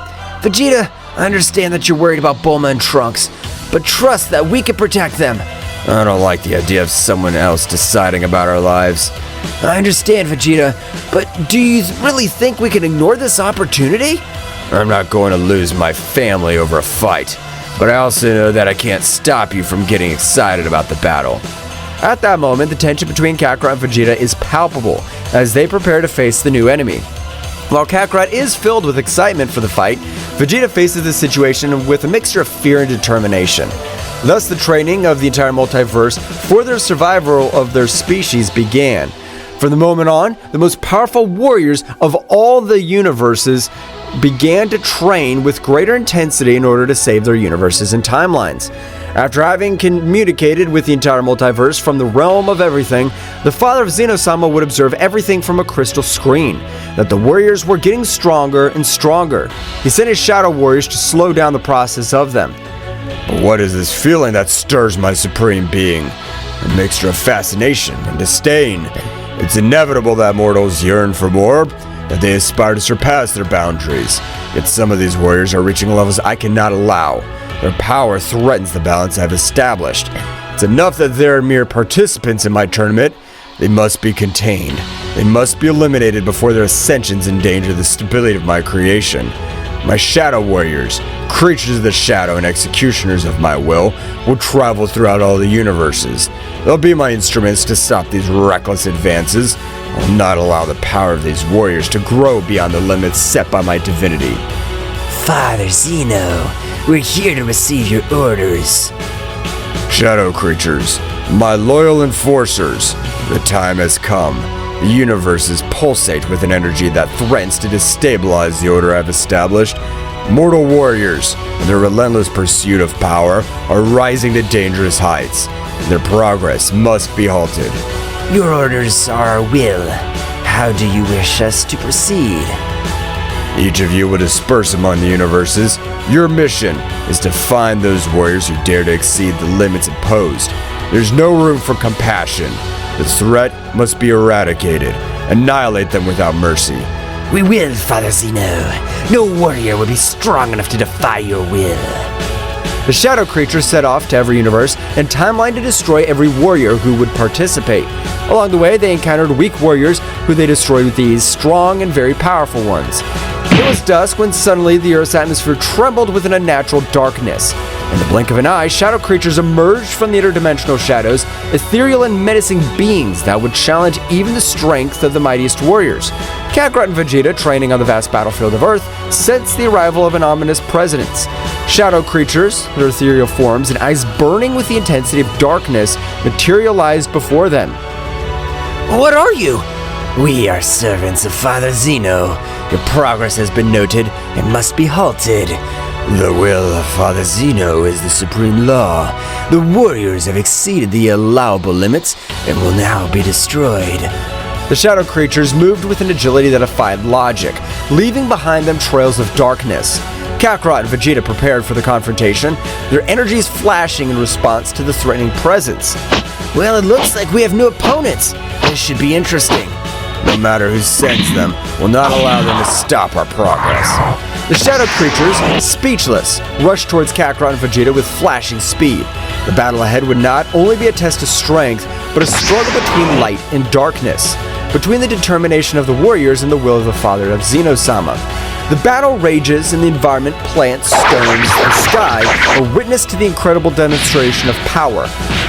Vegeta, I understand that you're worried about Bulma and Trunks, but trust that we can protect them. I don't like the idea of someone else deciding about our lives. I understand, Vegeta, but do you really think we can ignore this opportunity? I'm not going to lose my family over a fight, but I also know that I can't stop you from getting excited about the battle. At that moment, the tension between Kakarot and Vegeta is palpable as they prepare to face the new enemy. While Kakarot is filled with excitement for the fight, Vegeta faces the situation with a mixture of fear and determination. Thus, the training of the entire multiverse for the survival of their species began. From the moment on, the most powerful warriors of all the universes began to train with greater intensity in order to save their universes and timelines. After having communicated with the entire multiverse from the realm of everything, the father of Zeno-sama would observe everything from a crystal screen, that the warriors were getting stronger and stronger. He sent his shadow warriors to slow down the process of them. But what is this feeling that stirs my supreme being? A mixture of fascination and disdain. It's inevitable that mortals yearn for more, that they aspire to surpass their boundaries. Yet some of these warriors are reaching levels I cannot allow. Their power threatens the balance I've established. It's enough that they're mere participants in my tournament. They must be contained. They must be eliminated before their ascensions endanger the stability of my creation. My shadow warriors, creatures of the shadow and executioners of my will travel throughout all the universes. They'll be my instruments to stop these reckless advances. I will not allow the power of these warriors to grow beyond the limits set by my divinity. Father Zeno, we're here to receive your orders. Shadow creatures, my loyal enforcers, the time has come. The universes pulsate with an energy that threatens to destabilize the order I've established. Mortal warriors, in their relentless pursuit of power, are rising to dangerous heights. Their progress must be halted. Your orders are our will. How do you wish us to proceed? Each of you will disperse among the universes. Your mission is to find those warriors who dare to exceed the limits imposed. There's no room for compassion. The threat must be eradicated. Annihilate them without mercy. We will, Father Zeno. No warrior will be strong enough to defy your will. The shadow creatures set off to every universe and timeline to destroy every warrior who would participate. Along the way, they encountered weak warriors who they destroyed with these strong and very powerful ones. It was dusk when suddenly the Earth's atmosphere trembled with an unnatural darkness. In the blink of an eye, shadow creatures emerged from the interdimensional shadows, ethereal and menacing beings that would challenge even the strength of the mightiest warriors. Kakarot and Vegeta, training on the vast battlefield of Earth, sensed the arrival of an ominous presence. Shadow creatures, their ethereal forms and eyes burning with the intensity of darkness, materialized before them. What are you? We are servants of Father Zeno. Your progress has been noted and must be halted. The will of Father Zeno is the supreme law. The warriors have exceeded the allowable limits and will now be destroyed. The shadow creatures moved with an agility that defied logic, leaving behind them trails of darkness. Kakarot and Vegeta prepared for the confrontation, their energies flashing in response to the threatening presence. Well, it looks like we have new opponents. This should be interesting. No matter who sends them, will not allow them to stop our progress. The shadow creatures, speechless, rushed towards Kakarot and Vegeta with flashing speed. The battle ahead would not only be a test of strength, but a struggle between light and darkness, between the determination of the warriors and the will of the father of Zeno-sama. The battle rages and the environment, plants, stones, and sky are witness to the incredible demonstration of power.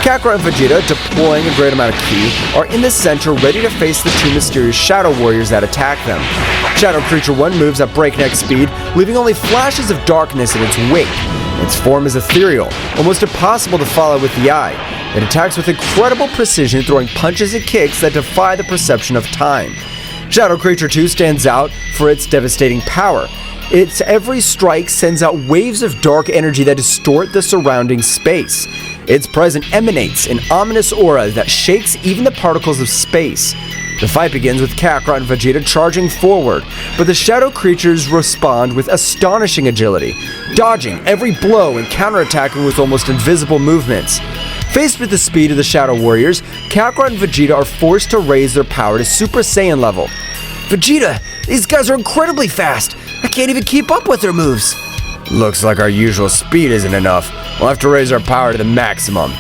Kakarot and Vegeta, deploying a great amount of ki, are in the center ready to face the two mysterious shadow warriors that attack them. Shadow Creature 1 moves at breakneck speed, leaving only flashes of darkness in its wake. Its form is ethereal, almost impossible to follow with the eye. It attacks with incredible precision, throwing punches and kicks that defy the perception of time. Shadow Creature 2 stands out for its devastating power. Its every strike sends out waves of dark energy that distort the surrounding space. Its presence emanates an ominous aura that shakes even the particles of space. The fight begins with Kakarot and Vegeta charging forward, but the shadow creatures respond with astonishing agility, dodging every blow and counterattacking with almost invisible movements. Faced with the speed of the Shadow Warriors, Kakarot and Vegeta are forced to raise their power to Super Saiyan level. Vegeta, these guys are incredibly fast. I can't even keep up with their moves. Looks like our usual speed isn't enough. We'll have to raise our power to the maximum.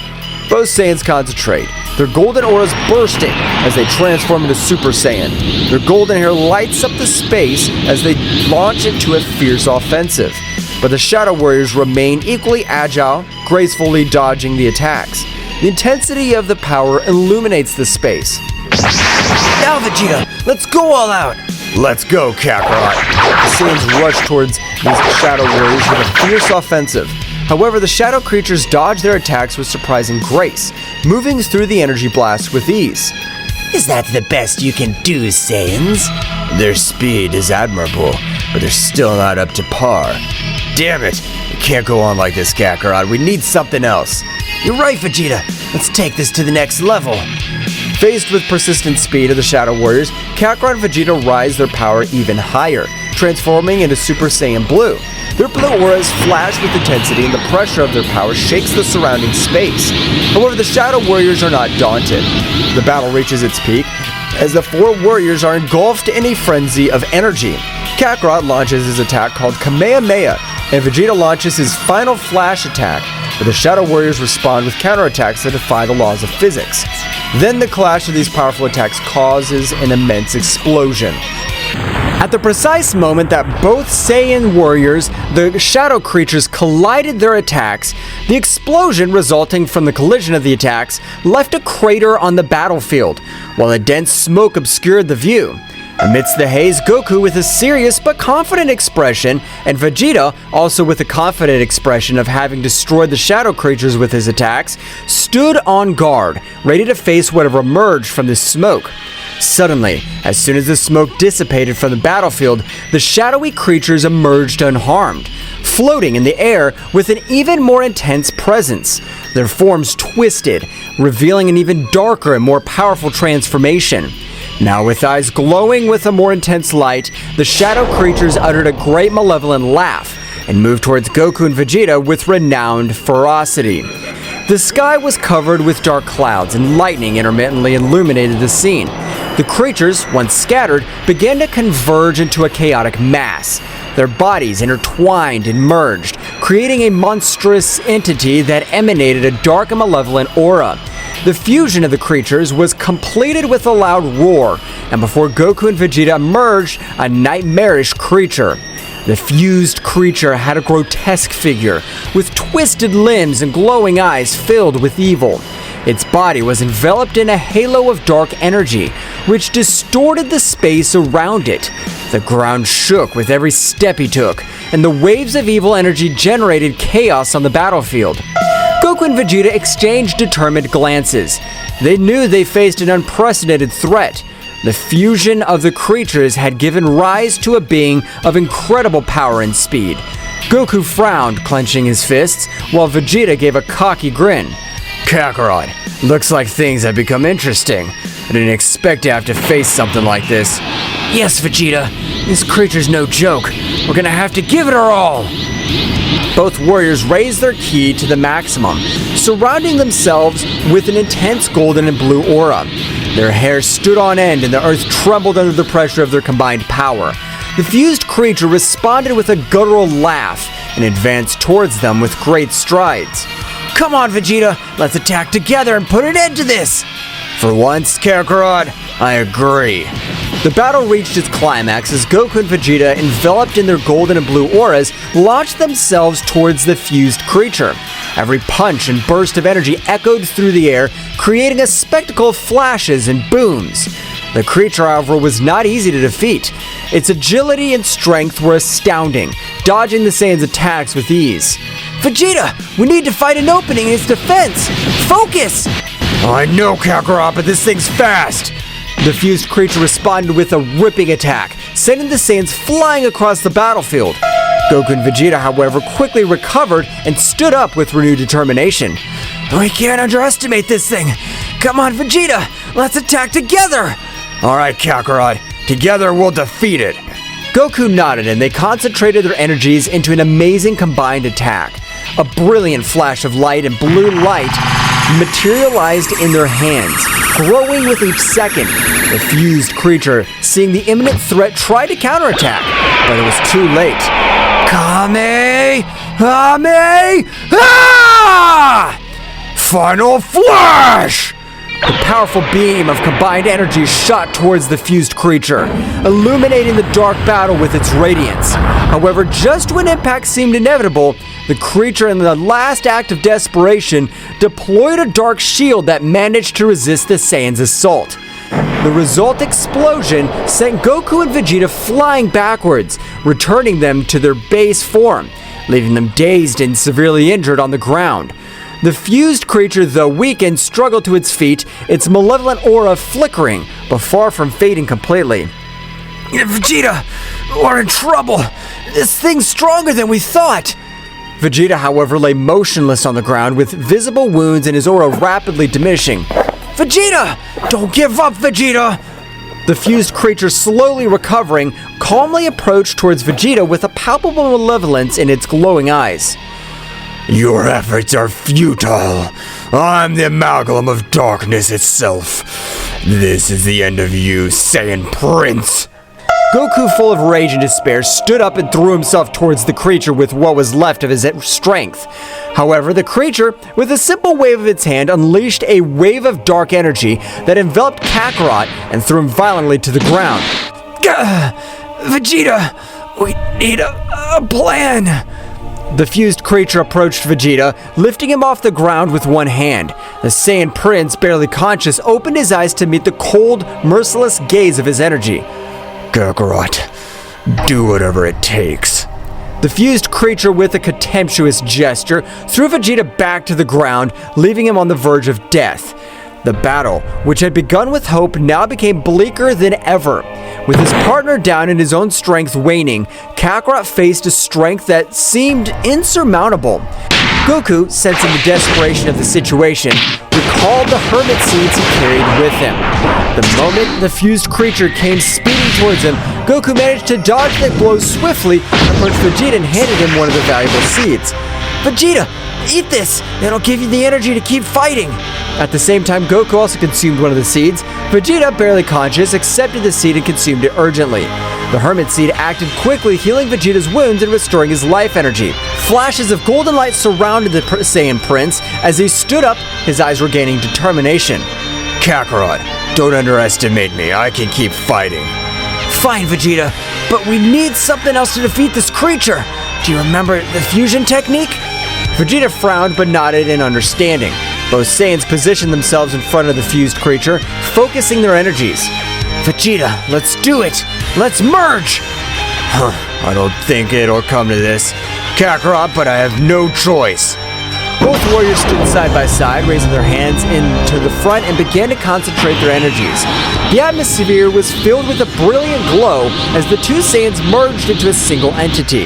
Both Saiyans concentrate, their golden auras bursting as they transform into Super Saiyan. Their golden hair lights up the space as they launch into a fierce offensive. But the Shadow Warriors remain equally agile, gracefully dodging the attacks. The intensity of the power illuminates the space. Now, Vegeta, let's go all out. Let's go, Kakarot. The Saiyans rush towards these Shadow Warriors with a fierce offensive. However, the Shadow creatures dodge their attacks with surprising grace, moving through the energy blast with ease. Is that the best you can do, Saiyans? Their speed is admirable, but they're still not up to par. Damn it! It can't go on like this, Kakarot. We need something else. You're right, Vegeta. Let's take this to the next level. Faced with persistent speed of the Shadow Warriors, Kakarot and Vegeta rise their power even higher, transforming into Super Saiyan Blue. Their blue auras flash with intensity and the pressure of their power shakes the surrounding space. However, the Shadow Warriors are not daunted. The battle reaches its peak as the four warriors are engulfed in a frenzy of energy. Kakarot launches his attack called Kamehameha, and Vegeta launches his final flash attack, but the Shadow Warriors respond with counterattacks that defy the laws of physics. Then the clash of these powerful attacks causes an immense explosion. At the precise moment that both Saiyan warriors, the shadow creatures, collided their attacks, the explosion resulting from the collision of the attacks left a crater on the battlefield, while a dense smoke obscured the view. Amidst the haze, Goku with a serious but confident expression, and Vegeta, also with a confident expression of having destroyed the shadow creatures with his attacks, stood on guard, ready to face whatever emerged from this smoke. Suddenly, as soon as the smoke dissipated from the battlefield, the shadowy creatures emerged unharmed. floating in the air with an even more intense presence. Their forms twisted, revealing an even darker and more powerful transformation. Now with eyes glowing with a more intense light, the shadow creatures uttered a great malevolent laugh and moved towards Goku and Vegeta with renowned ferocity. The sky was covered with dark clouds and lightning intermittently illuminated the scene. The creatures, once scattered, began to converge into a chaotic mass. Their bodies intertwined and merged, creating a monstrous entity that emanated a dark and malevolent aura. The fusion of the creatures was completed with a loud roar, and before Goku and Vegeta emerged, a nightmarish creature. The fused creature had a grotesque figure, with twisted limbs and glowing eyes filled with evil. Its body was enveloped in a halo of dark energy, which distorted the space around it. The ground shook with every step he took, and the waves of evil energy generated chaos on the battlefield. Goku and Vegeta exchanged determined glances. They knew they faced an unprecedented threat. The fusion of the creatures had given rise to a being of incredible power and speed. Goku frowned, clenching his fists, while Vegeta gave a cocky grin. Kakarot, looks like things have become interesting. I didn't expect to have to face something like this. Yes, Vegeta. This creature's no joke. We're gonna have to give it our all. Both warriors raised their ki to the maximum, surrounding themselves with an intense golden and blue aura. Their hair stood on end and the earth trembled under the pressure of their combined power. The fused creature responded with a guttural laugh and advanced towards them with great strides. Come on, Vegeta. Let's attack together and put an end to this. For once, Kakarot, I agree. The battle reached its climax as Goku and Vegeta, enveloped in their golden and blue auras, launched themselves towards the fused creature. Every punch and burst of energy echoed through the air, creating a spectacle of flashes and booms. The creature, however, was not easy to defeat. Its agility and strength were astounding, dodging the Saiyan's attacks with ease. Vegeta, we need to find an opening in its defense. Focus! I know, Kakarot, but this thing's fast. The fused creature responded with a ripping attack, sending the Saiyans flying across the battlefield. Goku and Vegeta, however, quickly recovered and stood up with renewed determination. We can't underestimate this thing. Come on, Vegeta, let's attack together. All right, Kakarot, together we'll defeat it. Goku nodded and they concentrated their energies into an amazing combined attack. A brilliant flash of light and blue light materialized in their hands, growing with each second. The fused creature, seeing the imminent threat, tried to counterattack, but it was too late. Kame! Ah! Final Flash! The powerful beam of combined energy shot towards the fused creature, illuminating the dark battle with its radiance. However, just when impact seemed inevitable, the creature, in the last act of desperation, deployed a dark shield that managed to resist the Saiyan's assault. The result explosion sent Goku and Vegeta flying backwards, returning them to their base form, leaving them dazed and severely injured on the ground. The fused creature, though weakened, struggled to its feet, its malevolent aura flickering, but far from fading completely. Vegeta, we're in trouble. This thing's stronger than we thought. Vegeta, however, lay motionless on the ground with visible wounds and his aura rapidly diminishing. Vegeta! Don't give up, Vegeta! The fused creature, slowly recovering, calmly approached towards Vegeta with a palpable malevolence in its glowing eyes. Your efforts are futile. I'm the amalgam of darkness itself. This is the end of you, Saiyan Prince. Goku, full of rage and despair, stood up and threw himself towards the creature with what was left of his strength. However, the creature, with a simple wave of its hand, unleashed a wave of dark energy that enveloped Kakarot and threw him violently to the ground. Vegeta, we need a plan. The fused creature approached Vegeta, lifting him off the ground with one hand. The Saiyan Prince, barely conscious, opened his eyes to meet the cold, merciless gaze of his energy. Kakarot, do whatever it takes. The fused creature, with a contemptuous gesture, threw Vegeta back to the ground, leaving him on the verge of death. The battle, which had begun with hope, now became bleaker than ever. With his partner down and his own strength waning, Kakarot faced a strength that seemed insurmountable. Goku, sensing the desperation of the situation, recalled the hermit seeds he carried with him. The moment the fused creature came speeding towards him, Goku managed to dodge that blow swiftly, approached Vegeta and handed him one of the valuable seeds. Vegeta, eat this! It'll give you the energy to keep fighting! At the same time, Goku also consumed one of the seeds. Vegeta, barely conscious, accepted the seed and consumed it urgently. The Hermit Seed acted quickly, healing Vegeta's wounds and restoring his life energy. Flashes of golden light surrounded the Saiyan Prince. As he stood up, his eyes were gaining determination. Kakarot, don't underestimate me. I can keep fighting. Fine, Vegeta, but we need something else to defeat this creature. Do you remember the fusion technique? Vegeta frowned but nodded in understanding. Both Saiyans positioned themselves in front of the fused creature, focusing their energies. Vegeta, let's do it! Let's merge! I don't think it'll come to this, Kakarot, but I have no choice. Both warriors stood side by side, raising their hands into the front and began to concentrate their energies. The atmosphere was filled with a brilliant glow as the two Saiyans merged into a single entity.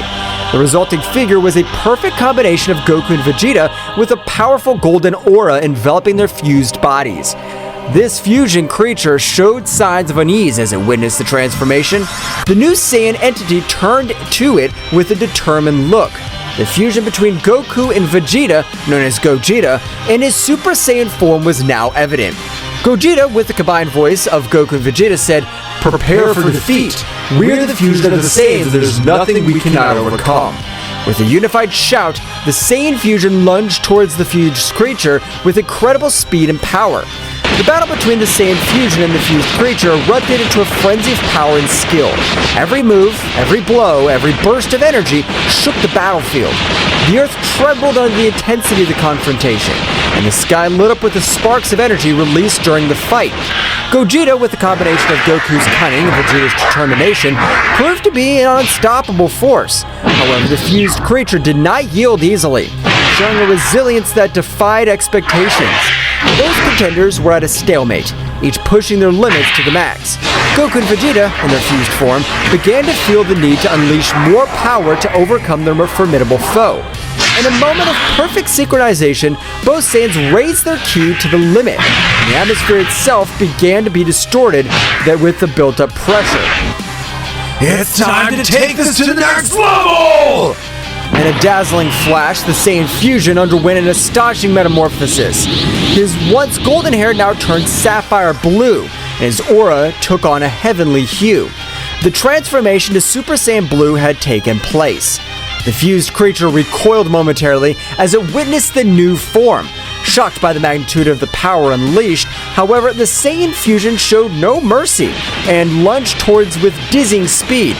The resulting figure was a perfect combination of Goku and Vegeta, with a powerful golden aura enveloping their fused bodies. This fusion creature showed signs of unease as it witnessed the transformation. The new Saiyan entity turned to it with a determined look. The fusion between Goku and Vegeta, known as Gogeta, and his Super Saiyan form was now evident. Gogeta, with the combined voice of Goku and Vegeta, said, "Prepare for defeat. We're the fusion of the Saiyans, and there's nothing we cannot overcome." With a unified shout, the Saiyan fusion lunged towards the fused creature with incredible speed and power. The battle between the Saiyan fusion and the fused creature erupted into a frenzy of power and skill. Every move, every blow, every burst of energy shook the battlefield. The earth trembled under the intensity of the confrontation, and the sky lit up with the sparks of energy released during the fight. Gogeta, with the combination of Goku's cunning and Vegeta's determination, proved to be an unstoppable force. However, the fused creature did not yield easily, showing a resilience that defied expectations. Both contenders were at a stalemate, each pushing their limits to the max. Goku and Vegeta, in their fused form, began to feel the need to unleash more power to overcome their more formidable foe. In a moment of perfect synchronization, both Saiyans raised their ki to the limit. The atmosphere itself began to be distorted with the built-up pressure. It's time to take this to the next level! In a dazzling flash, the Saiyan fusion underwent an astonishing metamorphosis. His once golden hair now turned sapphire blue, and his aura took on a heavenly hue. The transformation to Super Saiyan Blue had taken place. The fused creature recoiled momentarily as it witnessed the new form. Shocked by the magnitude of the power unleashed, however, the Saiyan fusion showed no mercy and lunged towards with dizzying speed.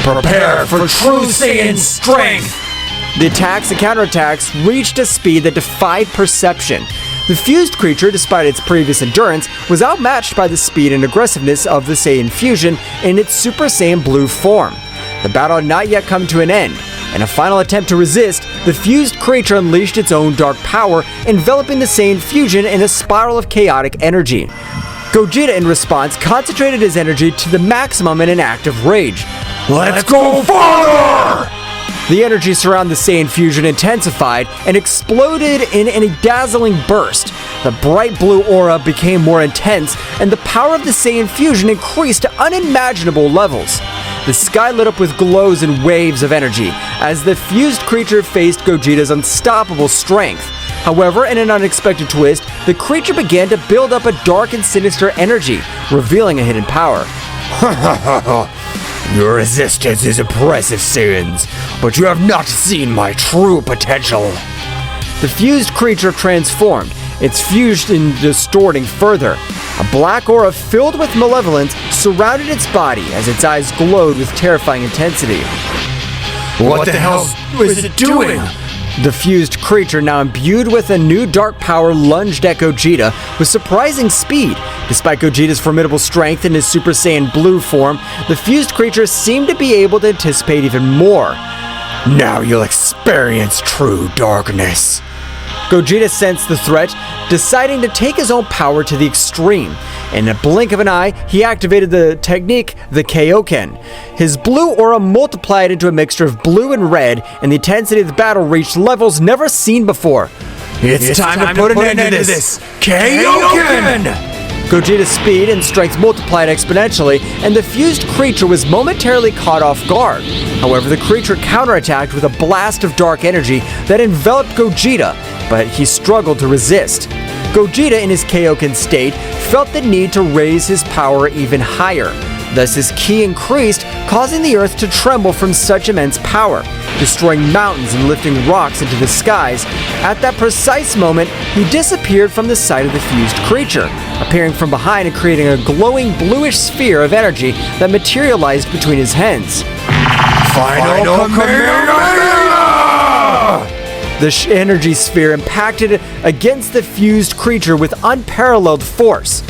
Prepare for true Saiyan strength! The attacks and counterattacks reached a speed that defied perception. The fused creature, despite its previous endurance, was outmatched by the speed and aggressiveness of the Saiyan fusion in its Super Saiyan Blue form. The battle had not yet come to an end. In a final attempt to resist, the fused creature unleashed its own dark power, enveloping the Saiyan fusion in a spiral of chaotic energy. Gogeta, in response, concentrated his energy to the maximum in an act of rage. Let's go farther! The energy surrounding the Saiyan fusion intensified and exploded in a dazzling burst. The bright blue aura became more intense, and the power of the Saiyan fusion increased to unimaginable levels. The sky lit up with glows and waves of energy as the fused creature faced Gogeta's unstoppable strength. However, in an unexpected twist, the creature began to build up a dark and sinister energy, revealing a hidden power. Your resistance is impressive, Saiyans, but you have not seen my true potential. The fused creature transformed, its fusion distorting further. A black aura filled with malevolence surrounded its body as its eyes glowed with terrifying intensity. What the hell is it doing? The fused creature, now imbued with a new dark power, lunged at Gogeta with surprising speed. Despite Gogeta's formidable strength in his Super Saiyan Blue form, the fused creature seemed to be able to anticipate even more. Now you'll experience true darkness. Gogeta sensed the threat, deciding to take his own power to the extreme. In a blink of an eye, he activated the technique, the Kaioken. His blue aura multiplied into a mixture of blue and red, and the intensity of the battle reached levels never seen before. It's time to put an end to this! Kaioken! Gogeta's speed and strength multiplied exponentially, and the fused creature was momentarily caught off guard. However, the creature counterattacked with a blast of dark energy that enveloped Gogeta, but he struggled to resist. Gogeta, in his Kaioken state, felt the need to raise his power even higher. Thus his ki increased, causing the earth to tremble from such immense power, destroying mountains and lifting rocks into the skies. At that precise moment, he disappeared from the sight of the fused creature, appearing from behind and creating a glowing bluish sphere of energy that materialized between his hands. Final Kamehameha! The energy sphere impacted against the fused creature with unparalleled force.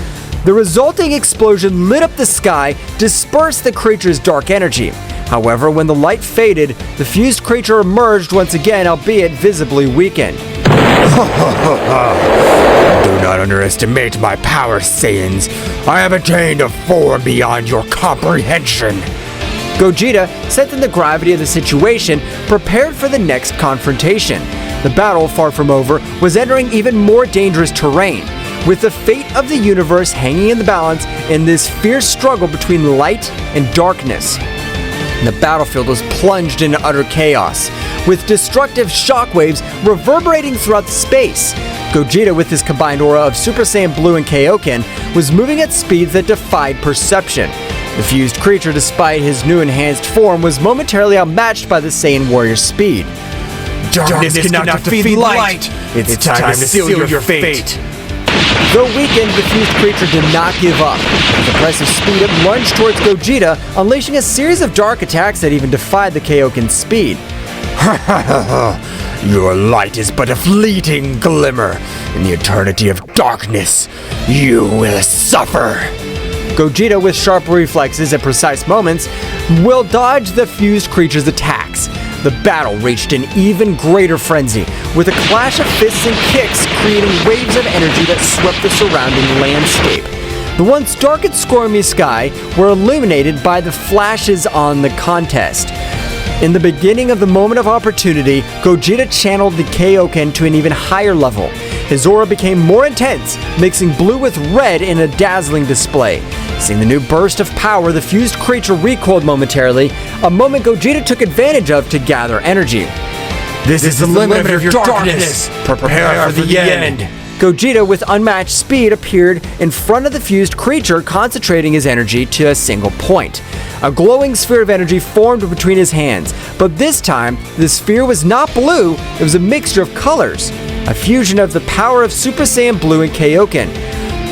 The resulting explosion lit up the sky, dispersed the creature's dark energy. However, when the light faded, the fused creature emerged once again, albeit visibly weakened. Do not underestimate my power, Saiyans. I have attained a form beyond your comprehension. Gogeta, sensing the gravity of the situation, prepared for the next confrontation. The battle, far from over, was entering even more dangerous terrain, with the fate of the universe hanging in the balance in this fierce struggle between light and darkness. The battlefield was plunged into utter chaos, with destructive shockwaves reverberating throughout space. Gogeta, with his combined aura of Super Saiyan Blue and Kaioken, was moving at speeds that defied perception. The fused creature, despite his new enhanced form, was momentarily outmatched by the Saiyan warrior's speed. Darkness cannot defeat light! It's time to seal your fate! Though weakened, the fused creature did not give up. With impressive speed, it lunged towards Gogeta, unleashing a series of dark attacks that even defied the Kaioken's speed. Your light is but a fleeting glimmer. In the eternity of darkness, you will suffer. Gogeta, with sharp reflexes at precise moments, will dodge the fused creature's attacks. The battle reached an even greater frenzy, with a clash of fists and kicks creating waves of energy that swept the surrounding landscape. The once dark and stormy sky were illuminated by the flashes on the contest. In the beginning of the moment of opportunity, Gogeta channeled the Kaioken to an even higher level. His aura became more intense, mixing blue with red in a dazzling display. Seeing the new burst of power, the fused creature recoiled momentarily, a moment Gogeta took advantage of to gather energy. This is the limit of your darkness! Prepare for the end! Gogeta, with unmatched speed, appeared in front of the fused creature, concentrating his energy to a single point. A glowing sphere of energy formed between his hands, but this time, the sphere was not blue, it was a mixture of colors. A fusion of the power of Super Saiyan Blue and Kaioken.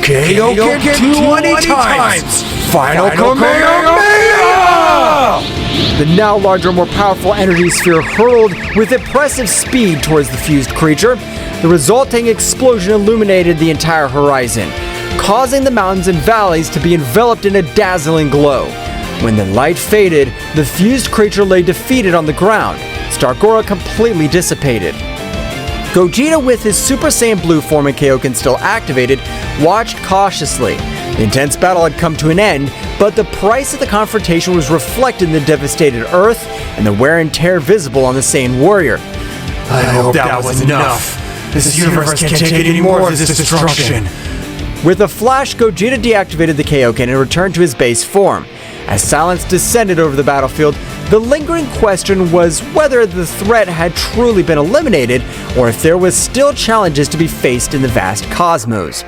Kaioken 20 times! Final Kamehameha! The now larger, more powerful energy sphere hurled with impressive speed towards the fused creature. The resulting explosion illuminated the entire horizon, causing the mountains and valleys to be enveloped in a dazzling glow. When the light faded, the fused creature lay defeated on the ground. Its dark aura completely dissipated. Gogeta, with his Super Saiyan Blue form and Kaioken still activated, watched cautiously. The intense battle had come to an end, but the price of the confrontation was reflected in the devastated earth and the wear and tear visible on the Saiyan warrior. I hope that was enough. This universe can't take any more of this destruction. With a flash, Gogeta deactivated the Kaioken and returned to his base form. As silence descended over the battlefield, the lingering question was whether the threat had truly been eliminated or if there was still challenges to be faced in the vast cosmos.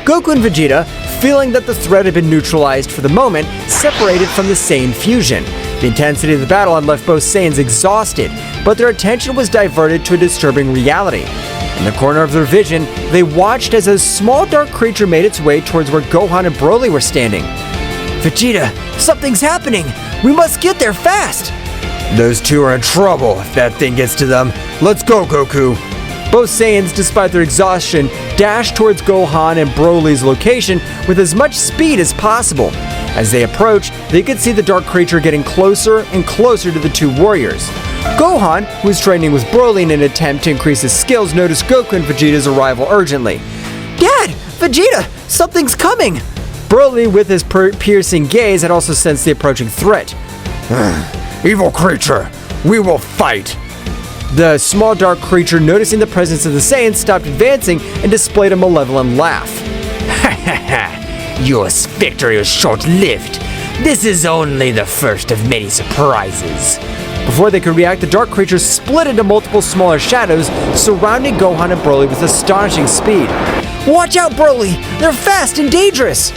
Goku and Vegeta, feeling that the threat had been neutralized for the moment, separated from the Saiyan fusion. The intensity of the battle had left both Saiyans exhausted, but their attention was diverted to a disturbing reality. In the corner of their vision, they watched as a small dark creature made its way towards where Gohan and Broly were standing. Vegeta, something's happening! We must get there fast! Those two are in trouble if that thing gets to them. Let's go, Goku! Both Saiyans, despite their exhaustion, dashed towards Gohan and Broly's location with as much speed as possible. As they approached, they could see the dark creature getting closer and closer to the two warriors. Gohan, who was training with Broly in an attempt to increase his skills, noticed Goku and Vegeta's arrival urgently. Dad! Vegeta! Something's coming! Broly, with his piercing gaze, had also sensed the approaching threat. Evil creature, we will fight. The small dark creature, noticing the presence of the Saiyans, stopped advancing and displayed a malevolent laugh. Your victory was short-lived. This is only the first of many surprises. Before they could react, the dark creature split into multiple smaller shadows, surrounding Gohan and Broly with astonishing speed. Watch out, Broly! They're fast and dangerous!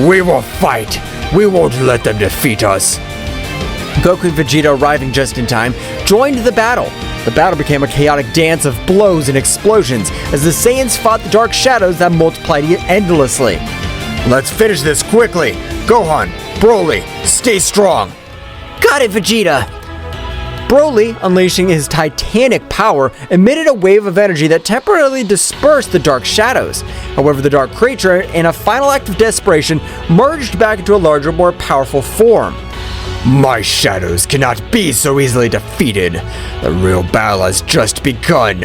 We will fight. We won't let them defeat us. Goku and Vegeta, arriving just in time, joined the battle. The battle became a chaotic dance of blows and explosions as the Saiyans fought the dark shadows that multiplied endlessly. Let's finish this quickly. Gohan, Broly, stay strong. Got it, Vegeta! Broly, unleashing his titanic power, emitted a wave of energy that temporarily dispersed the dark shadows. However, the dark creature, in a final act of desperation, merged back into a larger, more powerful form. My shadows cannot be so easily defeated. The real battle has just begun.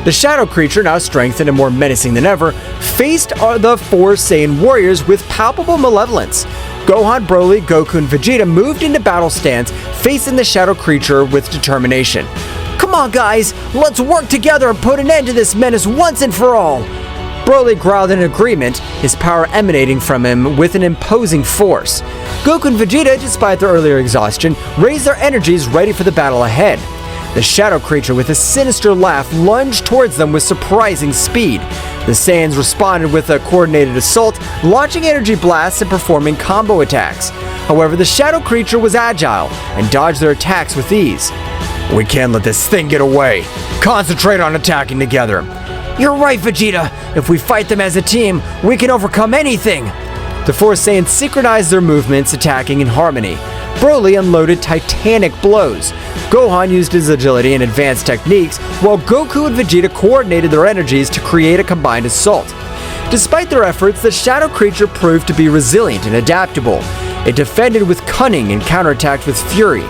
The shadow creature, now strengthened and more menacing than ever, faced the four Saiyan warriors with palpable malevolence. Gohan, Broly, Goku, and Vegeta moved into battle stance, facing the shadow creature with determination. Come on, guys! Let's work together and put an end to this menace once and for all! Broly growled in agreement, his power emanating from him with an imposing force. Goku and Vegeta, despite their earlier exhaustion, raised their energies ready for the battle ahead. The shadow creature, with a sinister laugh, lunged towards them with surprising speed. The Saiyans responded with a coordinated assault, launching energy blasts and performing combo attacks. However, the shadow creature was agile and dodged their attacks with ease. We can't let this thing get away. Concentrate on attacking together. You're right, Vegeta! If we fight them as a team, we can overcome anything! The four Saiyans synchronized their movements, attacking in harmony. Broly unloaded titanic blows. Gohan used his agility and advanced techniques, while Goku and Vegeta coordinated their energies to create a combined assault. Despite their efforts, the shadow creature proved to be resilient and adaptable. It defended with cunning and counterattacked with fury.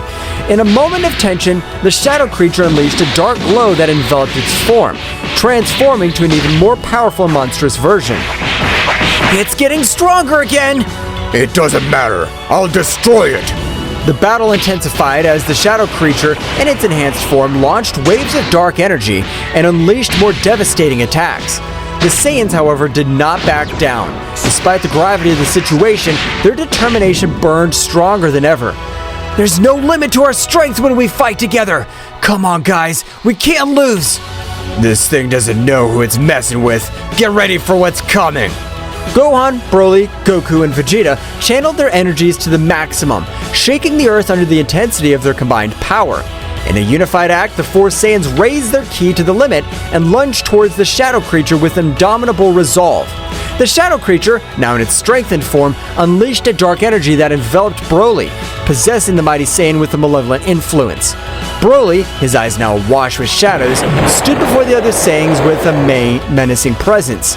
In a moment of tension, the shadow creature unleashed a dark glow that enveloped its form, transforming to an even more powerful and monstrous version. It's getting stronger again! It doesn't matter. I'll destroy it. The battle intensified as the shadow creature, in its enhanced form, launched waves of dark energy and unleashed more devastating attacks. The Saiyans, however, did not back down. Despite the gravity of the situation, their determination burned stronger than ever. There's no limit to our strength when we fight together! Come on, guys, we can't lose! This thing doesn't know who it's messing with. Get ready for what's coming. Gohan, Broly, Goku, and Vegeta channeled their energies to the maximum, shaking the earth under the intensity of their combined power. In a unified act, the four Saiyans raised their ki to the limit and lunged towards the shadow creature with indomitable resolve. The shadow creature, now in its strengthened form, unleashed a dark energy that enveloped Broly, possessing the mighty Saiyan with a malevolent influence. Broly, his eyes now awash with shadows, stood before the other Saiyans with a menacing presence.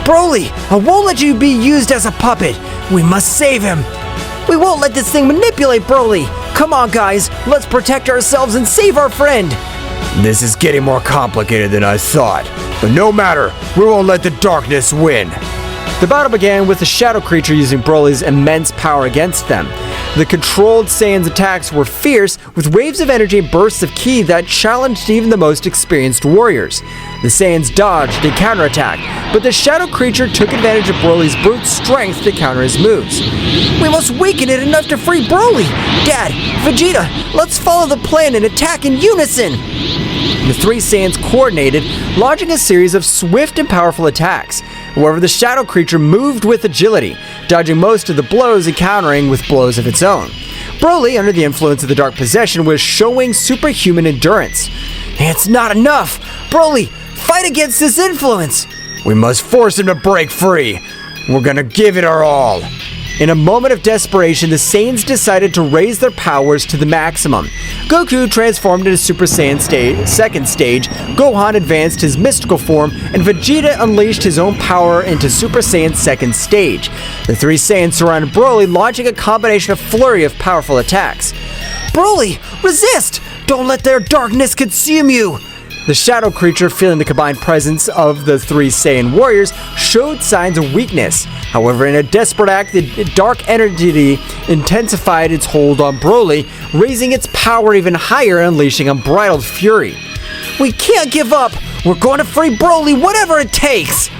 Broly, I won't let you be used as a puppet. We must save him. We won't let this thing manipulate Broly. Come on, guys, let's protect ourselves and save our friend. This is getting more complicated than I thought. But no matter, we won't let the darkness win. The battle began with the shadow creature using Broly's immense power against them. The controlled Saiyans' attacks were fierce, with waves of energy and bursts of ki that challenged even the most experienced warriors. The Saiyans dodged and counterattacked, but the shadow creature took advantage of Broly's brute strength to counter his moves. We must weaken it enough to free Broly! Dad, Vegeta, let's follow the plan and attack in unison! The three Saiyans coordinated, launching a series of swift and powerful attacks. However, the shadow creature moved with agility, dodging most of the blows and countering with blows of its own. Broly, under the influence of the dark possession, was showing superhuman endurance. It's not enough! Broly, fight against this influence! We must force him to break free. We're gonna give it our all. In a moment of desperation, the Saiyans decided to raise their powers to the maximum. Goku transformed into Super Saiyan second stage, Gohan advanced his mystical form, and Vegeta unleashed his own power into Super Saiyan second stage. The three Saiyans surrounded Broly, launching a combination of flurry of powerful attacks. Broly, resist! Don't let their darkness consume you! The shadow creature, feeling the combined presence of the three Saiyan warriors, showed signs of weakness. However, in a desperate act, the dark energy intensified its hold on Broly, raising its power even higher and unleashing unbridled fury. We can't give up! We're going to free Broly, whatever it takes!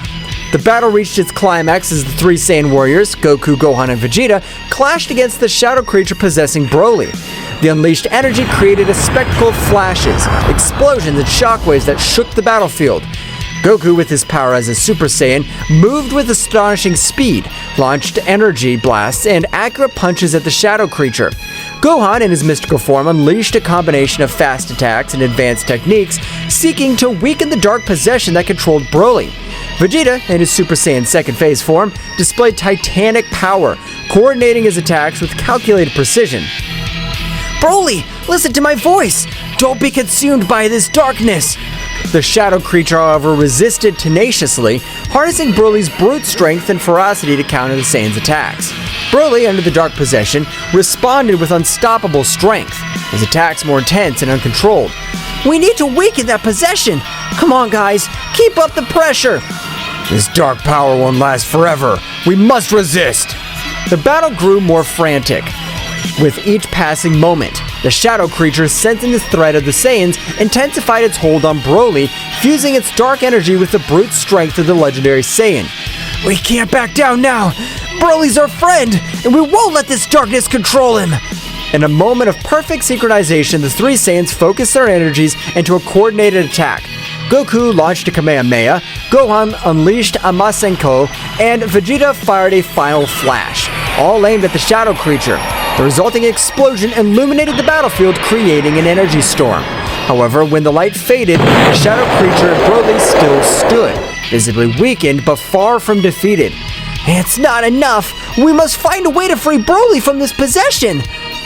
The battle reached its climax as the three Saiyan warriors, Goku, Gohan, and Vegeta, clashed against the shadow creature possessing Broly. The unleashed energy created a spectacle of flashes, explosions, and shockwaves that shook the battlefield. Goku, with his power as a Super Saiyan, moved with astonishing speed, launched energy blasts and accurate punches at the shadow creature. Gohan, in his mystical form, unleashed a combination of fast attacks and advanced techniques, seeking to weaken the dark possession that controlled Broly. Vegeta, in his Super Saiyan second phase form, displayed titanic power, coordinating his attacks with calculated precision. Broly, listen to my voice! Don't be consumed by this darkness! The shadow creature, however, resisted tenaciously, harnessing Broly's brute strength and ferocity to counter the Saiyan's attacks. Broly, under the dark possession, responded with unstoppable strength, his attacks more intense and uncontrolled. We need to weaken that possession! Come on, guys, keep up the pressure! This dark power won't last forever. We must resist. The battle grew more frantic. With each passing moment, the shadow creature, sensing the threat of the Saiyans, intensified its hold on Broly, fusing its dark energy with the brute strength of the legendary Saiyan. We can't back down now! Broly's our friend, and we won't let this darkness control him! In a moment of perfect synchronization, the three Saiyans focused their energies into a coordinated attack. Goku launched a Kamehameha, Gohan unleashed a Masenko, and Vegeta fired a final flash, all aimed at the shadow creature. The resulting explosion illuminated the battlefield, creating an energy storm. However, when the light faded, the shadow creature Broly still stood, visibly weakened but far from defeated. It's not enough! We must find a way to free Broly from this possession!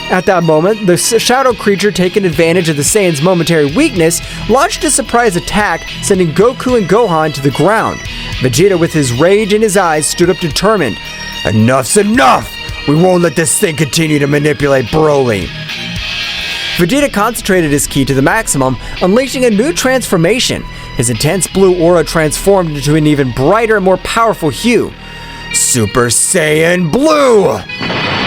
At that moment, the shadow creature, taking advantage of the Saiyan's momentary weakness, launched a surprise attack, sending Goku and Gohan to the ground. Vegeta, with his rage in his eyes, stood up determined. Enough's enough! We won't let this thing continue to manipulate Broly. Vegeta concentrated his ki to the maximum, unleashing a new transformation. His intense blue aura transformed into an even brighter and more powerful hue. Super Saiyan Blue!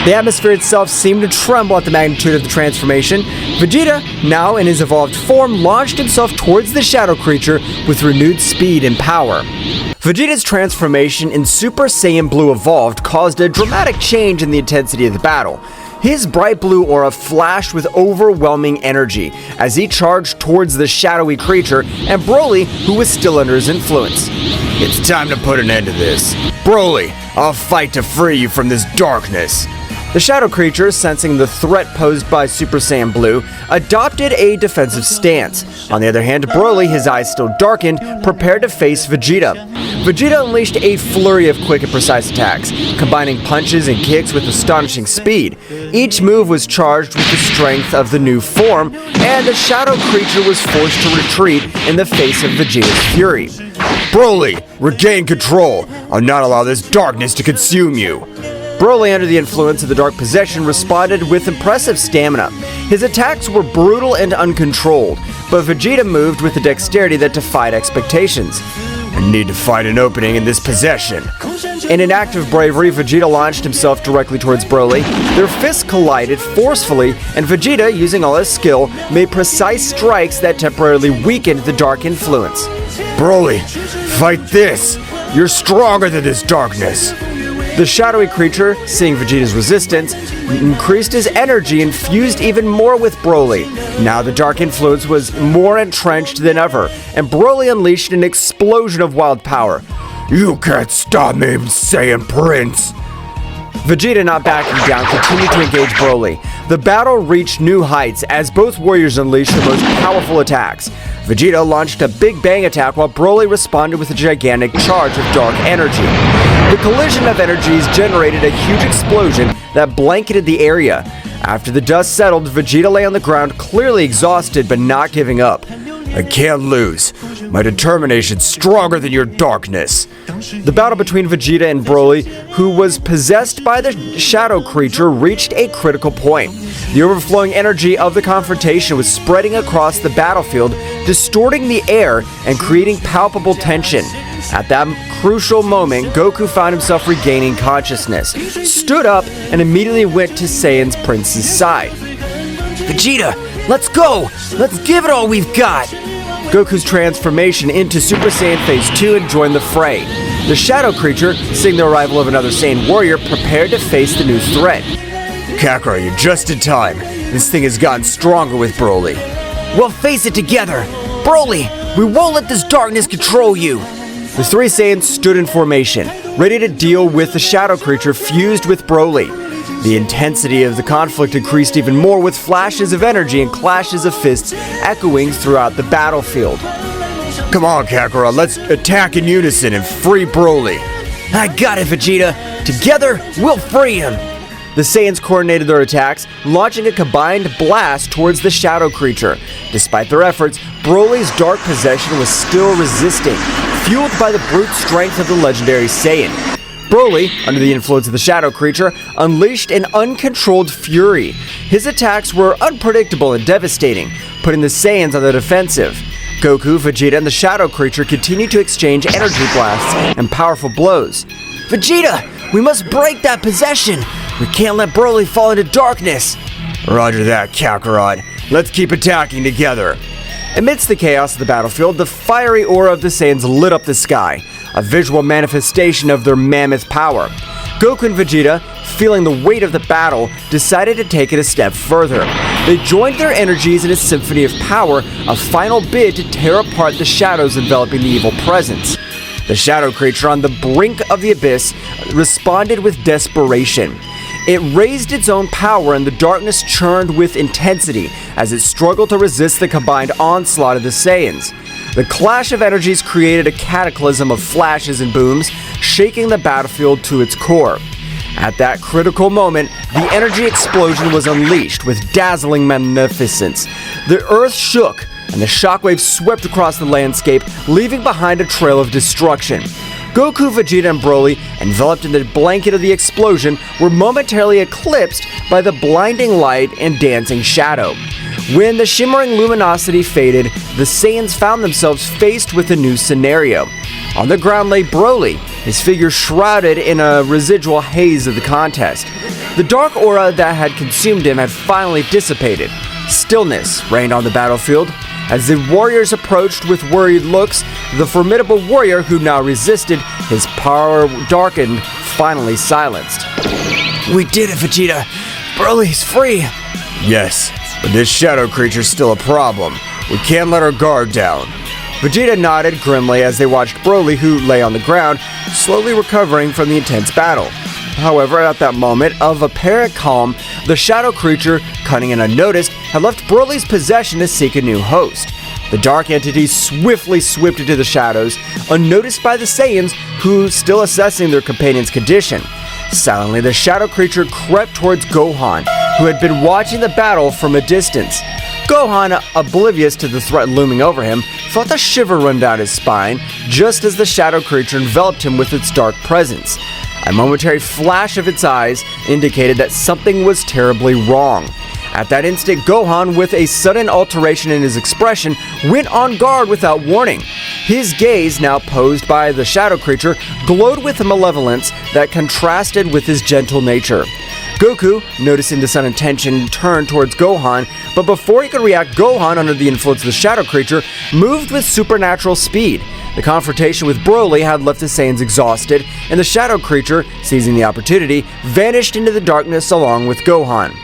The atmosphere itself seemed to tremble at the magnitude of the transformation. Vegeta, now in his evolved form, launched himself towards the shadow creature with renewed speed and power. Vegeta's transformation in Super Saiyan Blue Evolved caused a dramatic change in the intensity of the battle. His bright blue aura flashed with overwhelming energy as he charged towards the shadowy creature and Broly, who was still under his influence. It's time to put an end to this. Broly, I'll fight to free you from this darkness. The shadow creature, sensing the threat posed by Super Saiyan Blue, adopted a defensive stance. On the other hand, Broly, his eyes still darkened, prepared to face Vegeta. Vegeta unleashed a flurry of quick and precise attacks, combining punches and kicks with astonishing speed. Each move was charged with the strength of the new form, and the shadow creature was forced to retreat in the face of Vegeta's fury. Broly, regain control. I'll not allow this darkness to consume you. Broly, under the influence of the dark possession, responded with impressive stamina. His attacks were brutal and uncontrolled, but Vegeta moved with a dexterity that defied expectations. I need to find an opening in this possession. In an act of bravery, Vegeta launched himself directly towards Broly. Their fists collided forcefully, and Vegeta, using all his skill, made precise strikes that temporarily weakened the dark influence. Broly, fight this! You're stronger than this darkness! The shadowy creature, seeing Vegeta's resistance, increased his energy and fused even more with Broly. Now the dark influence was more entrenched than ever, and Broly unleashed an explosion of wild power. You can't stop me, Saiyan Prince! Vegeta, not backing down, continued to engage Broly. The battle reached new heights as both warriors unleashed their most powerful attacks. Vegeta launched a Big Bang attack while Broly responded with a gigantic charge of dark energy. The collision of energies generated a huge explosion that blanketed the area. After the dust settled, Vegeta lay on the ground, clearly exhausted but not giving up. I can't lose. My determination's stronger than your darkness. The battle between Vegeta and Broly, who was possessed by the shadow creature, reached a critical point. The overflowing energy of the confrontation was spreading across the battlefield, distorting the air and creating palpable tension. At that crucial moment, Goku found himself regaining consciousness, stood up, and immediately went to Saiyan's prince's side. Vegeta, let's go! Let's give it all we've got! Goku's transformation into Super Saiyan Phase 2 and joined the fray. The shadow creature, seeing the arrival of another Saiyan warrior, prepared to face the new threat. Kakarot, you're just in time. This thing has gotten stronger with Broly. We'll face it together! Broly, we won't let this darkness control you! The three Saiyans stood in formation, ready to deal with the shadow creature fused with Broly. The intensity of the conflict increased even more, with flashes of energy and clashes of fists echoing throughout the battlefield. Come on, Kakarot, let's attack in unison and free Broly. I got it, Vegeta! Together, we'll free him! The Saiyans coordinated their attacks, launching a combined blast towards the shadow creature. Despite their efforts, Broly's dark possession was still resisting, fueled by the brute strength of the legendary Saiyan. Broly, under the influence of the shadow creature, unleashed an uncontrolled fury. His attacks were unpredictable and devastating, putting the Saiyans on the defensive. Goku, Vegeta, and the shadow creature continued to exchange energy blasts and powerful blows. Vegeta, we must break that possession! We can't let Broly fall into darkness! Roger that, Kakarot. Let's keep attacking together. Amidst the chaos of the battlefield, the fiery aura of the Saiyans lit up the sky, a visual manifestation of their mammoth power. Goku and Vegeta, feeling the weight of the battle, decided to take it a step further. They joined their energies in a symphony of power, a final bid to tear apart the shadows enveloping the evil presence. The shadow creature on the brink of the abyss responded with desperation. It raised its own power, and the darkness churned with intensity as it struggled to resist the combined onslaught of the Saiyans. The clash of energies created a cataclysm of flashes and booms, shaking the battlefield to its core. At that critical moment, the energy explosion was unleashed with dazzling magnificence. The earth shook, and the shockwaves swept across the landscape, leaving behind a trail of destruction. Goku, Vegeta, and Broly, enveloped in the blanket of the explosion, were momentarily eclipsed by the blinding light and dancing shadow. When the shimmering luminosity faded, the Saiyans found themselves faced with a new scenario. On the ground lay Broly, his figure shrouded in a residual haze of the contest. The dark aura that had consumed him had finally dissipated. Stillness reigned on the battlefield. As the warriors approached with worried looks, the formidable warrior who now resisted, his power darkened, finally silenced. We did it, Vegeta! Broly's free! Yes, but this shadow creature's still a problem. We can't let our guard down. Vegeta nodded grimly as they watched Broly, who lay on the ground, slowly recovering from the intense battle. However, at that moment of apparent calm, the shadow creature, cunning and unnoticed, had left Broly's possession to seek a new host. The dark entity swiftly swept into the shadows, unnoticed by the Saiyans, who still assessing their companion's condition. Silently, the shadow creature crept towards Gohan, who had been watching the battle from a distance. Gohan, oblivious to the threat looming over him, felt a shiver run down his spine, just as the shadow creature enveloped him with its dark presence. A momentary flash of its eyes indicated that something was terribly wrong. At that instant, Gohan, with a sudden alteration in his expression, went on guard without warning. His gaze, now posed by the shadow creature, glowed with a malevolence that contrasted with his gentle nature. Goku, noticing the sudden tension, turned towards Gohan, but before he could react, Gohan, under the influence of the shadow creature, moved with supernatural speed. The confrontation with Broly had left the Saiyans exhausted, and the shadow creature, seizing the opportunity, vanished into the darkness along with Gohan.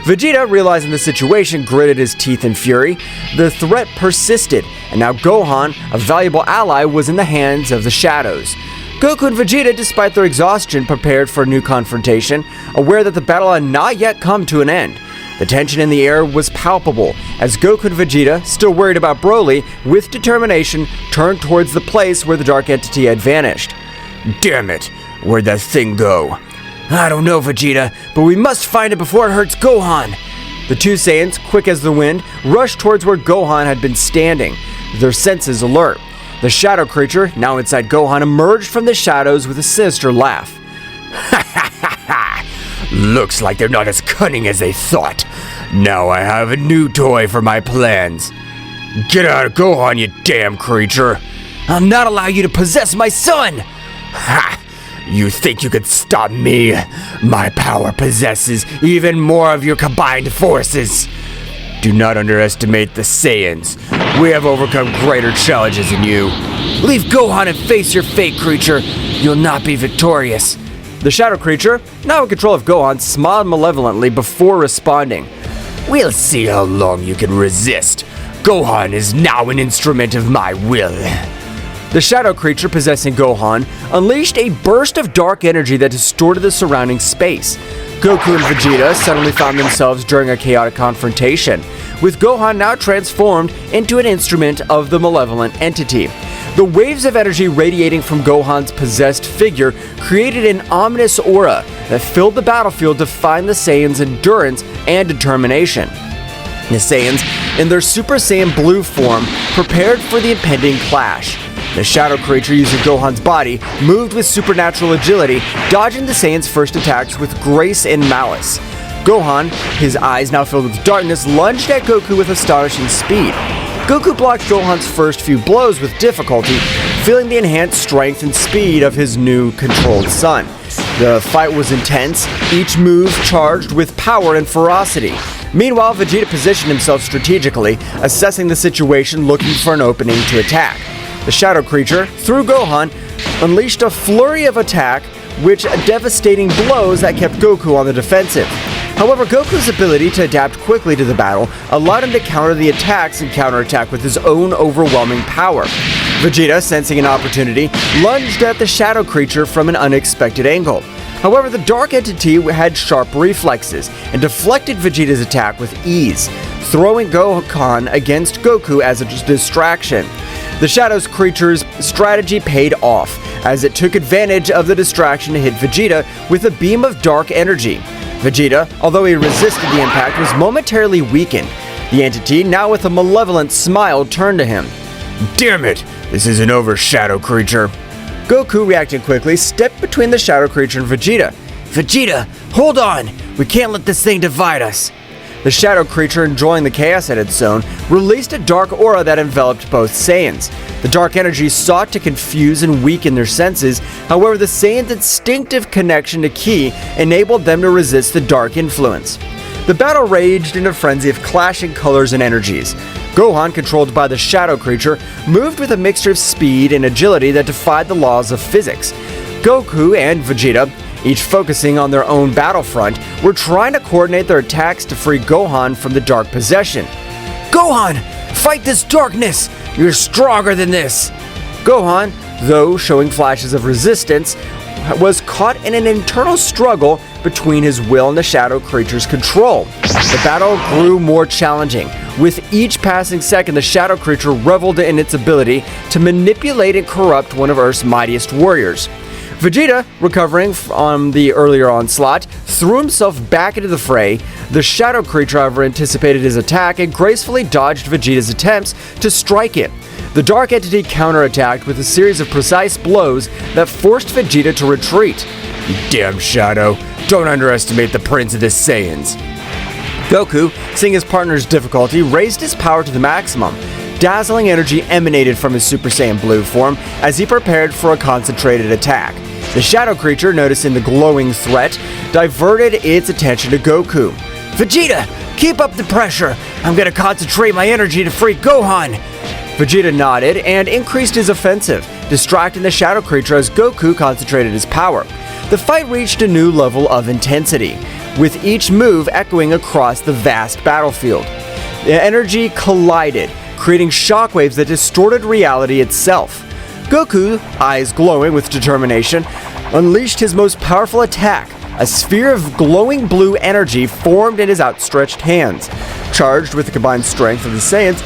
Vegeta, realizing the situation, gritted his teeth in fury. The threat persisted, and now Gohan, a valuable ally, was in the hands of the shadows. Goku and Vegeta, despite their exhaustion, prepared for a new confrontation, aware that the battle had not yet come to an end. The tension in the air was palpable, as Goku and Vegeta, still worried about Broly, with determination, turned towards the place where the dark entity had vanished. Damn it! Where'd that thing go? I don't know, Vegeta, but we must find it before it hurts Gohan! The two Saiyans, quick as the wind, rushed towards where Gohan had been standing. their senses alert. The shadow creature, now inside Gohan, emerged from the shadows with a sinister laugh. Looks like they're not as cunning as they thought. Now I have a new toy for my plans. Get out of Gohan, you damn creature. I'll not allow you to possess my son! Ha! You think you could stop me? My power possesses even more of your combined forces. Do not underestimate the Saiyans. We have overcome greater challenges than you. Leave Gohan and face your fate, creature. You'll not be victorious. The shadow creature, now in control of Gohan, smiled malevolently before responding. We'll see how long you can resist. Gohan is now an instrument of my will. The shadow creature possessing Gohan unleashed a burst of dark energy that distorted the surrounding space. Goku and Vegeta suddenly found themselves during a chaotic confrontation, with Gohan now transformed into an instrument of the malevolent entity. The waves of energy radiating from Gohan's possessed figure created an ominous aura that filled the battlefield, defying the Saiyans' endurance and determination. The Saiyans, in their Super Saiyan Blue form, prepared for the impending clash. The shadow creature, using Gohan's body, moved with supernatural agility, dodging the Saiyans' first attacks with grace and malice. Gohan, his eyes now filled with darkness, lunged at Goku with astonishing speed. Goku blocked Gohan's first few blows with difficulty, feeling the enhanced strength and speed of his new controlled son. The fight was intense, each move charged with power and ferocity. Meanwhile, Vegeta positioned himself strategically, assessing the situation, looking for an opening to attack. The shadow creature, through Gohan, unleashed a flurry of attack, which devastating blows that kept Goku on the defensive. However, Goku's ability to adapt quickly to the battle allowed him to counter the attacks and counterattack with his own overwhelming power. Vegeta, sensing an opportunity, lunged at the shadow creature from an unexpected angle. However, the dark entity had sharp reflexes and deflected Vegeta's attack with ease, throwing Gohan against Goku as a distraction. The shadow creature's strategy paid off, as it took advantage of the distraction to hit Vegeta with a beam of dark energy. Vegeta, although he resisted the impact, was momentarily weakened. The entity, now with a malevolent smile, turned to him. Damn it! This isn't over, shadow creature. Goku, reacting quickly, stepped between the shadow creature and Vegeta. Vegeta, hold on! We can't let this thing divide us. The shadow creature, enjoying the chaos at its zone, released a dark aura that enveloped both Saiyans. The dark energy sought to confuse and weaken their senses. However, the Saiyans' instinctive connection to Ki enabled them to resist the dark influence. The battle raged in a frenzy of clashing colors and energies. Gohan, controlled by the shadow creature, moved with a mixture of speed and agility that defied the laws of physics. Goku and Vegeta, each focusing on their own battlefront, were trying to coordinate their attacks to free Gohan from the dark possession. Gohan, fight this darkness! You're stronger than this! Gohan, though showing flashes of resistance, was caught in an internal struggle between his will and the shadow creature's control. The battle grew more challenging. With each passing second, the shadow creature reveled in its ability to manipulate and corrupt one of Earth's mightiest warriors. Vegeta, recovering from the earlier onslaught, threw himself back into the fray. The shadow creature, however, anticipated his attack and gracefully dodged Vegeta's attempts to strike it. The dark entity counterattacked with a series of precise blows that forced Vegeta to retreat. You damn shadow, don't underestimate the Prince of the Saiyans. Goku, seeing his partner's difficulty, raised his power to the maximum. Dazzling energy emanated from his Super Saiyan Blue form as he prepared for a concentrated attack. The shadow creature, noticing the glowing threat, diverted its attention to Goku. Vegeta, keep up the pressure! I'm gonna concentrate my energy to free Gohan! Vegeta nodded and increased his offensive, distracting the shadow creature as Goku concentrated his power. The fight reached a new level of intensity, with each move echoing across the vast battlefield. The energy collided, creating shockwaves that distorted reality itself. Goku, eyes glowing with determination, unleashed his most powerful attack. A sphere of glowing blue energy formed in his outstretched hands. Charged with the combined strength of the Saiyans,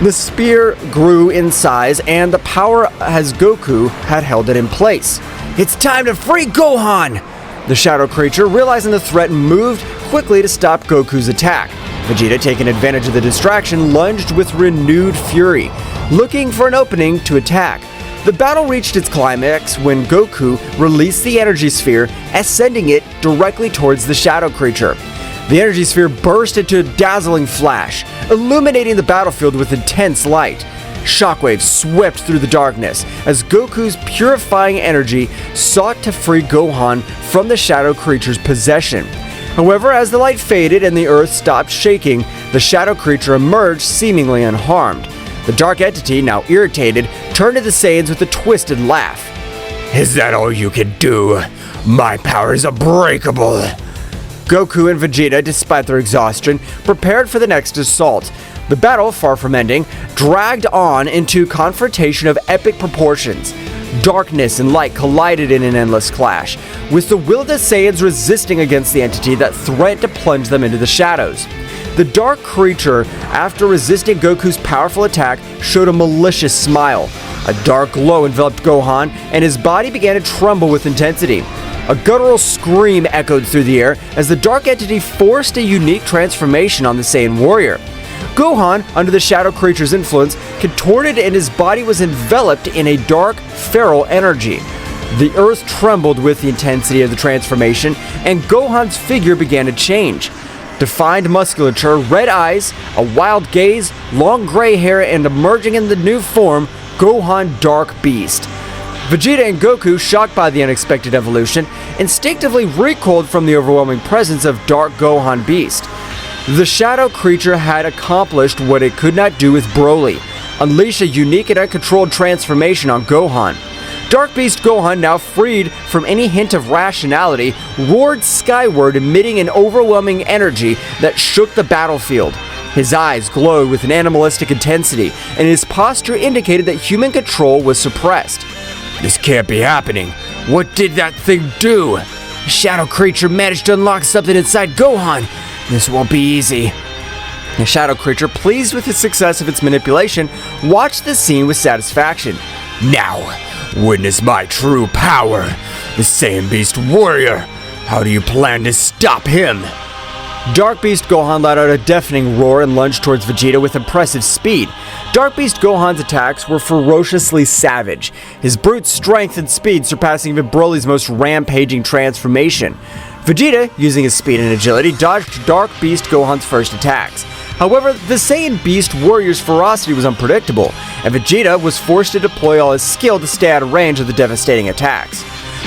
the spear grew in size and the power as Goku had held it in place. It's time to free Gohan! The shadow creature, realizing the threat, moved quickly to stop Goku's attack. Vegeta, taking advantage of the distraction, lunged with renewed fury. looking for an opening to attack. The battle reached its climax when Goku released the energy sphere, ascending it directly towards the shadow creature. The energy sphere burst into a dazzling flash, illuminating the battlefield with intense light. Shockwaves swept through the darkness as Goku's purifying energy sought to free Gohan from the shadow creature's possession. However, as the light faded and the earth stopped shaking, the shadow creature emerged seemingly unharmed. The dark entity, now irritated, turned to the Saiyans with a twisted laugh. Is that all you can do? My power is unbreakable. Goku and Vegeta, despite their exhaustion, prepared for the next assault. The battle, far from ending, dragged on into confrontation of epic proportions. Darkness and light collided in an endless clash, with the will of the Saiyans resisting against the entity that threatened to plunge them into the shadows. The dark creature, after resisting Goku's powerful attack, showed a malicious smile. A dark glow enveloped Gohan, and his body began to tremble with intensity. A guttural scream echoed through the air as the dark entity forced a unique transformation on the Saiyan warrior. Gohan, under the shadow creature's influence, contorted and his body was enveloped in a dark, feral energy. The earth trembled with the intensity of the transformation, and Gohan's figure began to change. Defined musculature, red eyes, a wild gaze, long gray hair, and emerging in the new form, Gohan Dark Beast. Vegeta and Goku, shocked by the unexpected evolution, instinctively recoiled from the overwhelming presence of Dark Gohan Beast. The shadow creature had accomplished what it could not do with Broly, unleash a unique and uncontrolled transformation on Gohan. Dark Beast Gohan, now freed from any hint of rationality, roared skyward, emitting an overwhelming energy that shook the battlefield. His eyes glowed with an animalistic intensity, and his posture indicated that human control was suppressed. This can't be happening. What did that thing do? The shadow creature managed to unlock something inside Gohan. This won't be easy. The shadow creature, pleased with the success of its manipulation, watched the scene with satisfaction. Now, witness my true power, the Saiyan Beast Warrior. How do you plan to stop him? Dark Beast Gohan let out a deafening roar and lunged towards Vegeta with impressive speed. Dark Beast Gohan's attacks were ferociously savage, his brute strength and speed surpassing even Broly's most rampaging transformation. Vegeta, using his speed and agility, dodged Dark Beast Gohan's first attacks. However, the Saiyan Beast Warrior's ferocity was unpredictable, and Vegeta was forced to deploy all his skill to stay out of range of the devastating attacks.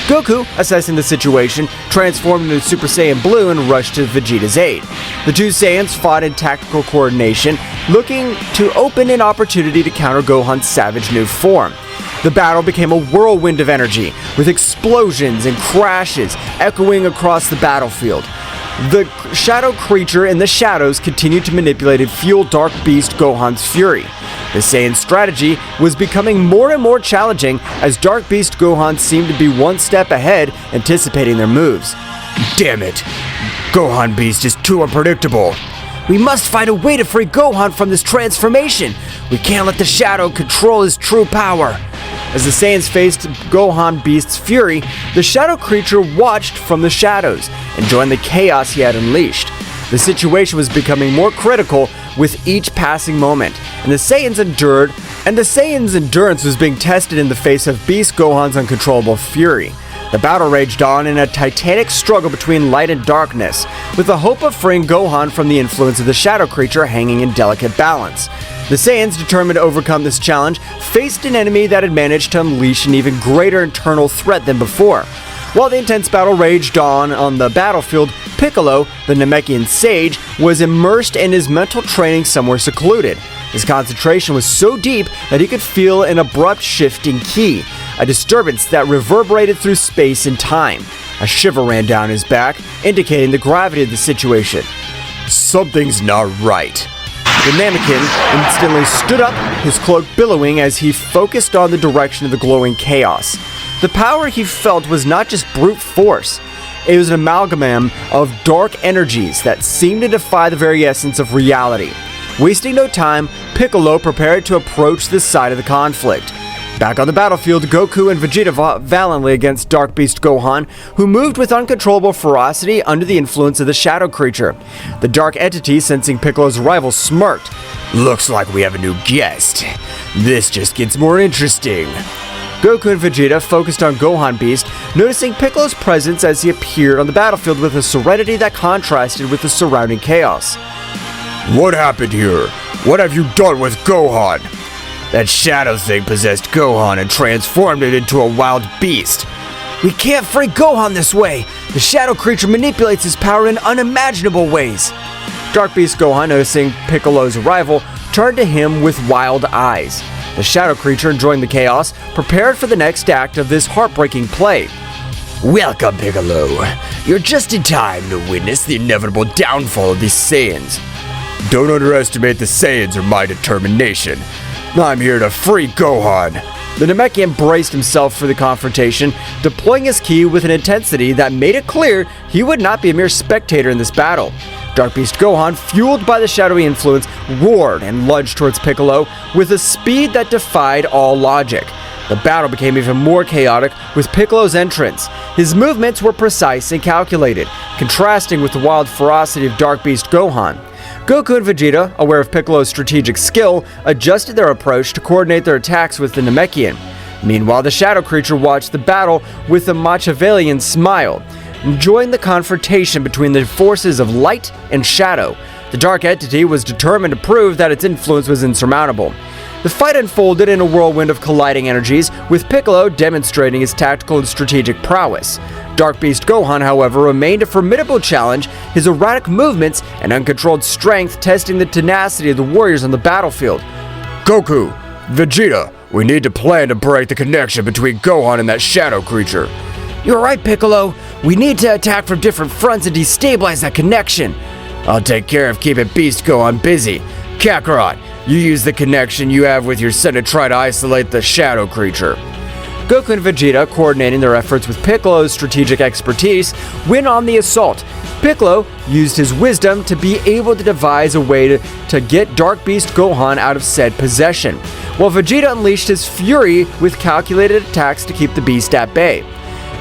Goku, assessing the situation, transformed into Super Saiyan Blue and rushed to Vegeta's aid. The two Saiyans fought in tactical coordination, looking to open an opportunity to counter Gohan's savage new form. The battle became a whirlwind of energy, with explosions and crashes echoing across the battlefield. The shadow creature in the shadows continued to manipulate and fuel Dark Beast Gohan's fury. The Saiyan strategy was becoming more and more challenging as Dark Beast Gohan seemed to be one step ahead, anticipating their moves. Damn it! Gohan Beast is too unpredictable. We must find a way to free Gohan from this transformation. We can't let the shadow control his true power. As the Saiyans faced Gohan Beast's fury, the shadow creature watched from the shadows and joined the chaos he had unleashed. The situation was becoming more critical with each passing moment, and the Saiyans' endurance was being tested in the face of Beast Gohan's uncontrollable fury. The battle raged on in a titanic struggle between light and darkness, with the hope of freeing Gohan from the influence of the shadow creature hanging in delicate balance. The Saiyans, determined to overcome this challenge, faced an enemy that had managed to unleash an even greater internal threat than before. While the intense battle raged on the battlefield, Piccolo, the Namekian sage, was immersed in his mental training somewhere secluded. His concentration was so deep that he could feel an abrupt shift in ki, a disturbance that reverberated through space and time. A shiver ran down his back, indicating the gravity of the situation. Something's not right. The Namekian instantly stood up, his cloak billowing as he focused on the direction of the glowing chaos. The power he felt was not just brute force. It was an amalgam of dark energies that seemed to defy the very essence of reality. Wasting no time, Piccolo prepared to approach this side of the conflict. Back on the battlefield, Goku and Vegeta fought valiantly against Dark Beast Gohan, who moved with uncontrollable ferocity under the influence of the shadow creature. The dark entity, sensing Piccolo's arrival, smirked. Looks like we have a new guest. This just gets more interesting. Goku and Vegeta focused on Gohan Beast, noticing Piccolo's presence as he appeared on the battlefield with a serenity that contrasted with the surrounding chaos. What happened here? What have you done with Gohan? That shadow thing possessed Gohan and transformed it into a wild beast. We can't free Gohan this way! The shadow creature manipulates his power in unimaginable ways! Dark Beast Gohan, noticing Piccolo's arrival, turned to him with wild eyes. The shadow creature, enjoying the chaos, prepared for the next act of this heartbreaking play. Welcome, Piccolo. You're just in time to witness the inevitable downfall of these Saiyans. Don't underestimate the Saiyans or my determination. I'm here to free Gohan. The Namekian braced himself for the confrontation, deploying his ki with an intensity that made it clear he would not be a mere spectator in this battle. Dark Beast Gohan, fueled by the shadowy influence, roared and lunged towards Piccolo with a speed that defied all logic. The battle became even more chaotic with Piccolo's entrance. His movements were precise and calculated, contrasting with the wild ferocity of Dark Beast Gohan. Goku and Vegeta, aware of Piccolo's strategic skill, adjusted their approach to coordinate their attacks with the Namekian. Meanwhile, the shadow creature watched the battle with a Machiavellian smile, enjoying the confrontation between the forces of light and shadow. The dark entity was determined to prove that its influence was insurmountable. The fight unfolded in a whirlwind of colliding energies, with Piccolo demonstrating his tactical and strategic prowess. Dark Beast Gohan, however, remained a formidable challenge, his erratic movements and uncontrolled strength testing the tenacity of the warriors on the battlefield. Goku, Vegeta, we need to plan to break the connection between Gohan and that shadow creature. You're right, Piccolo. We need to attack from different fronts and destabilize that connection. I'll take care of keeping Beast Gohan busy. Kakarot, you use the connection you have with your son to try to isolate the shadow creature. Goku and Vegeta, coordinating their efforts with Piccolo's strategic expertise, went on the assault. Piccolo used his wisdom to be able to devise a way to get Dark Beast Gohan out of said possession, while Vegeta unleashed his fury with calculated attacks to keep the beast at bay.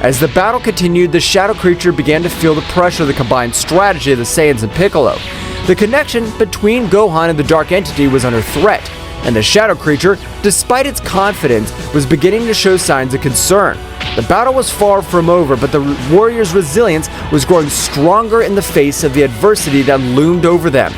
As the battle continued, the shadow creature began to feel the pressure of the combined strategy of the Saiyans and Piccolo. The connection between Gohan and the dark entity was under threat, and the shadow creature, despite its confidence, was beginning to show signs of concern. The battle was far from over, but the warriors' resilience was growing stronger in the face of the adversity that loomed over them.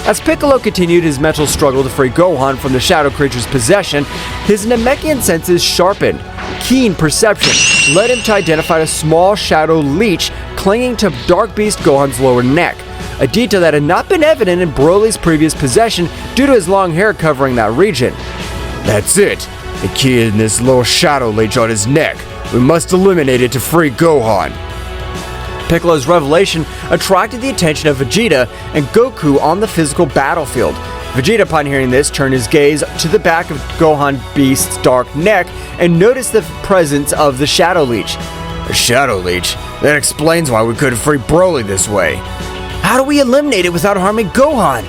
As Piccolo continued his mental struggle to free Gohan from the shadow creature's possession, his Namekian senses sharpened. Keen perception led him to identify a small shadow leech clinging to Dark Beast Gohan's lower neck, a detail that had not been evident in Broly's previous possession due to his long hair covering that region. That's it! The key in this little shadow leech on his neck. We must eliminate it to free Gohan. Piccolo's revelation attracted the attention of Vegeta and Goku on the physical battlefield. Vegeta, upon hearing this, turned his gaze to the back of Gohan Beast's dark neck and noticed the presence of the Shadow Leech. A Shadow Leech? That explains why we couldn't free Broly this way. How do we eliminate it without harming Gohan?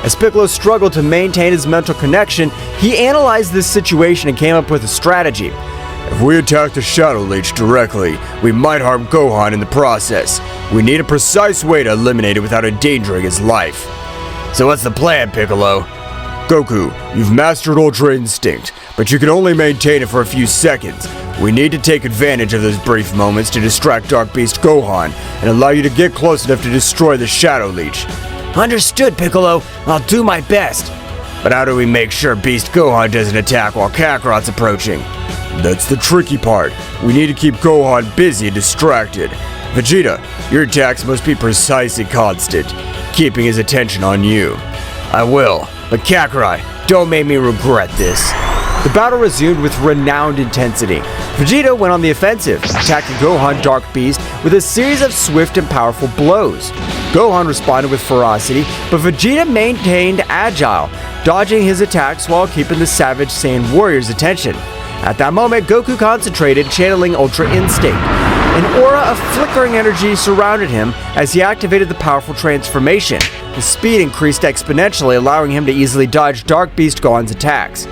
As Piccolo struggled to maintain his mental connection, he analyzed this situation and came up with a strategy. If we attack the Shadow Leech directly, we might harm Gohan in the process. We need a precise way to eliminate it without endangering his life. So what's the plan, Piccolo? Goku, you've mastered Ultra Instinct, but you can only maintain it for a few seconds. We need to take advantage of those brief moments to distract Dark Beast Gohan and allow you to get close enough to destroy the Shadow Leech. Understood, Piccolo. I'll do my best. But how do we make sure Beast Gohan doesn't attack while Kakarot's approaching? That's the tricky part. We need to keep Gohan busy and distracted. Vegeta, your attacks must be precise and constant, keeping his attention on you. I will, but Kakarot, don't make me regret this. The battle resumed with renowned intensity. Vegeta went on the offensive, attacking Gohan Dark Beast with a series of swift and powerful blows. Gohan responded with ferocity, but Vegeta maintained agile, dodging his attacks while keeping the savage Saiyan warrior's attention. At that moment, Goku concentrated, channeling Ultra Instinct. An aura of flickering energy surrounded him as he activated the powerful transformation. His speed increased exponentially, allowing him to easily dodge Dark Beast Gohan's attacks.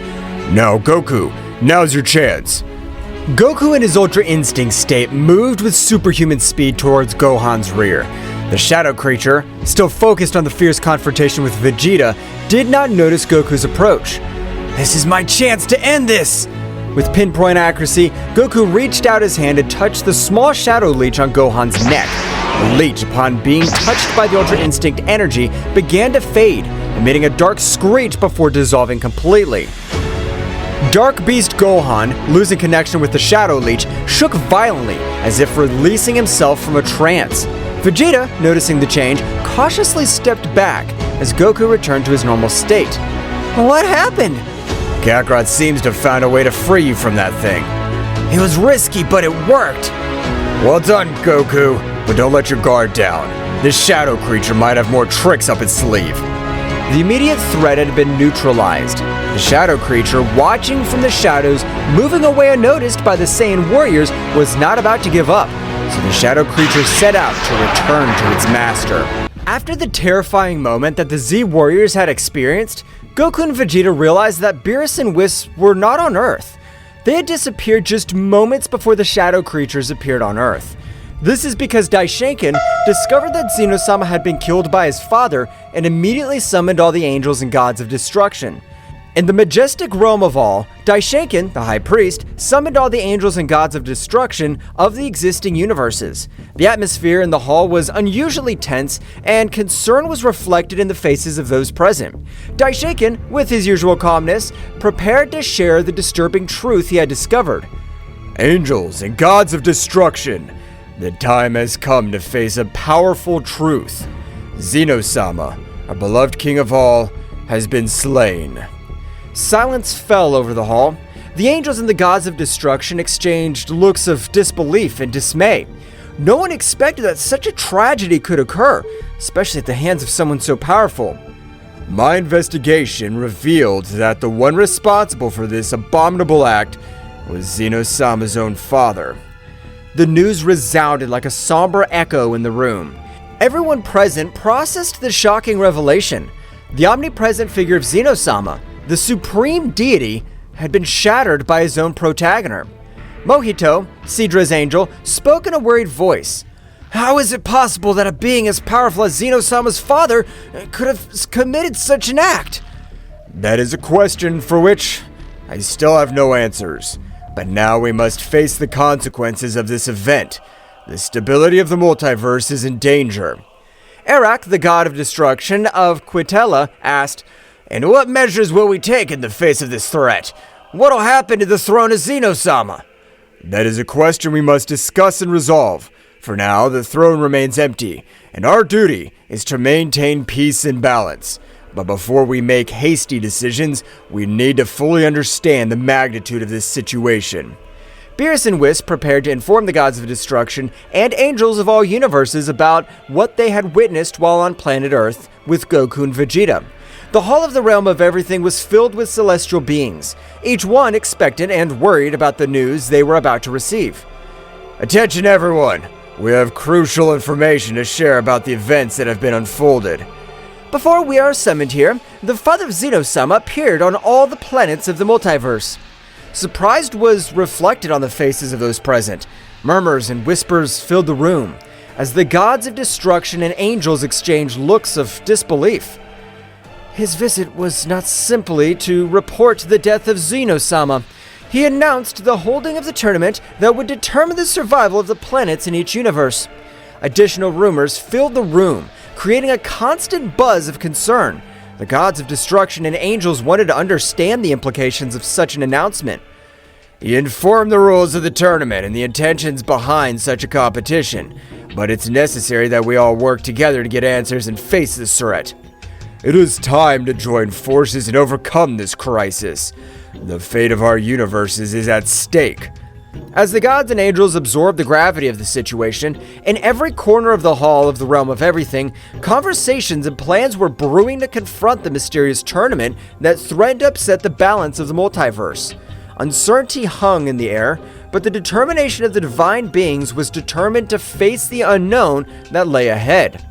Now, Goku, now's your chance. Goku in his Ultra Instinct state moved with superhuman speed towards Gohan's rear. The shadow creature, still focused on the fierce confrontation with Vegeta, did not notice Goku's approach. This is my chance to end this! With pinpoint accuracy, Goku reached out his hand and touched the small shadow leech on Gohan's neck. The leech, upon being touched by the Ultra Instinct energy, began to fade, emitting a dark screech before dissolving completely. Dark Beast Gohan, losing connection with the Shadow Leech, shook violently, as if releasing himself from a trance. Vegeta, noticing the change, cautiously stepped back as Goku returned to his normal state. What happened? Kakarot seems to have found a way to free you from that thing. It was risky, but it worked. Well done, Goku, but don't let your guard down. This shadow creature might have more tricks up its sleeve. The immediate threat had been neutralized. The shadow creature, watching from the shadows, moving away unnoticed by the Saiyan warriors, was not about to give up, so the shadow creature set out to return to its master. After the terrifying moment that the Z warriors had experienced, Goku and Vegeta realized that Beerus and Whis were not on Earth. They had disappeared just moments before the shadow creatures appeared on Earth. This is because Daishinkan discovered that Zeno-sama had been killed by his father and immediately summoned all the angels and gods of destruction. In the majestic realm of all, Daishinkan, the High Priest, summoned all the angels and gods of destruction of the existing universes. The atmosphere in the hall was unusually tense, and concern was reflected in the faces of those present. Daishinkan, with his usual calmness, prepared to share the disturbing truth he had discovered. Angels and gods of destruction, the time has come to face a powerful truth. Zeno-sama, our beloved king of all, has been slain. Silence fell over the hall. The angels and the gods of destruction exchanged looks of disbelief and dismay. No one expected that such a tragedy could occur, especially at the hands of someone so powerful. My investigation revealed that the one responsible for this abominable act was Zeno-sama's own father. The news resounded like a somber echo in the room. Everyone present processed the shocking revelation. The omnipresent figure of Zeno-sama, the supreme deity, had been shattered by his own protagonist. Mohito, Sidra's angel, spoke in a worried voice. How is it possible that a being as powerful as Zeno-sama's father could have committed such an act? That is a question for which I still have no answers. But now we must face the consequences of this event. The stability of the multiverse is in danger. Arak, the god of destruction of Quitella, asked, "And what measures will we take in the face of this threat? What'll happen to the throne of Zeno-sama?" That is a question we must discuss and resolve. For now, the throne remains empty, and our duty is to maintain peace and balance. But before we make hasty decisions, we need to fully understand the magnitude of this situation. Beerus and Whis prepared to inform the gods of destruction and angels of all universes about what they had witnessed while on planet Earth with Goku and Vegeta. The Hall of the Realm of Everything was filled with celestial beings, each one expectant and worried about the news they were about to receive. Attention everyone! We have crucial information to share about the events that have been unfolded. Before we are summoned here, the father of Zeno-sama appeared on all the planets of the multiverse. Surprise was reflected on the faces of those present. Murmurs and whispers filled the room, as the gods of destruction and angels exchanged looks of disbelief. His visit was not simply to report the death of Zeno-sama. He announced the holding of the tournament that would determine the survival of the planets in each universe. Additional rumors filled the room, creating a constant buzz of concern. The gods of destruction and angels wanted to understand the implications of such an announcement. He informed the rules of the tournament and the intentions behind such a competition, but it's necessary that we all work together to get answers and face this threat. It is time to join forces and overcome this crisis. The fate of our universes is at stake. As the gods and angels absorbed the gravity of the situation, in every corner of the Hall of the Realm of Everything, conversations and plans were brewing to confront the mysterious tournament that threatened to upset the balance of the multiverse. Uncertainty hung in the air, but the determination of the divine beings was determined to face the unknown that lay ahead.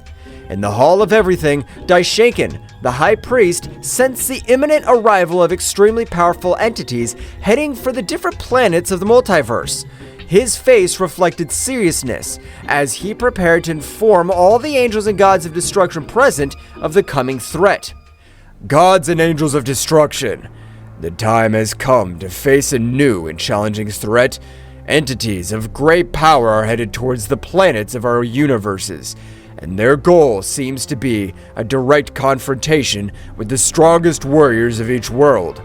In the Hall of Everything, Daishinkan, the High Priest, sensed the imminent arrival of extremely powerful entities heading for the different planets of the multiverse. His face reflected seriousness as he prepared to inform all the angels and gods of destruction present of the coming threat. Gods and angels of destruction, The time has come to face a new and challenging threat. Entities of great power are headed towards the planets of our universes, and their goal seems to be a direct confrontation with the strongest warriors of each world.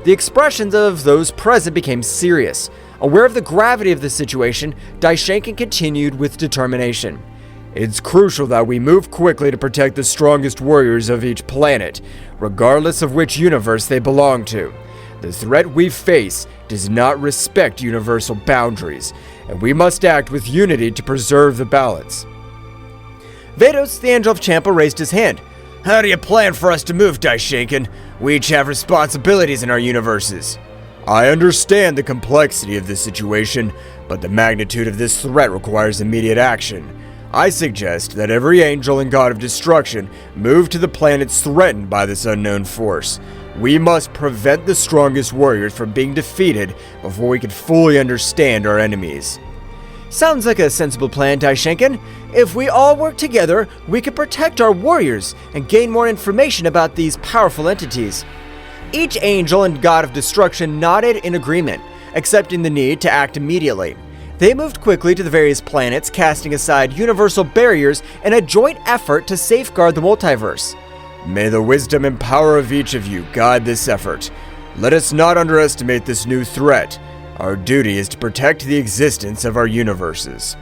The expressions of those present became serious. Aware of the gravity of the situation, Daishinkan continued with determination. It's crucial that we move quickly to protect the strongest warriors of each planet, regardless of which universe they belong to. The threat we face does not respect universal boundaries, and we must act with unity to preserve the balance. Vados, the Angel of Champa, raised his hand. How do you plan for us to move, Daishinkan? We each have responsibilities in our universes. I understand the complexity of this situation, but the magnitude of this threat requires immediate action. I suggest that every angel and god of destruction move to the planets threatened by this unknown force. We must prevent the strongest warriors from being defeated before we can fully understand our enemies. Sounds like a sensible plan, Daishinkan. If we all work together, we can protect our warriors and gain more information about these powerful entities. Each angel and god of destruction nodded in agreement, accepting the need to act immediately. They moved quickly to the various planets, casting aside universal barriers in a joint effort to safeguard the multiverse. May the wisdom and power of each of you guide this effort. Let us not underestimate this new threat. Our duty is to protect the existence of our universes.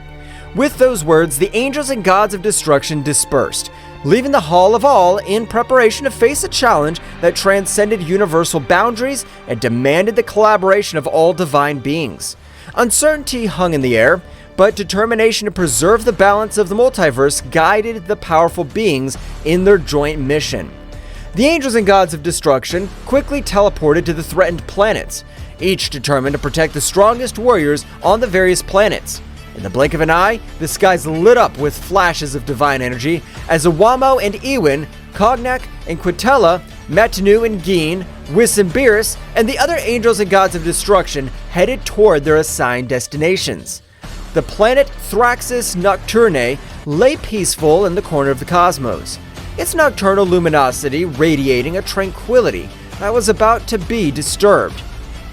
With those words, the angels and gods of destruction dispersed, leaving the Hall of All in preparation to face a challenge that transcended universal boundaries and demanded the collaboration of all divine beings. Uncertainty hung in the air, but determination to preserve the balance of the multiverse guided the powerful beings in their joint mission. The angels and gods of destruction quickly teleported to the threatened planets, each determined to protect the strongest warriors on the various planets. In the blink of an eye, the skies lit up with flashes of divine energy as Awamo and Ewin, Cognac and Quintella, Matanu and Geen, Whis and Beerus, and the other angels and gods of destruction headed toward their assigned destinations. The planet Thraxis Nocturnae lay peaceful in the corner of the cosmos, its nocturnal luminosity radiating a tranquility that was about to be disturbed.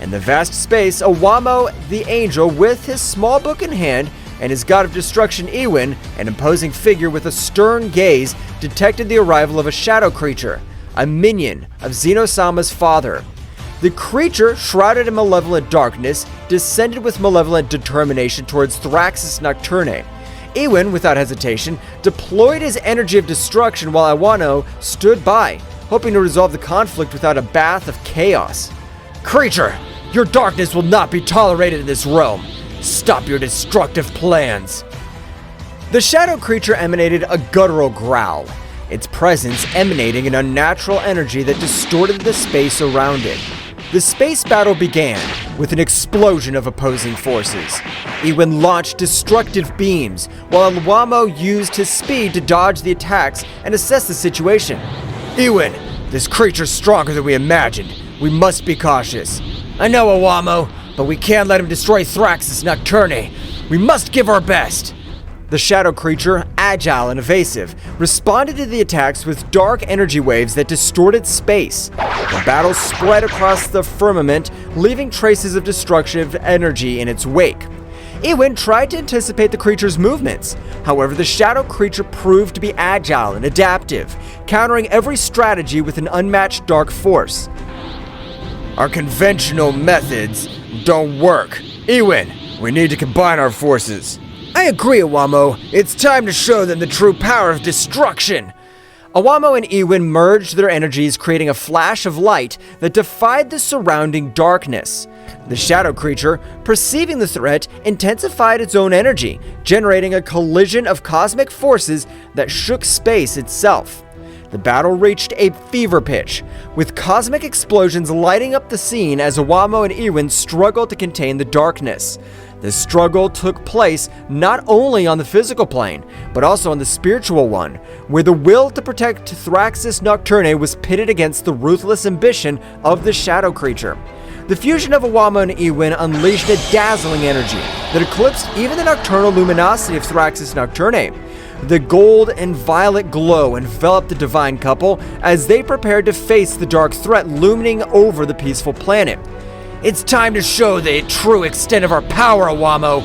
In the vast space, Awamo the angel, with his small book in hand, and his god of destruction Ewin, an imposing figure with a stern gaze, detected the arrival of a shadow creature, a minion of Zeno-sama's father. The creature, shrouded in malevolent darkness, descended with malevolent determination towards Thraxis Nocturnae. Ewin, without hesitation, deployed his energy of destruction while Awano stood by, hoping to resolve the conflict without a bath of chaos. Creature, your darkness will not be tolerated in this realm. Stop your destructive plans. The shadow creature emanated a guttural growl, its presence emanating an unnatural energy that distorted the space around it. The space battle began with an explosion of opposing forces. Ewin launched destructive beams, while Awamo used his speed to dodge the attacks and assess the situation. Ewin, this creature's stronger than we imagined. We must be cautious. I know, Awamo, but we can't let him destroy Thraxis Nocturnae. We must give our best. The shadow creature, agile and evasive, responded to the attacks with dark energy waves that distorted space. The battle spread across the firmament, leaving traces of destructive energy in its wake. Ewin tried to anticipate the creature's movements. However, the shadow creature proved to be agile and adaptive, countering every strategy with an unmatched dark force. Our conventional methods don't work. Ewin, we need to combine our forces. I agree, Awamo. It's time to show them the true power of destruction. Awamo and Ewin merged their energies, creating a flash of light that defied the surrounding darkness. The shadow creature, perceiving the threat, intensified its own energy, generating a collision of cosmic forces that shook space itself. The battle reached a fever pitch, with cosmic explosions lighting up the scene as Awamo and Ewin struggled to contain the darkness. The struggle took place not only on the physical plane, but also on the spiritual one, where the will to protect Thraxis Nocturnae was pitted against the ruthless ambition of the shadow creature. The fusion of Awamo and Ewin unleashed a dazzling energy that eclipsed even the nocturnal luminosity of Thraxis Nocturnae. The gold and violet glow enveloped the divine couple as they prepared to face the dark threat looming over the peaceful planet. It's time to show the true extent of our power, Awamo.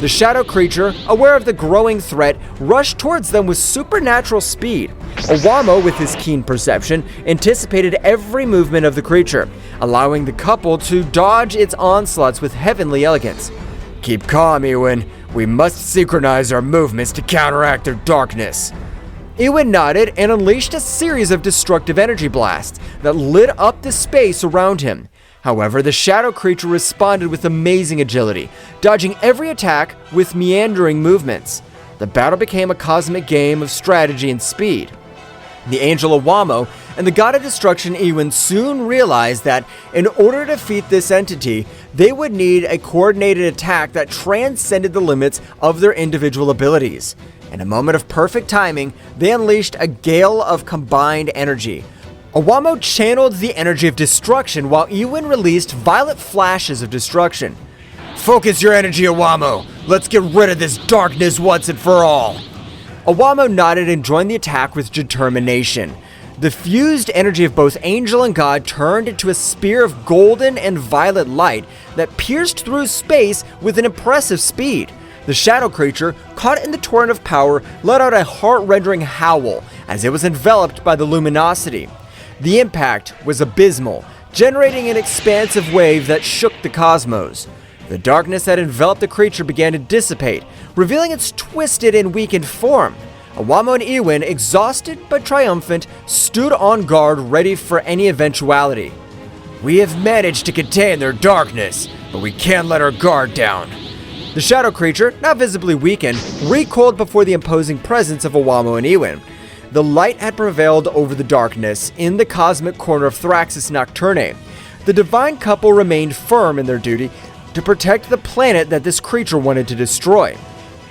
The shadow creature, aware of the growing threat, rushed towards them with supernatural speed. Awamo, with his keen perception, anticipated every movement of the creature, allowing the couple to dodge its onslaughts with heavenly elegance. Keep calm, Ewan. We must synchronize our movements to counteract their darkness. Ewan nodded and unleashed a series of destructive energy blasts that lit up the space around him. However, the shadow creature responded with amazing agility, dodging every attack with meandering movements. The battle became a cosmic game of strategy and speed. The angel Awamo and the god of destruction Ewan soon realized that in order to defeat this entity, they would need a coordinated attack that transcended the limits of their individual abilities. In a moment of perfect timing, they unleashed a gale of combined energy. Awamo channeled the energy of destruction while Ewan released violet flashes of destruction. Focus your energy, Awamo. Let's get rid of this darkness once and for all. Awamo nodded and joined the attack with determination. The fused energy of both angel and god turned into a spear of golden and violet light that pierced through space with an impressive speed. The shadow creature, caught in the torrent of power, let out a heart-rending howl as it was enveloped by the luminosity. The impact was abysmal, generating an expansive wave that shook the cosmos. The darkness that enveloped the creature began to dissipate, revealing its twisted and weakened form. Awamo and Ewan, exhausted but triumphant, stood on guard ready for any eventuality. We have managed to contain their darkness, but we can't let our guard down. The shadow creature, now visibly weakened, recoiled before the imposing presence of Awamo and Ewan. The light had prevailed over the darkness in the cosmic corner of Thraxis Nocturne. The divine couple remained firm in their duty to protect the planet that this creature wanted to destroy.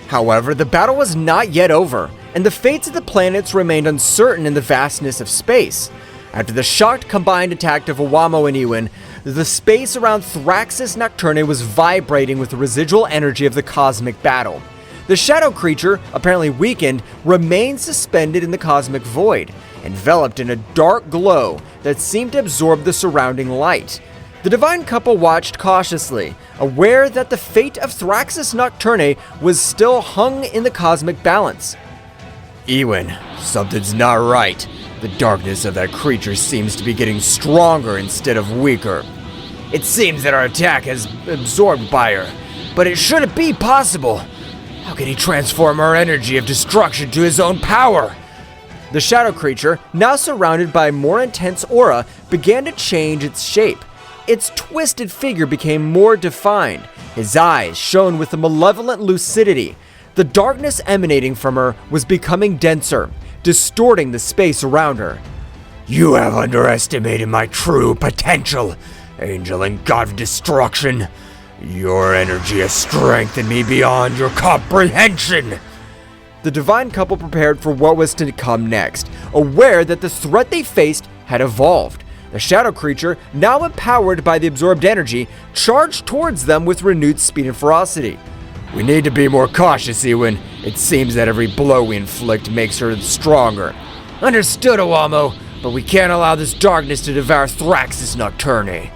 However, the battle was not yet over, and the fates of the planets remained uncertain in the vastness of space. After the shocked combined attack of Awamo and Ewan, the space around Thraxis Nocturne was vibrating with the residual energy of the cosmic battle. The shadow creature, apparently weakened, remained suspended in the cosmic void, enveloped in a dark glow that seemed to absorb the surrounding light. The divine couple watched cautiously, aware that the fate of Thraxis Nocturne was still hung in the cosmic balance. Ewan, something's not right. The darkness of that creature seems to be getting stronger instead of weaker. It seems that our attack has absorbed by her, but it shouldn't be possible. How can he transform our energy of destruction to his own power? The shadow creature, now surrounded by a more intense aura, began to change its shape. Its twisted figure became more defined. His eyes shone with a malevolent lucidity. The darkness emanating from her was becoming denser, distorting the space around her. You have underestimated my true potential, angel and god of destruction. Your energy has strengthened me beyond your comprehension. The divine couple prepared for what was to come next, aware that the threat they faced had evolved. The shadow creature, now empowered by the absorbed energy, charged towards them with renewed speed and ferocity. We need to be more cautious, Ewan. It seems that every blow we inflict makes her stronger. Understood, Awamo, but we can't allow this darkness to devour Thraxis Nocturne.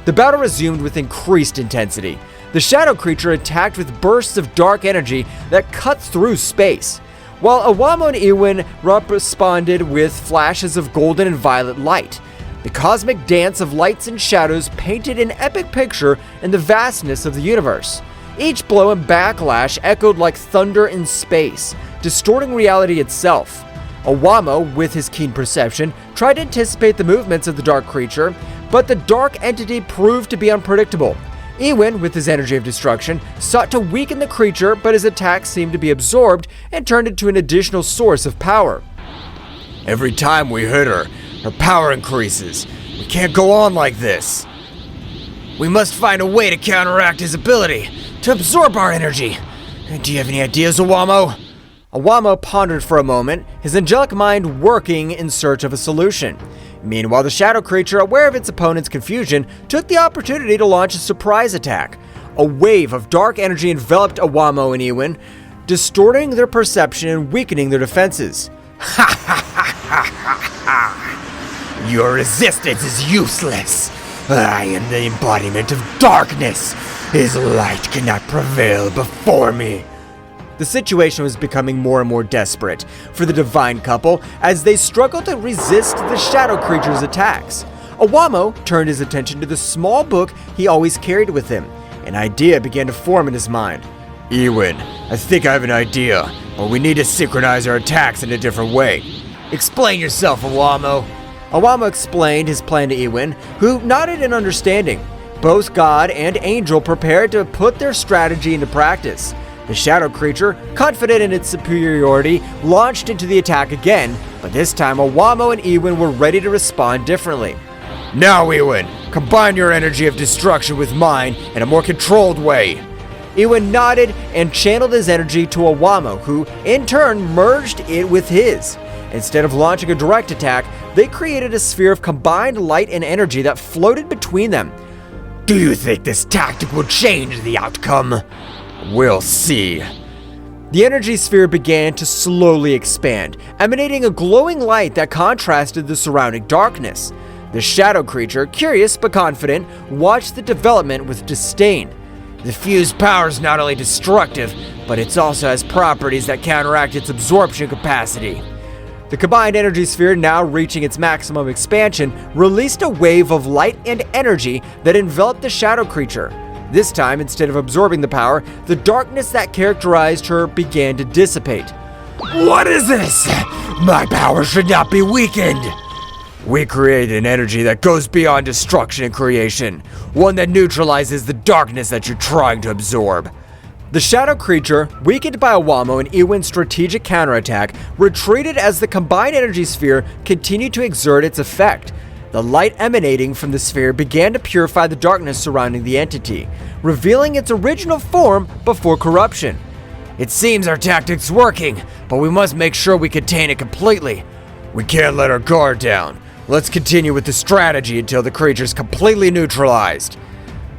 The battle resumed with increased intensity. The shadow creature attacked with bursts of dark energy that cut through space, while Awamo and Ewan responded with flashes of golden and violet light. The cosmic dance of lights and shadows painted an epic picture in the vastness of the universe. Each blow and backlash echoed like thunder in space, distorting reality itself. Awamo, with his keen perception, tried to anticipate the movements of the dark creature, but the dark entity proved to be unpredictable. Ewan, with his energy of destruction, sought to weaken the creature, but his attacks seemed to be absorbed and turned into an additional source of power. Every time we hit her, her power increases. We can't go on like this. We must find a way to counteract his ability to absorb our energy. Do you have any ideas, Awamo? Awamo pondered for a moment, his angelic mind working in search of a solution. Meanwhile, the shadow creature, aware of its opponent's confusion, took the opportunity to launch a surprise attack. A wave of dark energy enveloped Awamo and Ewan. distorting their perception and weakening their defenses. Your resistance is useless. I am the embodiment of darkness. His light cannot prevail before me. The situation was becoming more and more desperate for the divine couple as they struggled to resist the shadow creature's attacks. Awamo turned his attention to the small book he always carried with him. An idea began to form in his mind. Ewin, I think I have an idea, but we need to synchronize our attacks in a different way. Explain yourself, Awamo. Awamo explained his plan to Ewin, who nodded in understanding. Both God and Angel prepared to put their strategy into practice. The shadow creature, confident in its superiority, launched into the attack again, but this time Awamo and Ewin were ready to respond differently. Now, Ewin, combine your energy of destruction with mine in a more controlled way. Ewin nodded and channeled his energy to Awamo, who, in turn, merged it with his. Instead of launching a direct attack, they created a sphere of combined light and energy that floated between them. Do you think this tactic will change the outcome? We'll see. The energy sphere began to slowly expand, emanating a glowing light that contrasted the surrounding darkness. The shadow creature, curious but confident, watched the development with disdain. The fused power is not only destructive, but it also has properties that counteract its absorption capacity. The combined energy sphere, now reaching its maximum expansion, released a wave of light and energy that enveloped the shadow creature. This time, instead of absorbing the power, the darkness that characterized her began to dissipate. What is this? My power should not be weakened. We create an energy that goes beyond destruction and creation, one that neutralizes the darkness that you're trying to absorb. The shadow creature, weakened by Awamo and Ewin's strategic counterattack, retreated as the combined energy sphere continued to exert its effect. The light emanating from the sphere began to purify the darkness surrounding the entity, revealing its original form before corruption. It seems our tactic's working, but we must make sure we contain it completely. We can't let our guard down. Let's continue with the strategy until the creature's completely neutralized.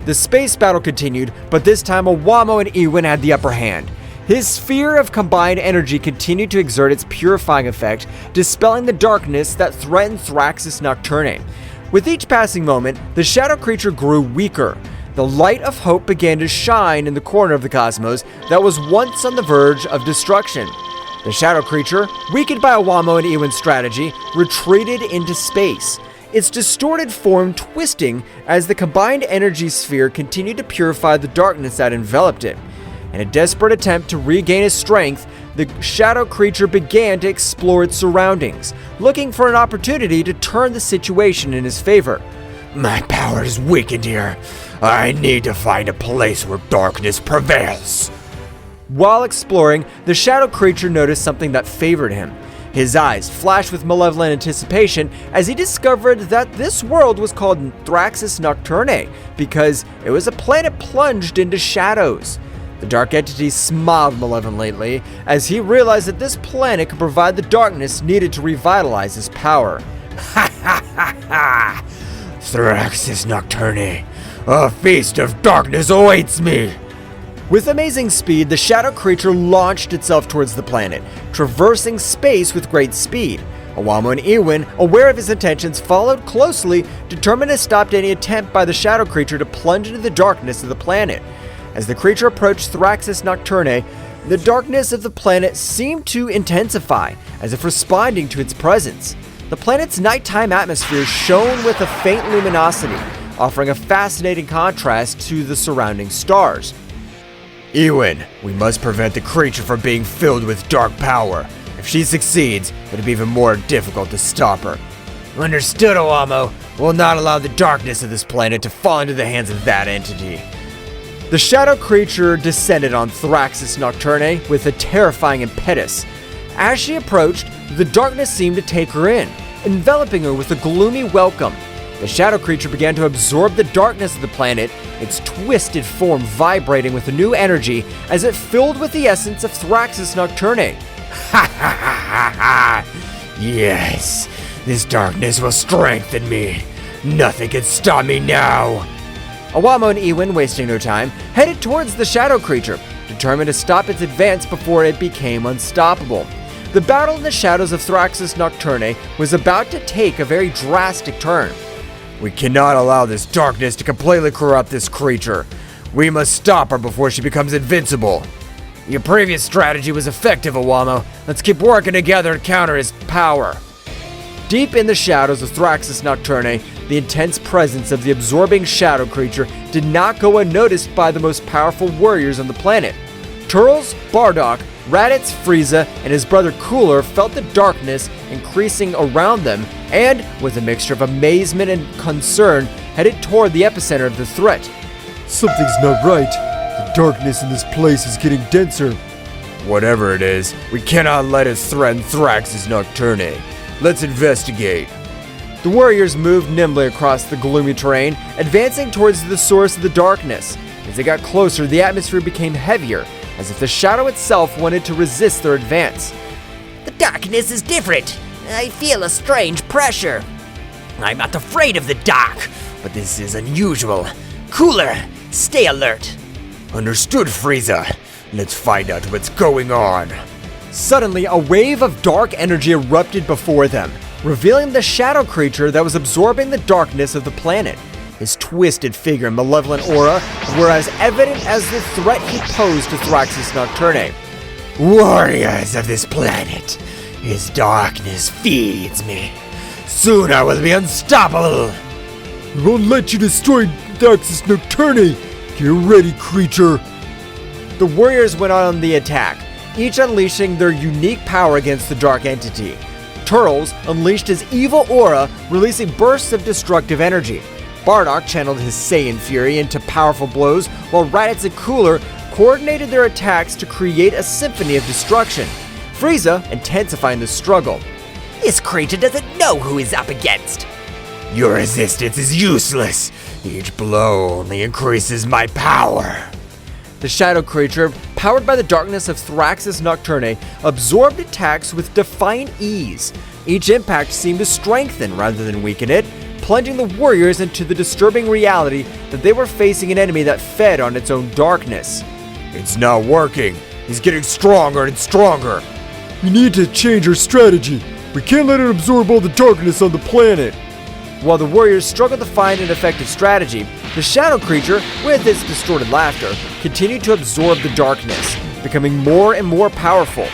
The space battle continued, but this time Awamo and Ewin had the upper hand. His sphere of combined energy continued to exert its purifying effect, dispelling the darkness that threatened Thraxis Nocturne. With each passing moment, the shadow creature grew weaker. The light of hope began to shine in the corner of the cosmos that was once on the verge of destruction. The shadow creature, weakened by Awamo and Ewin's strategy, retreated into space, its distorted form twisting as the combined energy sphere continued to purify the darkness that enveloped it. In a desperate attempt to regain his strength, the shadow creature began to explore its surroundings, looking for an opportunity to turn the situation in his favor. My power is weakened here. I need to find a place where darkness prevails. While exploring, the shadow creature noticed something that favored him. His eyes flashed with malevolent anticipation as he discovered that this world was called Thraxis Nocturne because it was a planet plunged into shadows. The dark entity smiled malevolently as he realized that this planet could provide the darkness needed to revitalize his power. Ha ha ha ha! Thraxis Nocturne, a feast of darkness awaits me! With amazing speed, the shadow creature launched itself towards the planet, traversing space with great speed. Awamo and Ewin, aware of his intentions, followed closely, determined to stop any attempt by the shadow creature to plunge into the darkness of the planet. As the creature approached Thraxis Nocturne, the darkness of the planet seemed to intensify, as if responding to its presence. The planet's nighttime atmosphere shone with a faint luminosity, offering a fascinating contrast to the surrounding stars. Ewin, we must prevent the creature from being filled with dark power. If she succeeds, it'll be even more difficult to stop her. Understood, Awamo. We'll not allow the darkness of this planet to fall into the hands of that entity. The shadow creature descended on Thraxis Nocturne with a terrifying impetus. As she approached, the darkness seemed to take her in, enveloping her with a gloomy welcome. The shadow creature began to absorb the darkness of the planet, its twisted form vibrating with a new energy as it filled with the essence of Thraxis Nocturne. Ha ha ha ha! Yes, this darkness will strengthen me. Nothing can stop me now. Awamo and Ewin, wasting no time, headed towards the shadow creature. determined to stop its advance before it became unstoppable. The battle in the shadows of Thraxus Nocturne was about to take a very drastic turn. We cannot allow this darkness to completely corrupt this creature. We must stop her before she becomes invincible. Your previous strategy was effective, Awamo. Let's keep working together to counter his power. Deep in the shadows of Thraxus Nocturne, the intense presence of the absorbing shadow creature did not go unnoticed by the most powerful warriors on the planet. Turles, Bardock, Raditz, Frieza, and his brother Cooler felt the darkness increasing around them and, with a mixture of amazement and concern, headed toward the epicenter of the threat. Something's not right. The darkness in this place is getting denser. Whatever it is, we cannot let it threaten Thraxus Nocturne. Let's investigate. The warriors moved nimbly across the gloomy terrain, advancing towards the source of the darkness. As they got closer, the atmosphere became heavier, as if the shadow itself wanted to resist their advance. The darkness is different. I feel a strange pressure. I'm not afraid of the dark, but this is unusual. Cooler, stay alert. Understood, Frieza. Let's find out what's going on. Suddenly, a wave of dark energy erupted before them, revealing the shadow creature that was absorbing the darkness of the planet. His twisted figure and malevolent aura were as evident as the threat he posed to Thraxus Nocturne. Warriors of this planet, his darkness feeds me. Soon I will be unstoppable. We won't let you destroy Thraxus Nocturne. Get ready, creature. The warriors went on the attack, each unleashing their unique power against the dark entity. Turles unleashed his evil aura, releasing bursts of destructive energy. Bardock channeled his Saiyan fury into powerful blows, while Raditz and Cooler coordinated their attacks to create a symphony of destruction. Frieza intensifying the struggle. This creature doesn't know who he's up against. Your resistance is useless. Each blow only increases my power. The shadow creature, powered by the darkness of Thraxus Nocturne, absorbed attacks with defiant ease. Each impact seemed to strengthen rather than weaken it, plunging the warriors into the disturbing reality that they were facing an enemy that fed on its own darkness. It's not working. He's getting stronger and stronger. We need to change our strategy. We can't let it absorb all the darkness on the planet. While the warriors struggled to find an effective strategy, the shadow creature, with its distorted laughter, continued to absorb the darkness, becoming more and more powerful.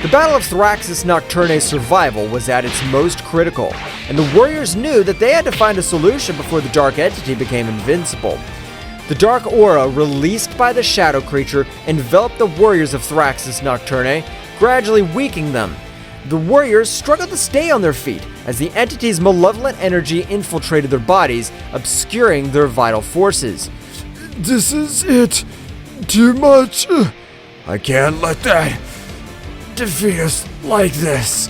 The Battle of Thraxus Nocturne's survival was at its most critical, and the warriors knew that they had to find a solution before the dark entity became invincible. The dark aura released by the shadow creature enveloped the warriors of Thraxus Nocturne, gradually weakening them. The warriors struggled to stay on their feet as the entity's malevolent energy infiltrated their bodies, obscuring their vital forces. This is it. Too much. I can't let that defeat us like this.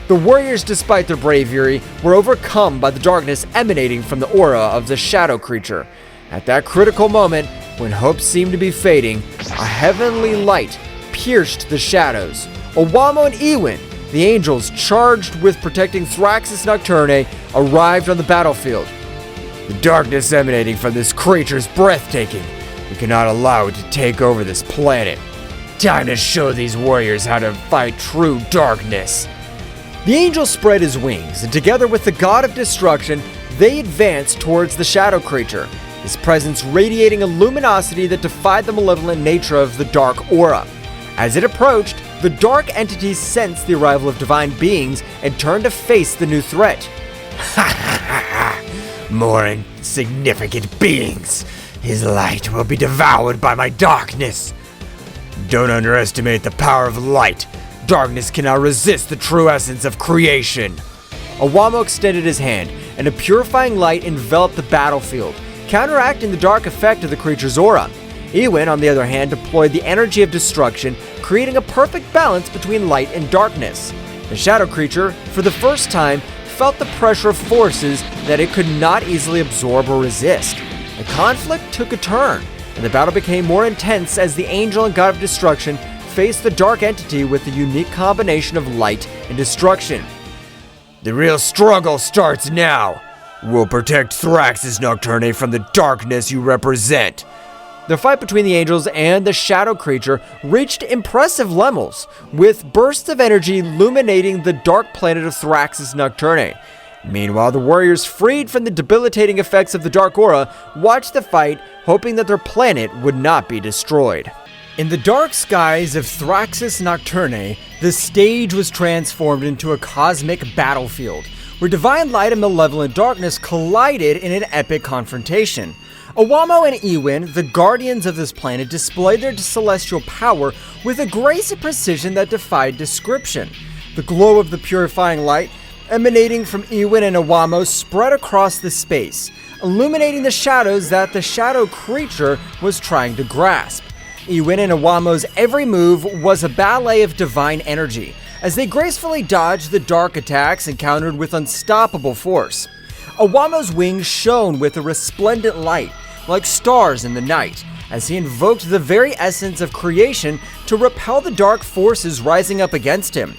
The warriors, despite their bravery, were overcome by the darkness emanating from the aura of the shadow creature. At that critical moment, when hope seemed to be fading, a heavenly light pierced the shadows. Awamo and Ewin, the angels charged with protecting Thraxus Nocturne, arrived on the battlefield. The darkness emanating from this creature is breathtaking. We cannot allow it to take over this planet. Time to show these warriors how to fight true darkness. The angel spread his wings, and together with the god of destruction, they advanced towards the shadow creature, his presence radiating a luminosity that defied the malevolent nature of the dark aura. As it approached, the dark entities sensed the arrival of divine beings and turned to face the new threat. Ha ha ha ha! More insignificant beings. His light will be devoured by my darkness. Don't underestimate the power of light. Darkness cannot resist the true essence of creation. Awamo extended his hand, and a purifying light enveloped the battlefield, counteracting the dark effect of the creature's aura. Ewin, on the other hand, deployed the energy of destruction, creating a perfect balance between light and darkness. The shadow creature, for the first time, felt the pressure of forces that it could not easily absorb or resist. The conflict took a turn, and the battle became more intense as the angel and god of destruction faced the dark entity with a unique combination of light and destruction. The real struggle starts now. We'll protect Thraxus Nocturne from the darkness you represent. The fight between the angels and the shadow creature reached impressive levels, with bursts of energy illuminating the dark planet of Thraxis Nocturne. Meanwhile, the warriors, freed from the debilitating effects of the dark aura, watched the fight, hoping that their planet would not be destroyed. In the dark skies of Thraxis Nocturne, the stage was transformed into a cosmic battlefield, where divine light and malevolent darkness collided in an epic confrontation. Owamo and Ewin, the guardians of this planet, displayed their celestial power with a grace and precision that defied description. The glow of the purifying light emanating from Ewin and Owamo spread across the space, illuminating the shadows that the shadow creature was trying to grasp. Ewin and Owamo's every move was a ballet of divine energy, as they gracefully dodged the dark attacks encountered with unstoppable force. Owamo's wings shone with a resplendent light, like stars in the night, as he invoked the very essence of creation to repel the dark forces rising up against him.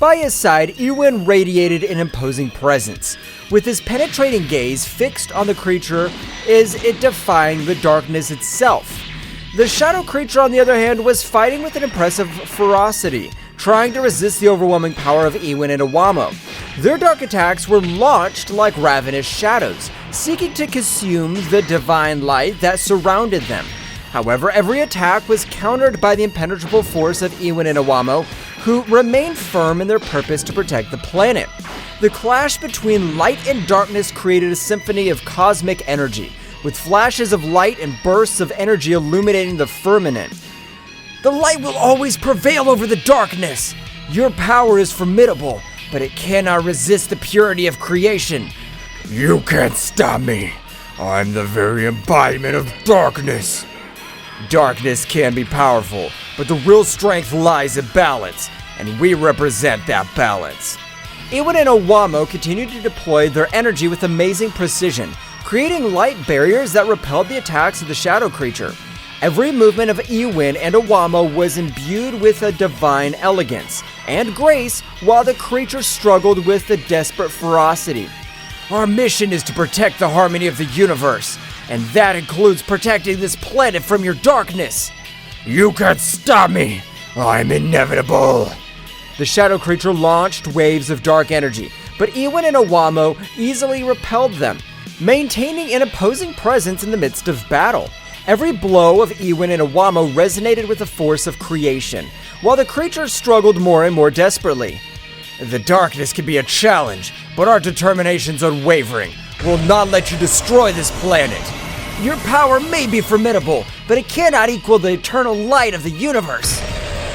By his side, Ewin radiated an imposing presence, with his penetrating gaze fixed on the creature as it defying the darkness itself. The shadow creature, on the other hand, was fighting with an impressive ferocity, trying to resist the overwhelming power of Ewin and Owamo. Their dark attacks were launched like ravenous shadows, seeking to consume the divine light that surrounded them. However, every attack was countered by the impenetrable force of Ewin and Owamo, who remained firm in their purpose to protect the planet. The clash between light and darkness created a symphony of cosmic energy, with flashes of light and bursts of energy illuminating the firmament. The light will always prevail over the darkness. Your power is formidable, but it cannot resist the purity of creation. You can't stop me. I'm the very embodiment of darkness. Darkness can be powerful, but the real strength lies in balance, and we represent that balance. Ewin and Owamo continued to deploy their energy with amazing precision, creating light barriers that repelled the attacks of the shadow creature. Every movement of Ewin and Owamo was imbued with a divine elegance and grace, while the creature struggled with a desperate ferocity. Our mission is to protect the harmony of the universe, and that includes protecting this planet from your darkness. You can't stop me. I'm inevitable. The shadow creature launched waves of dark energy, but Ewin and Owamo easily repelled them, maintaining an opposing presence in the midst of battle. Every blow of Ewin and Owamo resonated with the force of creation, while the creature struggled more and more desperately. The darkness can be a challenge, but our determination's unwavering. We'll not let you destroy this planet. Your power may be formidable, but it cannot equal the eternal light of the universe.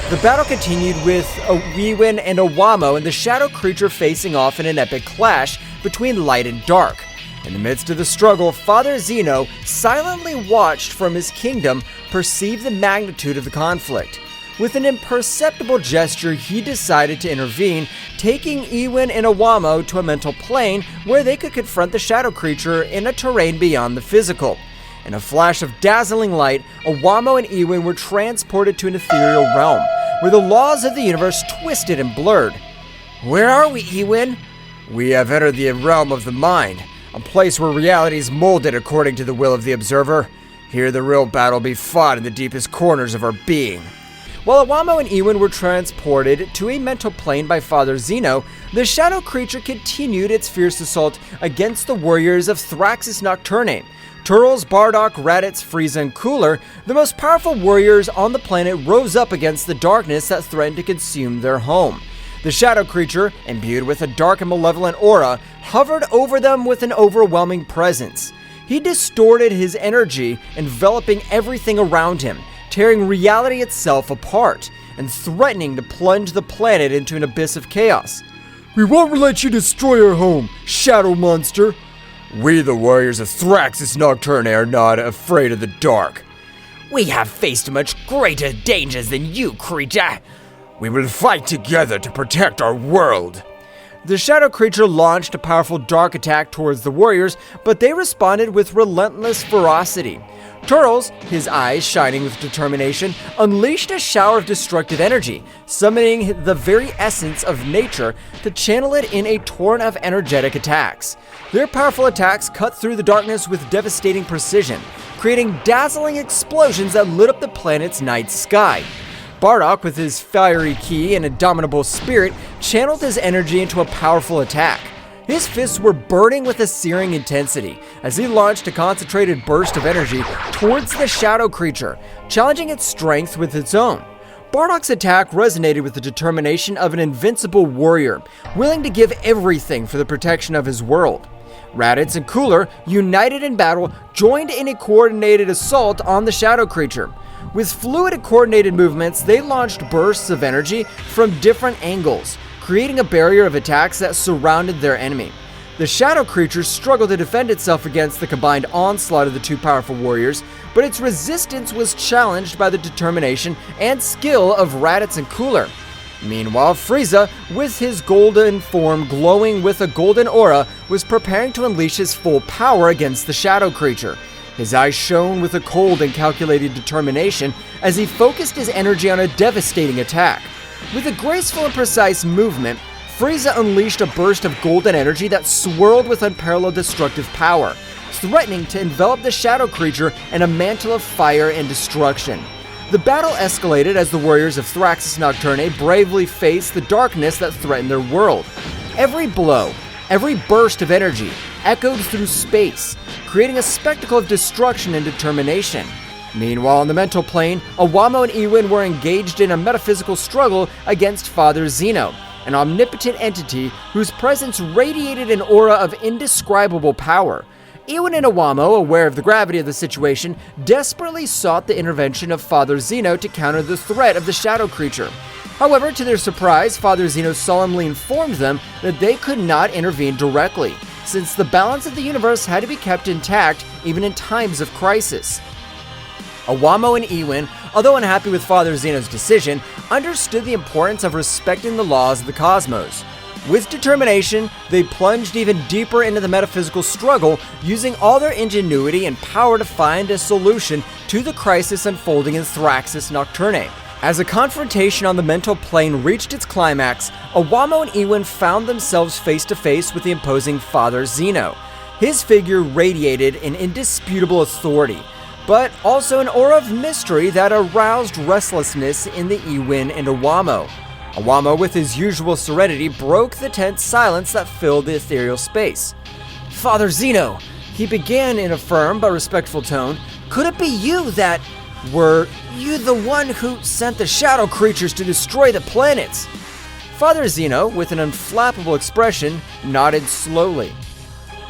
The battle continued with Ewin and Owamo and the shadow creature facing off in an epic clash between light and dark. In the midst of the struggle, Father Zeno silently watched from his kingdom, perceived the magnitude of the conflict. With an imperceptible gesture, he decided to intervene, taking Ewin and Owamo to a mental plane where they could confront the shadow creature in a terrain beyond the physical. In a flash of dazzling light, Owamo and Ewin were transported to an ethereal realm, where the laws of the universe twisted and blurred. Where are we, Ewin? We have entered the realm of the mind, a place where reality is molded according to the will of the observer. Here the real battle be fought in the deepest corners of our being. While Owamo and Ewin were transported to a mental plane by Father Zeno, the shadow creature continued its fierce assault against the warriors of Thraxis Nocturne. Turles, Bardock, Raditz, Frieza, and Cooler, the most powerful warriors on the planet, rose up against the darkness that threatened to consume their home. The shadow creature, imbued with a dark and malevolent aura, hovered over them with an overwhelming presence. He distorted his energy, enveloping everything around him, tearing reality itself apart, and threatening to plunge the planet into an abyss of chaos. We won't let you destroy our home, shadow monster. We, the warriors of Thraxis Nocturne, are not afraid of the dark. We have faced much greater dangers than you, creature. We will fight together to protect our world. The shadow creature launched a powerful dark attack towards the warriors, but they responded with relentless ferocity. Turles, his eyes shining with determination, unleashed a shower of destructive energy, summoning the very essence of nature to channel it in a torrent of energetic attacks. Their powerful attacks cut through the darkness with devastating precision, creating dazzling explosions that lit up the planet's night sky. Bardock, with his fiery ki and indomitable spirit, channeled his energy into a powerful attack. His fists were burning with a searing intensity as he launched a concentrated burst of energy towards the shadow creature, challenging its strength with its own. Bardock's attack resonated with the determination of an invincible warrior, willing to give everything for the protection of his world. Raditz and Cooler, united in battle, joined in a coordinated assault on the shadow creature. With fluid and coordinated movements, they launched bursts of energy from different angles, creating a barrier of attacks that surrounded their enemy. The shadow creature struggled to defend itself against the combined onslaught of the two powerful warriors, but its resistance was challenged by the determination and skill of Raditz and Cooler. Meanwhile, Frieza, with his golden form glowing with a golden aura, was preparing to unleash his full power against the shadow creature. His eyes shone with a cold and calculated determination as he focused his energy on a devastating attack. With a graceful and precise movement, Frieza unleashed a burst of golden energy that swirled with unparalleled destructive power, threatening to envelop the shadow creature in a mantle of fire and destruction. The battle escalated as the warriors of Thraxus Nocturne bravely faced the darkness that threatened their world. Every blow, every burst of energy echoed through space, creating a spectacle of destruction and determination. Meanwhile, on the mental plane, Awamo and Ewin were engaged in a metaphysical struggle against Father Zeno, an omnipotent entity whose presence radiated an aura of indescribable power. Ewin and Awamo, aware of the gravity of the situation, desperately sought the intervention of Father Zeno to counter the threat of the shadow creature. However, to their surprise, Father Zeno solemnly informed them that they could not intervene directly, since the balance of the universe had to be kept intact even in times of crisis. Awamo and Ewin, although unhappy with Father Zeno's decision, understood the importance of respecting the laws of the cosmos. With determination, they plunged even deeper into the metaphysical struggle, using all their ingenuity and power to find a solution to the crisis unfolding in Thraxus Nocturne. As a confrontation on the mental plane reached its climax, Awamo and Ewin found themselves face to face with the imposing Father Zeno. His figure radiated an indisputable authority, but also an aura of mystery that aroused restlessness in the Ewin and Awamo. Awamo, with his usual serenity, broke the tense silence that filled the ethereal space. "Father Zeno," he began in a firm but respectful tone, "could it be you that... were you the one who sent the shadow creatures to destroy the planets?" Father Zeno, with an unflappable expression, nodded slowly.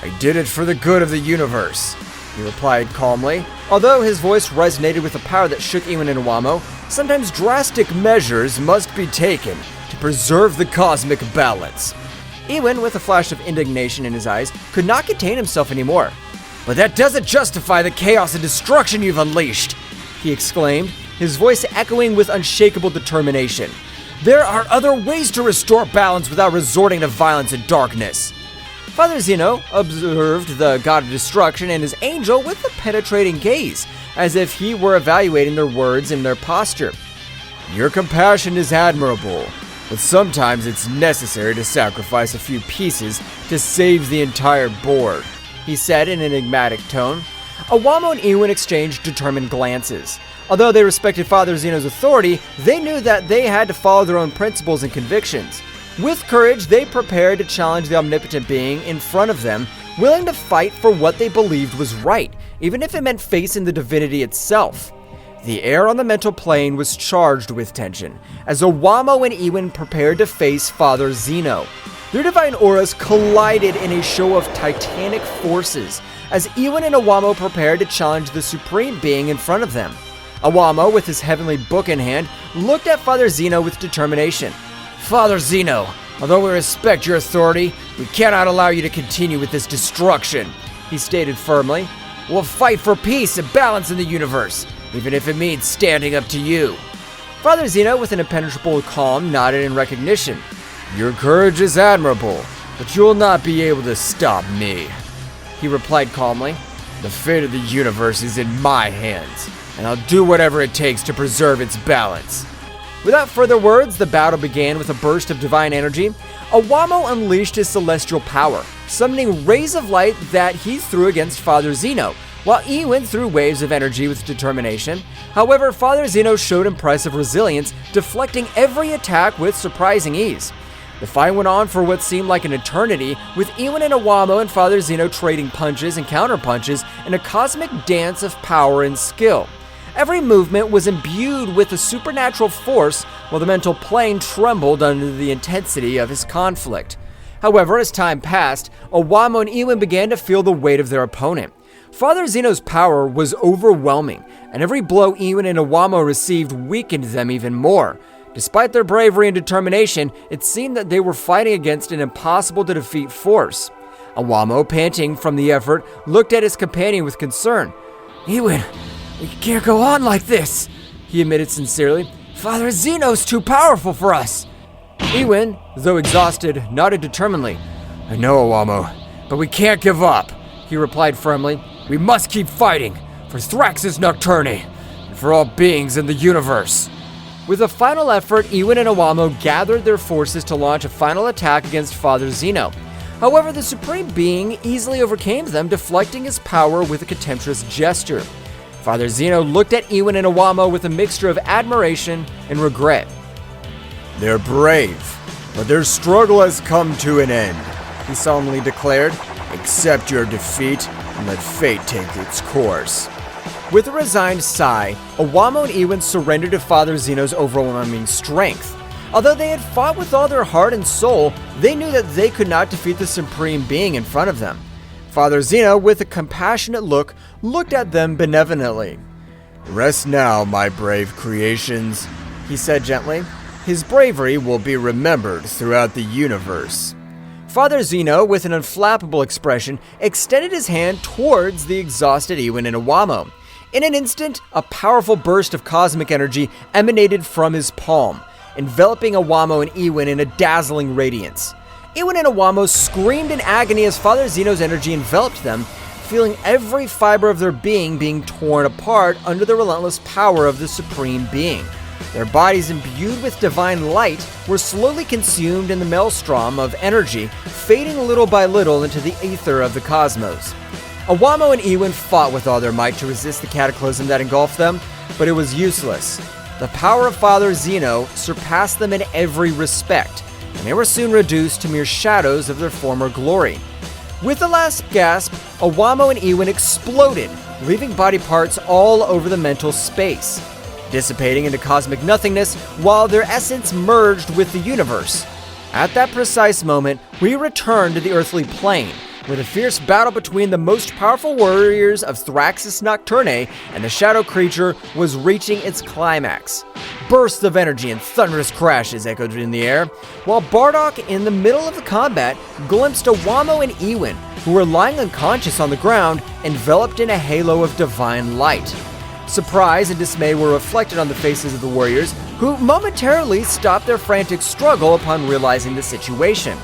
"I did it for the good of the universe," he replied calmly. Although his voice resonated with a power that shook Ewin and Awamo, sometimes drastic measures must be taken to preserve the cosmic balance. Ewin, with a flash of indignation in his eyes, could not contain himself anymore. "But that doesn't justify the chaos and destruction you've unleashed!" he exclaimed, his voice echoing with unshakable determination. "There are other ways to restore balance without resorting to violence and darkness." Father Zeno observed the god of destruction and his angel with a penetrating gaze, as if he were evaluating their words and their posture. "Your compassion is admirable, but sometimes it's necessary to sacrifice a few pieces to save the entire board," he said in an enigmatic tone. Awamo and Ewin exchanged determined glances. Although they respected Father Zeno's authority, they knew that they had to follow their own principles and convictions. With courage, they prepared to challenge the omnipotent being in front of them, willing to fight for what they believed was right, even if it meant facing the divinity itself. The air on the mental plane was charged with tension, as Awamo and Ewin prepared to face Father Zeno. Their divine auras collided in a show of titanic forces, as Ewin and Awamo prepared to challenge the supreme being in front of them. Awamo, with his heavenly book in hand, looked at Father Zeno with determination. "Father Zeno, although we respect your authority, we cannot allow you to continue with this destruction," he stated firmly. "We'll fight for peace and balance in the universe, even if it means standing up to you." Father Zeno, with an impenetrable calm, nodded in recognition. "Your courage is admirable, but you will not be able to stop me," he replied calmly. "The fate of the universe is in my hands, and I'll do whatever it takes to preserve its balance." Without further words, the battle began with a burst of divine energy. Awamo unleashed his celestial power, summoning rays of light that he threw against Father Zeno, while Ewin threw waves of energy with determination. However, Father Zeno showed impressive resilience, deflecting every attack with surprising ease. The fight went on for what seemed like an eternity, with Ewin and Iwamo and Father Zeno trading punches and counterpunches in a cosmic dance of power and skill. Every movement was imbued with a supernatural force, while the mental plane trembled under the intensity of his conflict. However, as time passed, Iwamo and Ewin began to feel the weight of their opponent. Father Zeno's power was overwhelming, and every blow Ewin and Iwamo received weakened them even more. Despite their bravery and determination, it seemed that they were fighting against an impossible-to-defeat force. Iwamo, panting from the effort, looked at his companion with concern. "Ewin, we can't go on like this," he admitted sincerely. "Father Zeno's too powerful for us." Ewin, though exhausted, nodded determinedly. "I know, Iwamo, but we can't give up," he replied firmly. "We must keep fighting, for Thraxus Nocturne, and for all beings in the universe." With a final effort, Ewin and Iwamo gathered their forces to launch a final attack against Father Zeno. However, the Supreme Being easily overcame them, deflecting his power with a contemptuous gesture. Father Zeno looked at Ewin and Iwamo with a mixture of admiration and regret. "They're brave, but their struggle has come to an end," he solemnly declared. "Accept your defeat and let fate take its course." With a resigned sigh, Iwamo and Ewin surrendered to Father Zeno's overwhelming strength. Although they had fought with all their heart and soul, they knew that they could not defeat the Supreme Being in front of them. Father Zeno, with a compassionate look, looked at them benevolently. "Rest now, my brave creations," he said gently. "His bravery will be remembered throughout the universe." Father Zeno, with an unflappable expression, extended his hand towards the exhausted Ewin and Iwamo. In an instant, a powerful burst of cosmic energy emanated from his palm, enveloping Iwamo and Ewin in a dazzling radiance. Ewin and Iwamo screamed in agony as Father Zeno's energy enveloped them, feeling every fiber of their being torn apart under the relentless power of the Supreme Being. Their bodies, imbued with divine light, were slowly consumed in the maelstrom of energy, fading little by little into the aether of the cosmos. Iwamo and Ewin fought with all their might to resist the cataclysm that engulfed them, but it was useless. The power of Father Zeno surpassed them in every respect, and they were soon reduced to mere shadows of their former glory. With the last gasp, Iwamo and Ewin exploded, leaving body parts all over the mental space, dissipating into cosmic nothingness while their essence merged with the universe. At that precise moment, we return to the earthly plane, where the fierce battle between the most powerful warriors of Thraxus Nocturne and the shadow creature was reaching its climax. Bursts of energy and thunderous crashes echoed in the air, while Bardock, in the middle of the combat, glimpsed Iwamo and Ewin, who were lying unconscious on the ground, enveloped in a halo of divine light. Surprise and dismay were reflected on the faces of the warriors, who momentarily stopped their frantic struggle upon realizing the situation.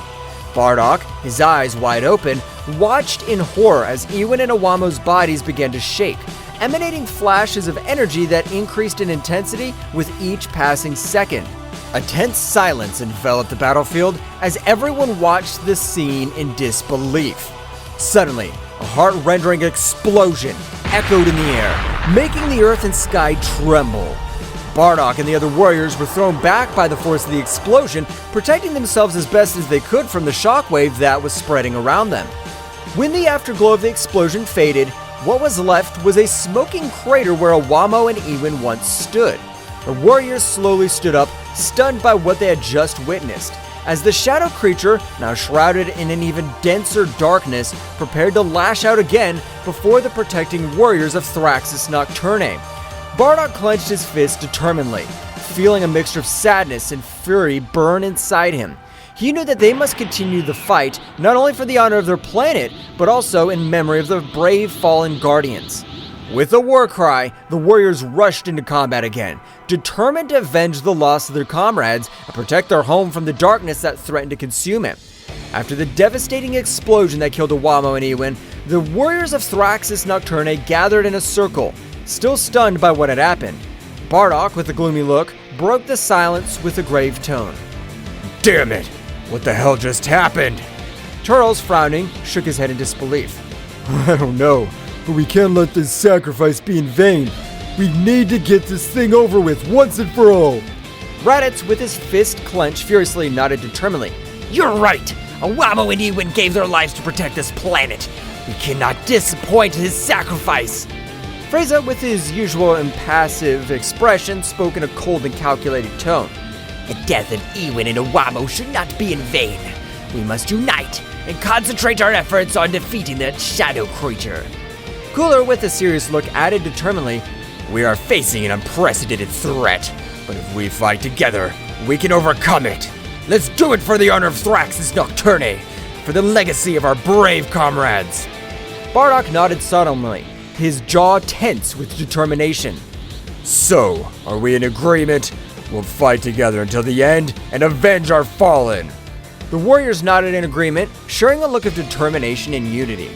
Bardock, his eyes wide open, watched in horror as Ewin and Iwamo's bodies began to shake, emanating flashes of energy that increased in intensity with each passing second. A tense silence enveloped the battlefield as everyone watched the scene in disbelief. Suddenly, a heart-rending explosion echoed in the air, making the earth and sky tremble. Bardock and the other warriors were thrown back by the force of the explosion, protecting themselves as best as they could from the shockwave that was spreading around them. When the afterglow of the explosion faded, what was left was a smoking crater where Iwamo and Ewin once stood. The warriors slowly stood up, stunned by what they had just witnessed, as the shadow creature, now shrouded in an even denser darkness, prepared to lash out again before the protecting warriors of Thraxus Nocturne. Bardock clenched his fist determinedly, feeling a mixture of sadness and fury burn inside him. He knew that they must continue the fight, not only for the honor of their planet, but also in memory of their brave fallen guardians. With a war cry, the warriors rushed into combat again, determined to avenge the loss of their comrades and protect their home from the darkness that threatened to consume it. After the devastating explosion that killed Iwamo and Ewin, the warriors of Thraxus Nocturne gathered in a circle, still stunned by what had happened. Bardock, with a gloomy look, broke the silence with a grave tone. "Damn it! What the hell just happened?" Turles, frowning, shook his head in disbelief. "I don't know. but we can't let this sacrifice be in vain. We need to get this thing over with once and for all. Raditz, with his fist clenched, furiously nodded determinedly. You're right! Awamo and Ewin gave their lives to protect this planet. We cannot disappoint his sacrifice. Frieza, with his usual impassive expression, spoke in a cold and calculated tone. The death of Ewin and Awamo should not be in vain. We must unite and concentrate our efforts on defeating that shadow creature. Cooler, with a serious look, added determinedly, We are facing an unprecedented threat, but if we fight together, we can overcome it. Let's do it for the honor of Thrax's Nocturne, for the legacy of our brave comrades. Bardock nodded solemnly, his jaw tense with determination. So, are we in agreement? We'll fight together until the end and avenge our fallen. The warriors nodded in agreement, sharing a look of determination and unity.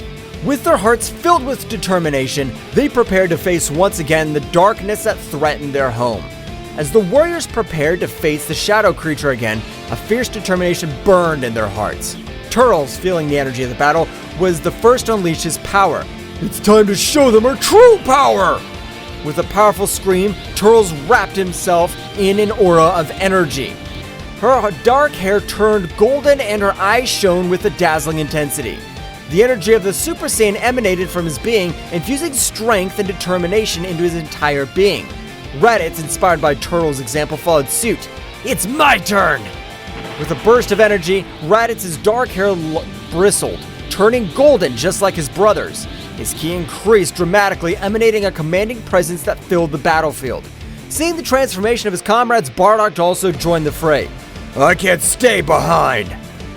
With their hearts filled with determination, they prepared to face once again the darkness that threatened their home. As the warriors prepared to face the shadow creature again, a fierce determination burned in their hearts. Turtles, feeling the energy of the battle, was the first to unleash his power. It's time to show them our true power! With a powerful scream, Turtles wrapped himself in an aura of energy. Her dark hair turned golden and her eyes shone with a dazzling intensity. The energy of the Super Saiyan emanated from his being, infusing strength and determination into his entire being. Raditz, inspired by Turtle's example, followed suit. It's my turn! With a burst of energy, Raditz's dark hair bristled, turning golden just like his brother's. His ki increased dramatically, emanating a commanding presence that filled the battlefield. Seeing the transformation of his comrades, Bardock also joined the fray. I can't stay behind!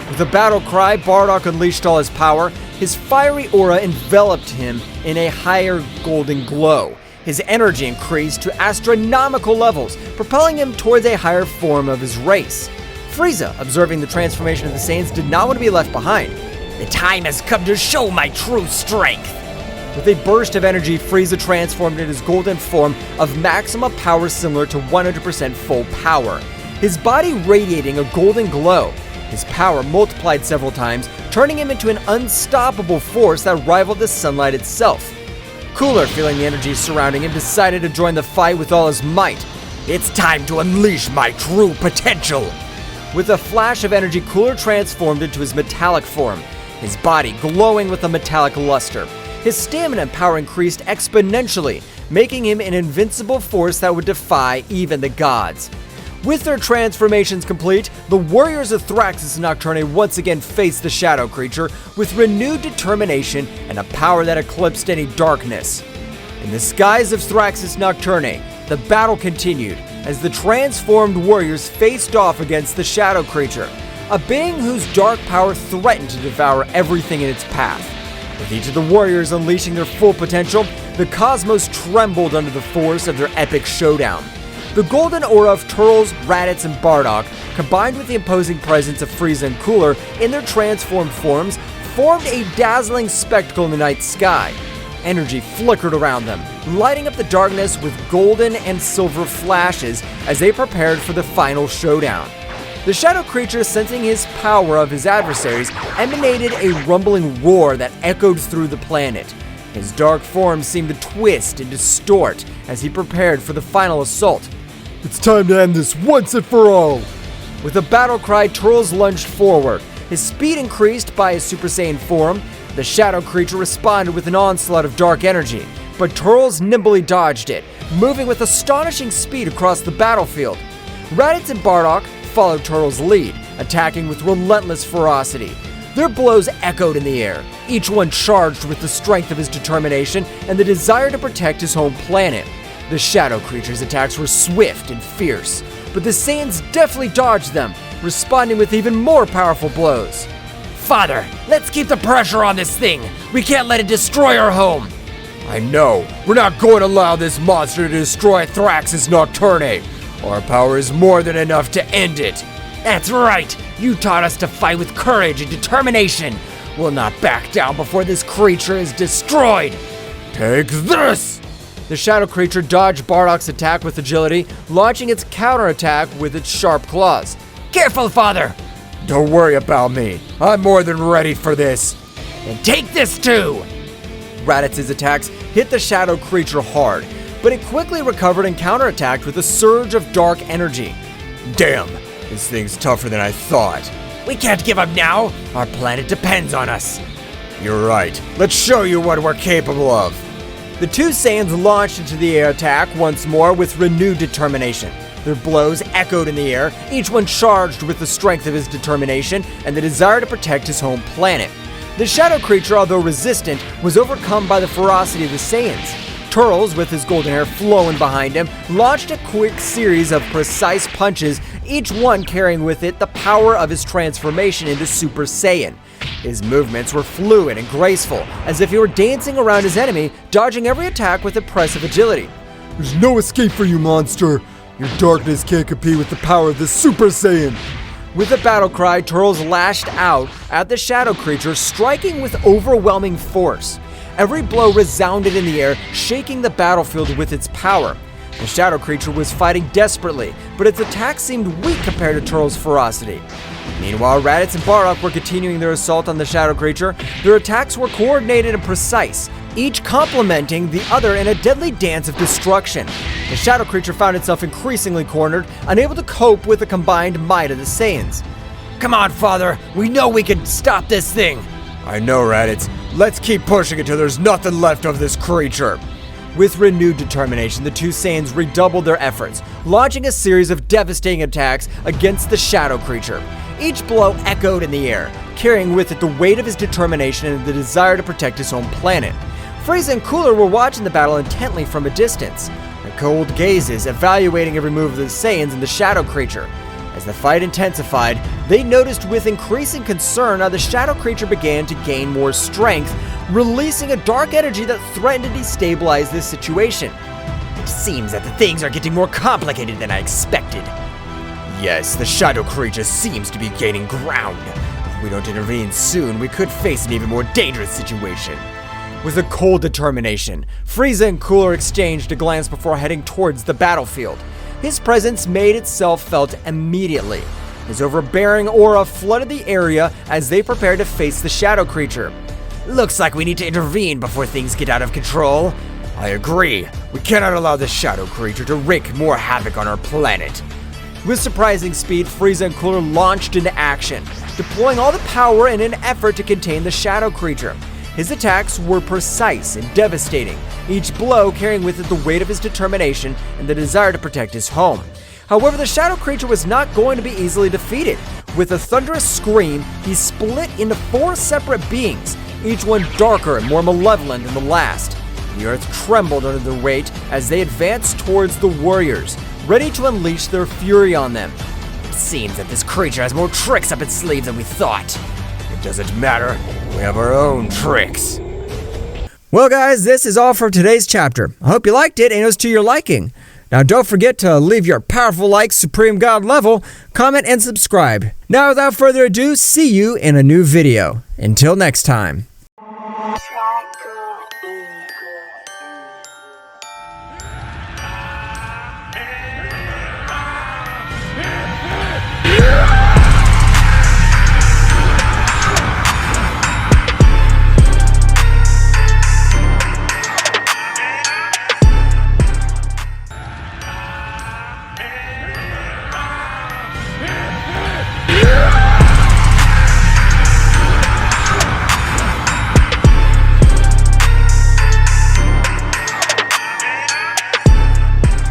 With a battle cry, Bardock unleashed all his power. His fiery aura enveloped him in a higher golden glow. His energy increased to astronomical levels, propelling him towards a higher form of his race. Frieza, observing the transformation of the Saiyans, did not want to be left behind. The time has come to show my true strength. With a burst of energy, Frieza transformed into his golden form of maximum power similar to 100% full power. His body radiating a golden glow. His power multiplied several times, turning him into an unstoppable force that rivaled the sunlight itself. Cooler, feeling the energy surrounding him, decided to join the fight with all his might. It's time to unleash my true potential. With a flash of energy, Cooler transformed into his metallic form, his body glowing with a metallic luster. His stamina and power increased exponentially, making him an invincible force that would defy even the gods. With their transformations complete, the warriors of Thrax's Nocturne once again faced the shadow creature with renewed determination and a power that eclipsed any darkness. In the skies of Thrax's Nocturne, the battle continued as the transformed warriors faced off against the shadow creature, a being whose dark power threatened to devour everything in its path. With each of the warriors unleashing their full potential, the cosmos trembled under the force of their epic showdown. The golden aura of Turtles, Raditz, and Bardock, combined with the imposing presence of Frieza and Cooler in their transformed forms, formed a dazzling spectacle in the night sky. Energy flickered around them, lighting up the darkness with golden and silver flashes as they prepared for the final showdown. The shadow creature, sensing his power of his adversaries, emanated a rumbling roar that echoed through the planet. His dark form seemed to twist and distort as he prepared for the final assault. It's time to end this once and for all! With a battle cry, Turtles lunged forward. His speed increased by his Super Saiyan form. The shadow creature responded with an onslaught of dark energy, but Turtles nimbly dodged it, moving with astonishing speed across the battlefield. Raditz and Bardock followed Turtles' lead, attacking with relentless ferocity. Their blows echoed in the air, each one charged with the strength of his determination and the desire to protect his home planet. The shadow creature's attacks were swift and fierce, but the Saiyans deftly dodged them, responding with even more powerful blows. Father, let's keep the pressure on this thing. We can't let it destroy our home. I know. We're not going to allow this monster to destroy Thrax's Nocturne. Our power is more than enough to end it. That's right. You taught us to fight with courage and determination. We'll not back down before this creature is destroyed. Take this! The shadow creature dodged Bardock's attack with agility, launching its counterattack with its sharp claws. Careful, Father! Don't worry about me. I'm more than ready for this. And take this too! Raditz's attacks hit the shadow creature hard, but it quickly recovered and counterattacked with a surge of dark energy. Damn, this thing's tougher than I thought. We can't give up now. Our planet depends on us. You're right. Let's show you what we're capable of. The two Saiyans launched into the air attack once more with renewed determination. Their blows echoed in the air, each one charged with the strength of his determination and the desire to protect his home planet. The shadow creature, although resistant, was overcome by the ferocity of the Saiyans. Turles, with his golden hair flowing behind him, launched a quick series of precise punches, each one carrying with it the power of his transformation into Super Saiyan. His movements were fluid and graceful, as if he were dancing around his enemy, dodging every attack with impressive agility. There's no escape for you, monster! Your darkness can't compete with the power of the Super Saiyan! With a battle cry, Turles lashed out at the shadow creature, striking with overwhelming force. Every blow resounded in the air, shaking the battlefield with its power. The shadow creature was fighting desperately, but its attacks seemed weak compared to Turles' ferocity. Meanwhile, Raditz and Bardock were continuing their assault on the shadow creature. Their attacks were coordinated and precise, each complementing the other in a deadly dance of destruction. The shadow creature found itself increasingly cornered, unable to cope with the combined might of the Saiyans. Come on, Father. We know we can stop this thing. I know, Raditz. Let's keep pushing until there's nothing left of this creature. With renewed determination, the two Saiyans redoubled their efforts, launching a series of devastating attacks against the shadow creature. Each blow echoed in the air, carrying with it the weight of his determination and the desire to protect his home planet. Frieza and Cooler were watching the battle intently from a distance, their cold gazes evaluating every move of the Saiyans and the shadow creature. As the fight intensified, they noticed with increasing concern how the shadow creature began to gain more strength, releasing a dark energy that threatened to destabilize this situation. It seems that the things are getting more complicated than I expected. Yes, the shadow creature seems to be gaining ground. If we don't intervene soon, we could face an even more dangerous situation. With a cold determination, Frieza and Cooler exchanged a glance before heading towards the battlefield. His presence made itself felt immediately. His overbearing aura flooded the area as they prepared to face the shadow creature. Looks like we need to intervene before things get out of control. I agree. We cannot allow the shadow creature to wreak more havoc on our planet. With surprising speed, Frieza and Cooler launched into action, deploying all the power in an effort to contain the shadow creature. His attacks were precise and devastating, each blow carrying with it the weight of his determination and the desire to protect his home. However, the shadow creature was not going to be easily defeated. With a thunderous scream, he split into 4 separate beings, each one darker and more malevolent than the last. The earth trembled under their weight as they advanced towards the warriors, ready to unleash their fury on them. It seems that this creature has more tricks up its sleeves than we thought. It doesn't matter. We have our own tricks. Well guys, this is all for today's chapter. I hope you liked it and it was to your liking. Now don't forget to leave your powerful like Supreme God level, comment and subscribe. Now without further ado, see you in a new video. Until next time.